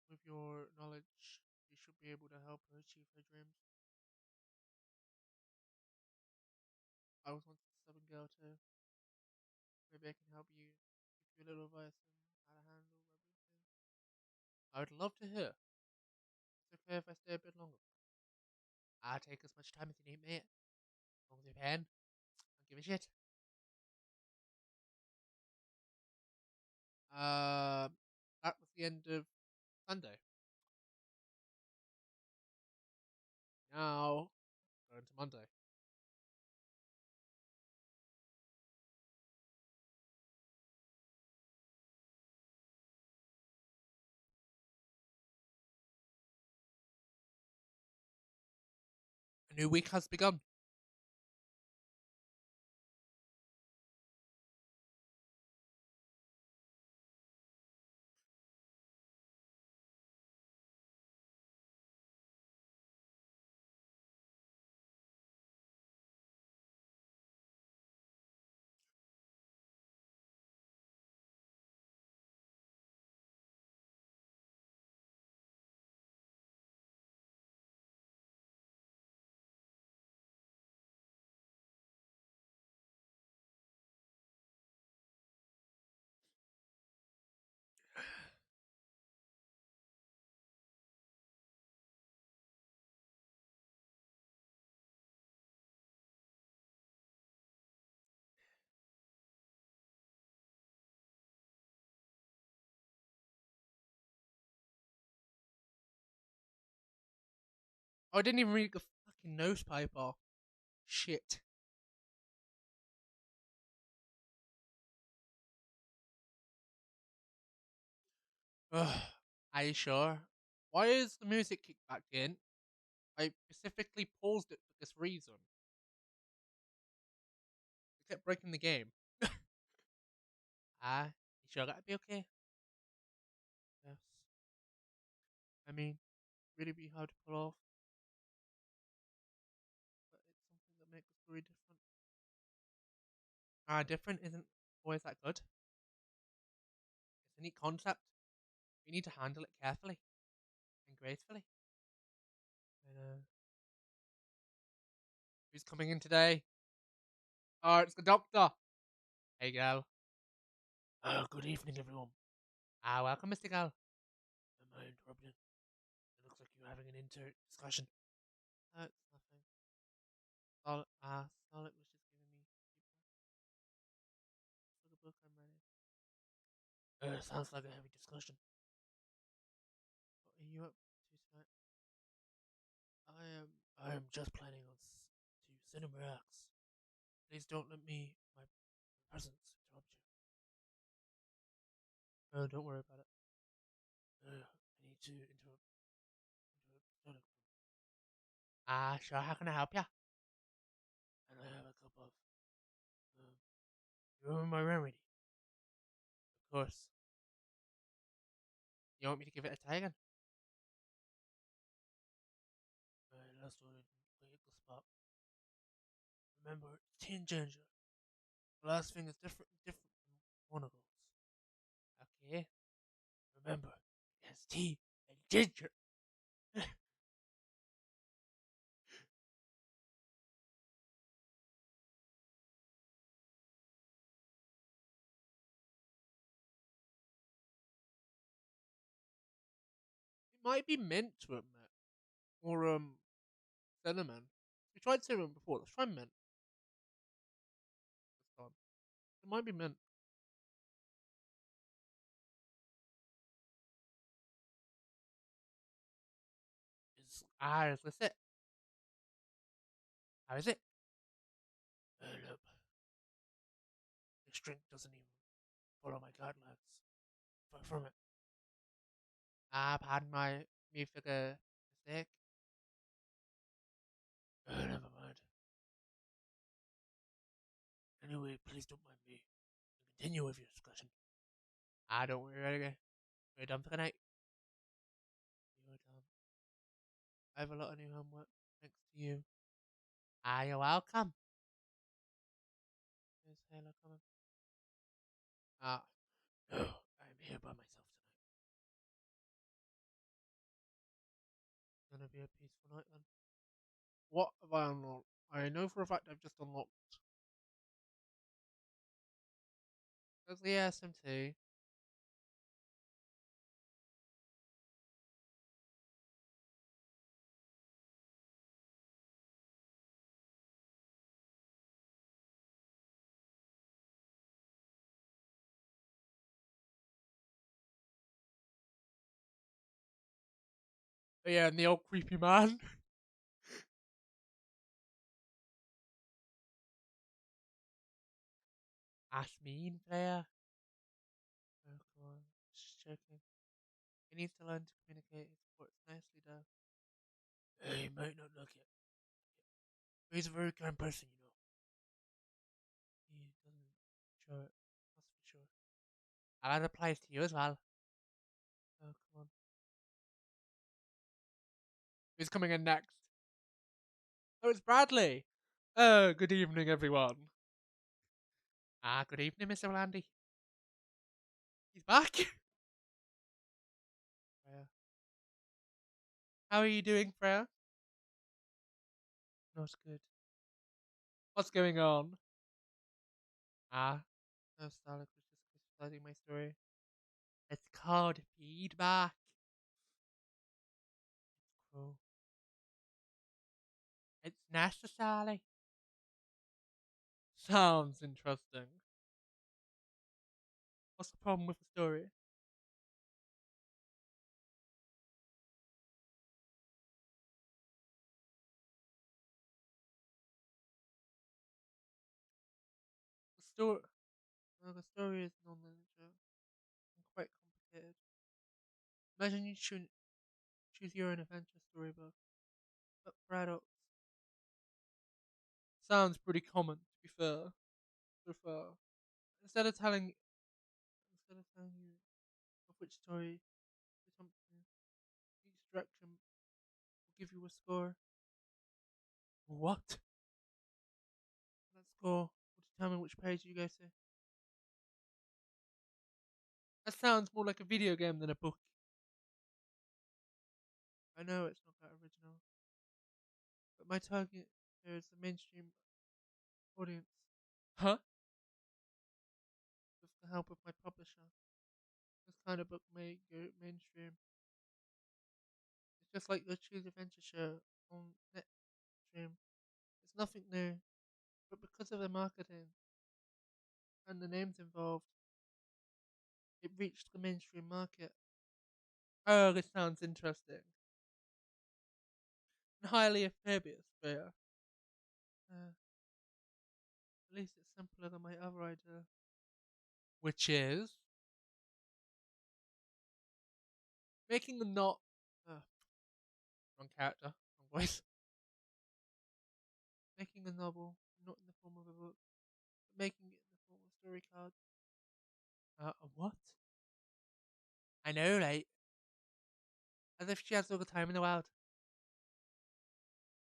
Speaker 1: With your knowledge, you should be able to help her achieve her dreams. I was once a stubborn girl too. Maybe I can help you, give you a little advice on how to handle everything. I would love to hear. It's okay if I stay a bit longer. I'll take as much time as you need, mate. As long as you're paying, I'll give a shit. Uh, that was the end of Sunday. Now, going to Monday. A new week has begun. Oh, I didn't even read the fucking nose piper. Shit. Ugh. Are you sure? Why is the music kicked back in? I specifically paused it for this reason. It kept breaking the game. You sure that'd be okay? Yes. I mean, really be hard to pull off, but it's something that makes the story different. Different isn't always that good. It's a neat concept. You need to handle it carefully and gracefully. And who's coming in today? Oh, it's the doctor. Hey, girl.
Speaker 2: Good evening, everyone.
Speaker 1: Welcome, Mr. Girl.
Speaker 2: Am I interrupting? It looks like you're having an discussion.
Speaker 1: It's nothing. Scarlet was just giving me feedback. For the book I'm writing.
Speaker 2: Sounds like a heavy discussion.
Speaker 1: What are you up to tonight?
Speaker 2: I am just planning on to cinema acts. Please don't let my presence interrupt you.
Speaker 1: Oh, don't worry about it.
Speaker 2: I need to interrupt Sonic,
Speaker 1: Sure, how can I help ya?
Speaker 2: and I have a cup of. You remember my remedy?
Speaker 1: Of course. You want me to give it a try again?
Speaker 2: Last one, vehicle spot. Remember, it's tea and ginger. The last thing is different from one of those.
Speaker 1: Okay.
Speaker 2: Remember, it has tea and ginger.
Speaker 1: It might be mint to admit. Or, cinnamon. We tried cinnamon before. Let's try mint this time. It might be mint. Is this it? How is it?
Speaker 2: Look, this drink doesn't even follow my guidelines. Far from it.
Speaker 1: Pardon me for the mistake.
Speaker 2: Never mind. Anyway, please don't mind me. Continue with your discussion.
Speaker 1: Don't worry, we're done for the night. You're done. I have a lot of new homework, thanks to you. You're welcome. Is Halo coming? Ah,
Speaker 2: No, I'm here by myself tonight.
Speaker 1: it's gonna be a peaceful night then. What have I unlocked? I know for a fact I've just unlocked. There's the SMT. Oh, yeah, and the old creepy man. Ask me in player. Oh, come on. Just joking. He needs to learn to communicate his thoughts nicely, though.
Speaker 2: He might not look it. He's a very kind person, you know.
Speaker 1: He doesn't show it. That's for sure. And that applies to you as well. Oh, come on. Who's coming in next? Oh, it's Bradley. Good evening, everyone. Good evening, Mr. Landy. He's back. Freya. How are you doing, Freya? Not good. What's going on? No, Starlight was just criticizing my story. It's called feedback. It's cool. It's necessary. Sounds interesting. What's the problem with the story? The story. Well, the story is non-linear and quite complicated. Imagine you choose your own adventure storybook, but for adults. Sounds pretty common, to be fair. To be fair. Instead of telling, instead of telling you of which story to jump to, each direction will give you a score. What? That score will determine which page you go to. That sounds more like a video game than a book. I know it's not that original, but my target here is the mainstream audience. Huh? With the help of my publisher, this kind of book may go mainstream. It's just like the Choose Adventure show on Netstream. It's nothing new, but because of the marketing and the names involved, it reached the mainstream market. Oh, this sounds interesting. And highly amphibious, but at least it's simpler than my other idea. Which is making a not. Wrong character, wrong voice. Making a novel, not in the form of a book, but making it in the form of story cards. What? I know, right? As if she has all the time in the world.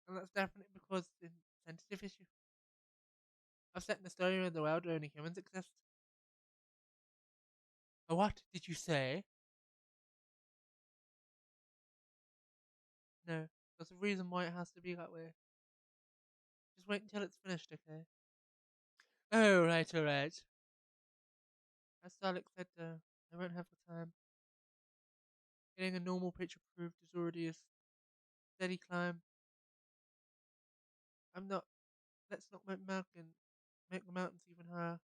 Speaker 1: And that's definitely because it's a sensitive issue. I've set in a story in the world where only humans exist. What did you say? No, there's a reason why it has to be that way. Just wait until it's finished, okay? Oh, right, alright. As Starlick said, I won't have the time. Getting a normal picture approved is already a steady climb. I'm not. Let's not make the mountains even higher.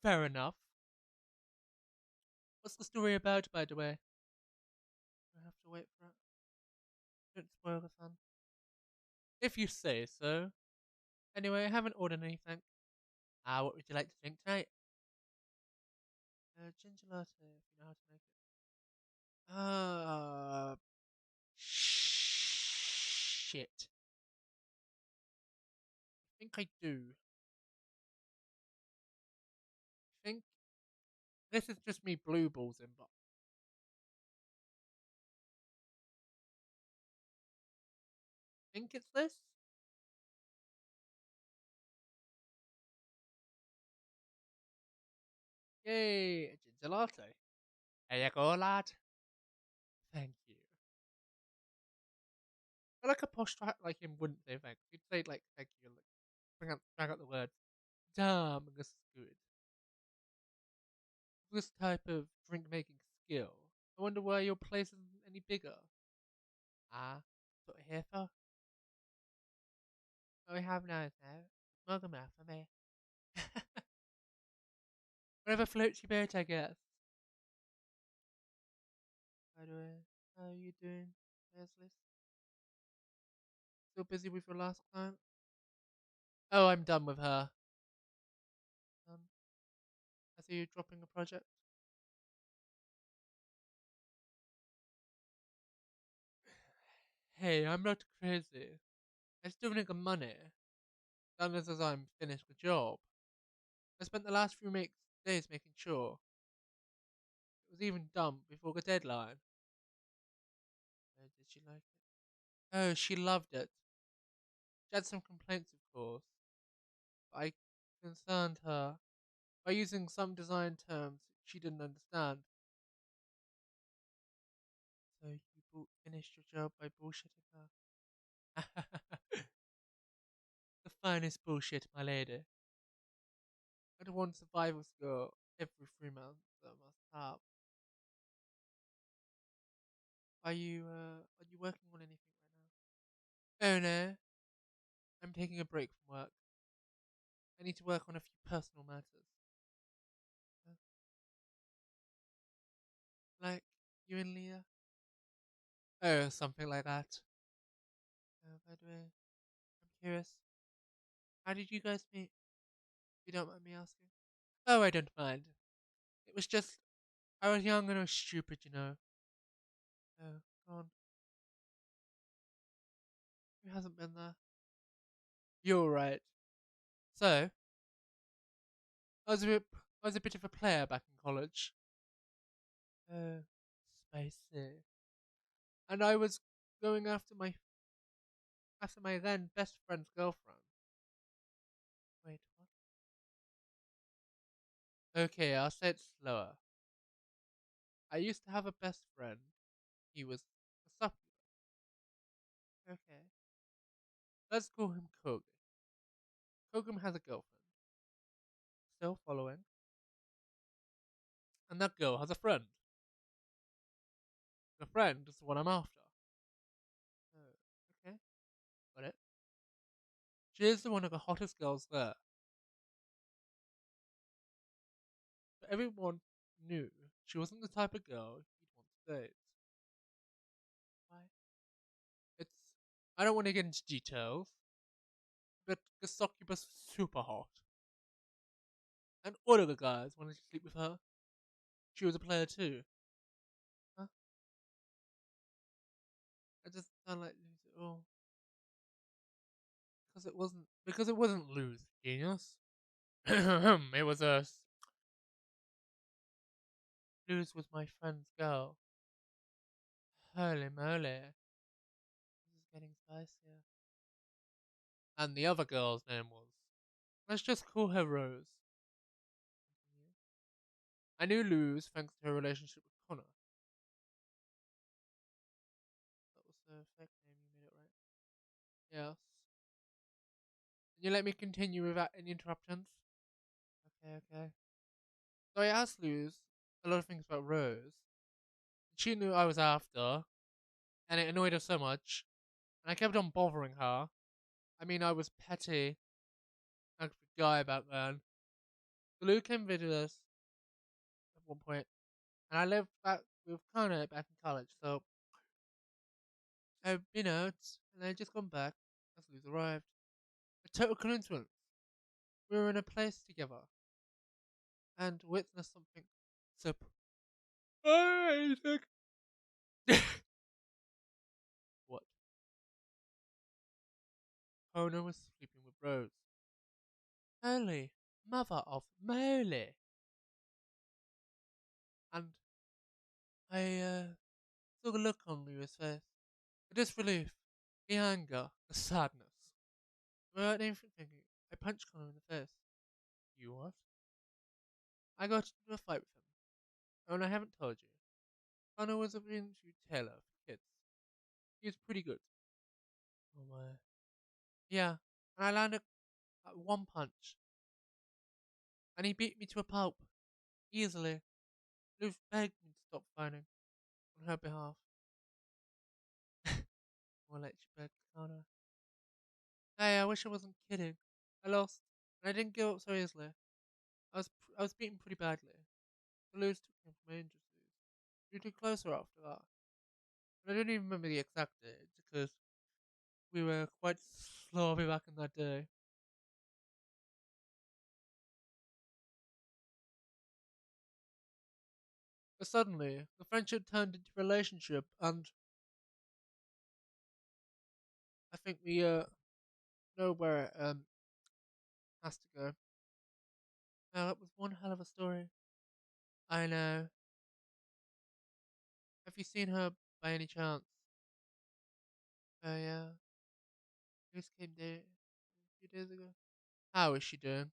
Speaker 1: Fair enough. What's the story about, by the way? I have to wait for it. Don't spoil the fun. If you say so. Anyway, I haven't ordered anything. What would you like to drink tonight? Ginger latte, if you know how to make it. Shit. I think I do. I think this is just me blue balls in, but I think it's this. Yay, a ginger latte. There you go, lad. Thank you. I like a posh twat like him wouldn't say thanks. He'd say like thank you, like bring out the word. Damn, this is good. This type of drink making skill. I wonder why your place isn't any bigger. What we're here for? What we have now is now. Mug 'em out for me. Whatever floats your boat, I guess. By the way, how are you doing, Leslie? Still busy with your last client? Oh, I'm done with her. Done. I see you dropping a project. Hey, I'm not crazy. I still need the money. Done as I'm finished the job. I spent the last few days making sure it was even done before the deadline. Did she like it? Oh, she loved it. She had some complaints, of course, but I concerned her by using some design terms she didn't understand. So you finished your job by bullshitting her. The finest bullshit, my lady. I'd want survival skill every 3 months. I must have. Are you working on anything right now? Oh no, I'm taking a break from work. I need to work on a few personal matters. Uh, like you and Leah? Oh, something like that. By the way, I'm curious. How did you guys meet? If you don't mind me asking. Oh, I don't mind. It was just I was young and I was stupid, you know. Oh, go on. Who hasn't been there? You're right. So, I was a bit, I was a bit of a player back in college. Oh, spicy. And I was going after my then best friend's girlfriend. Wait, what? Okay, I'll say it slower. I used to have a best friend. He was a succubus. Okay, let's call him Kogan. Kogan has a girlfriend. Still following. And that girl has a friend. The friend is the one I'm after. Oh, okay, got it. She is the one of the hottest girls there. But everyone knew she wasn't the type of girl you'd want to date. Why? It's. I don't want to get into details, but the succubus was super hot. And all of the guys wanted to sleep with her. She was a player too. Huh? I just don't like lose it all. Because it wasn't lose, genius. It was a Luz was my friend's girl. Holy moly. This is getting spicier. And the other girl's name was. Let's just call her Rose. I knew Luz thanks to her relationship with Connor. That was the fake name, you made it right. Yes. Can you let me continue without any interruptions? Okay, okay. So I asked Luz a lot of things about Rose. She knew I was after, and it annoyed her so much. And I kept on bothering her. I mean, I was petty, like a guy back then. So Lou came visit us at one point, and I lived back with Connor back in college. And I just gone back as Lou's arrived. A total coincidence. We were in a place together and witnessed something surprising. What? Connor was sleeping with Rose. Holy mother of moly! And I saw the look on Lou's face. The disbelief, the anger, the sadness. Without even thinking, I punched Connor in the face. You what? I got into a fight with him. Oh, and I haven't told you. Connor was a into tailor for kids. He was pretty good. Oh my. Yeah, and I landed one punch, and he beat me to a pulp. Easily. Liv begged me to stop fighting on her behalf. I'll let you beg, Connor. Hey, I wish I wasn't kidding. I lost, and I didn't give up so easily. I was beaten pretty badly. The Lose took me from my injuries. We drew closer after that. And I don't even remember the exact date because we were quite sloppy back in that day. But suddenly, the friendship turned into a relationship, and I think we know where it has to go. Now that was one hell of a story. I know. Have you seen her by any chance? Oh yeah, Grace came there a few days ago. How is she doing?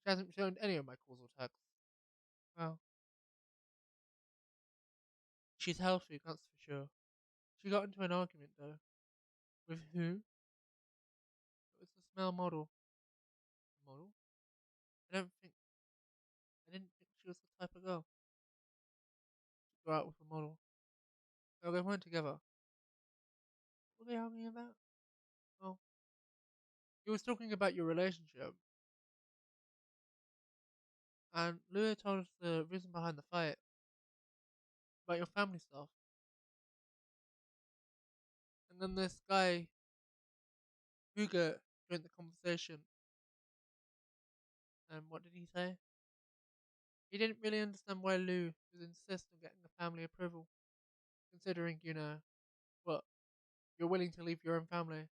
Speaker 1: She hasn't returned any of my calls or texts. Well, she's healthy, that's for sure. She got into an argument though. With who? It was the smell model. Model? I don't think. I didn't think she was the type of girl to go out with a model. So they weren't together. What were they arguing about? Oh, he was talking about your relationship, and Lua told us the reason behind the fight about your family stuff. And then this guy, Hugo, joined the conversation, and what did he say? He didn't really understand why Lou was insisting on getting the family approval, considering, what, you're willing to leave your own family.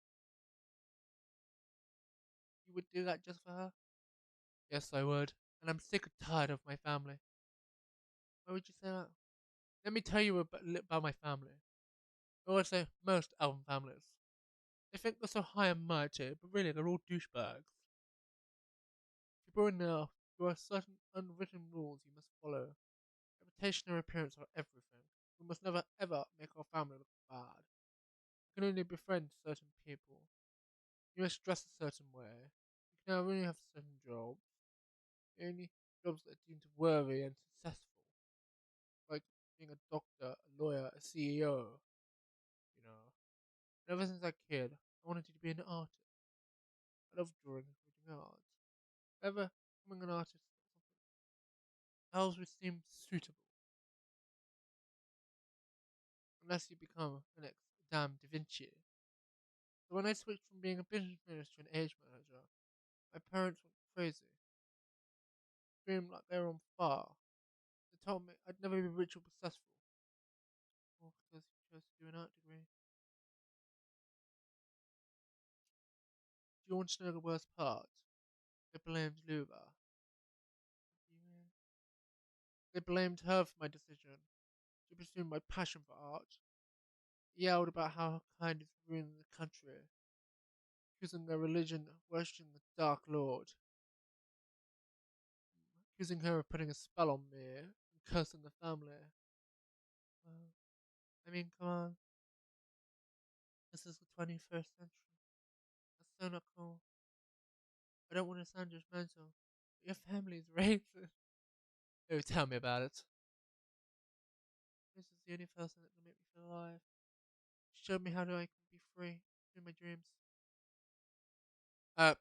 Speaker 1: You would do that just for her? Yes, I would. And I'm sick and tired of my family. Why would you say that? Let me tell you about my family. I would say most album families. They think they're so high and mighty, but really they're all douchebags. If you're born now, there are certain unwritten rules you must follow. Reputation and appearance are everything. We must never ever make our family look bad. You can only befriend certain people. You must dress a certain way. You can only have certain jobs. Only jobs that are deemed worthy and successful. Like being a doctor, a lawyer, a CEO. You know. And ever since I was a kid, I wanted to be an artist. I love drawing and creating art. However, becoming an artist else would seem suitable, unless you become the next damn Da Vinci. So when I switched from being a business manager to an age manager, my parents went crazy, screamed like they were on fire. They told me I'd never be rich or successful, all because you chose to do an art degree. Do you want to know the worst part? They blamed Luba. They blamed her for my decision to pursue my passion for art, yelled about how kind is ruining the country, accusing their religion of worshipping the Dark Lord, accusing her of putting a spell on me, and cursing the family. Well, I mean, come on. This is the 21st century. That's so not cool. I don't want to sound judgmental, but your family's racist. Oh, tell me about it. This is the only person that can make me feel alive. She showed me how I can be free in my dreams. Uh,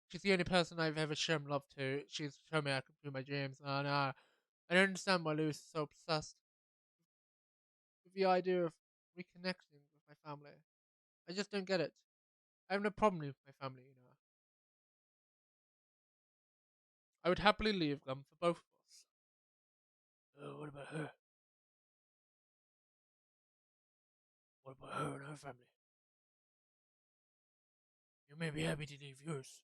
Speaker 1: she's the only person I've ever shown love to. She's shown me I can do my dreams. And I don't understand why Lewis is so obsessed with the idea of reconnecting with my family. I just don't get it. I have no problem with my family, you know. I would happily leave them for both of us.
Speaker 2: What about her? What about her and her family? You may be happy to leave yours.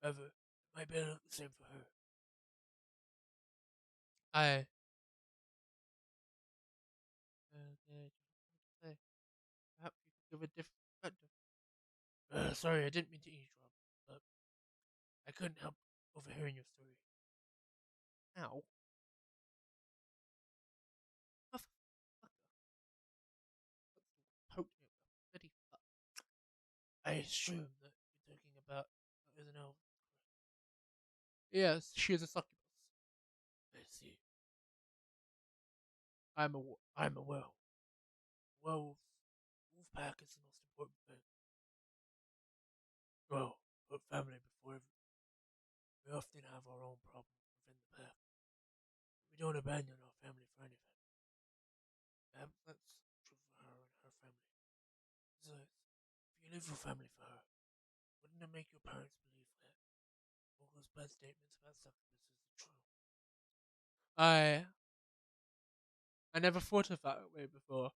Speaker 2: However, it might be not the same for her.
Speaker 1: I. Okay, say. Perhaps you could give a different perspective.
Speaker 2: Sorry, I didn't mean to eavesdrop, but I couldn't help overhearing your story.
Speaker 1: Ow. Motherfucker. Poked me up the bloody butt.
Speaker 2: I assume that you're talking about is an elf.
Speaker 1: Yes, she is a succubus.
Speaker 2: I see.
Speaker 1: I'm a.
Speaker 2: I'm a werewolf. Werewolves. Wolf pack is the most important thing. Well, put family before everything. We often have our own problems within the pack. We don't abandon our family for anything. That's true for her and her family. Besides, if you live your family for her, wouldn't it make your parents believe that all those bad statements about succubuses are true?
Speaker 1: I never thought of that way before.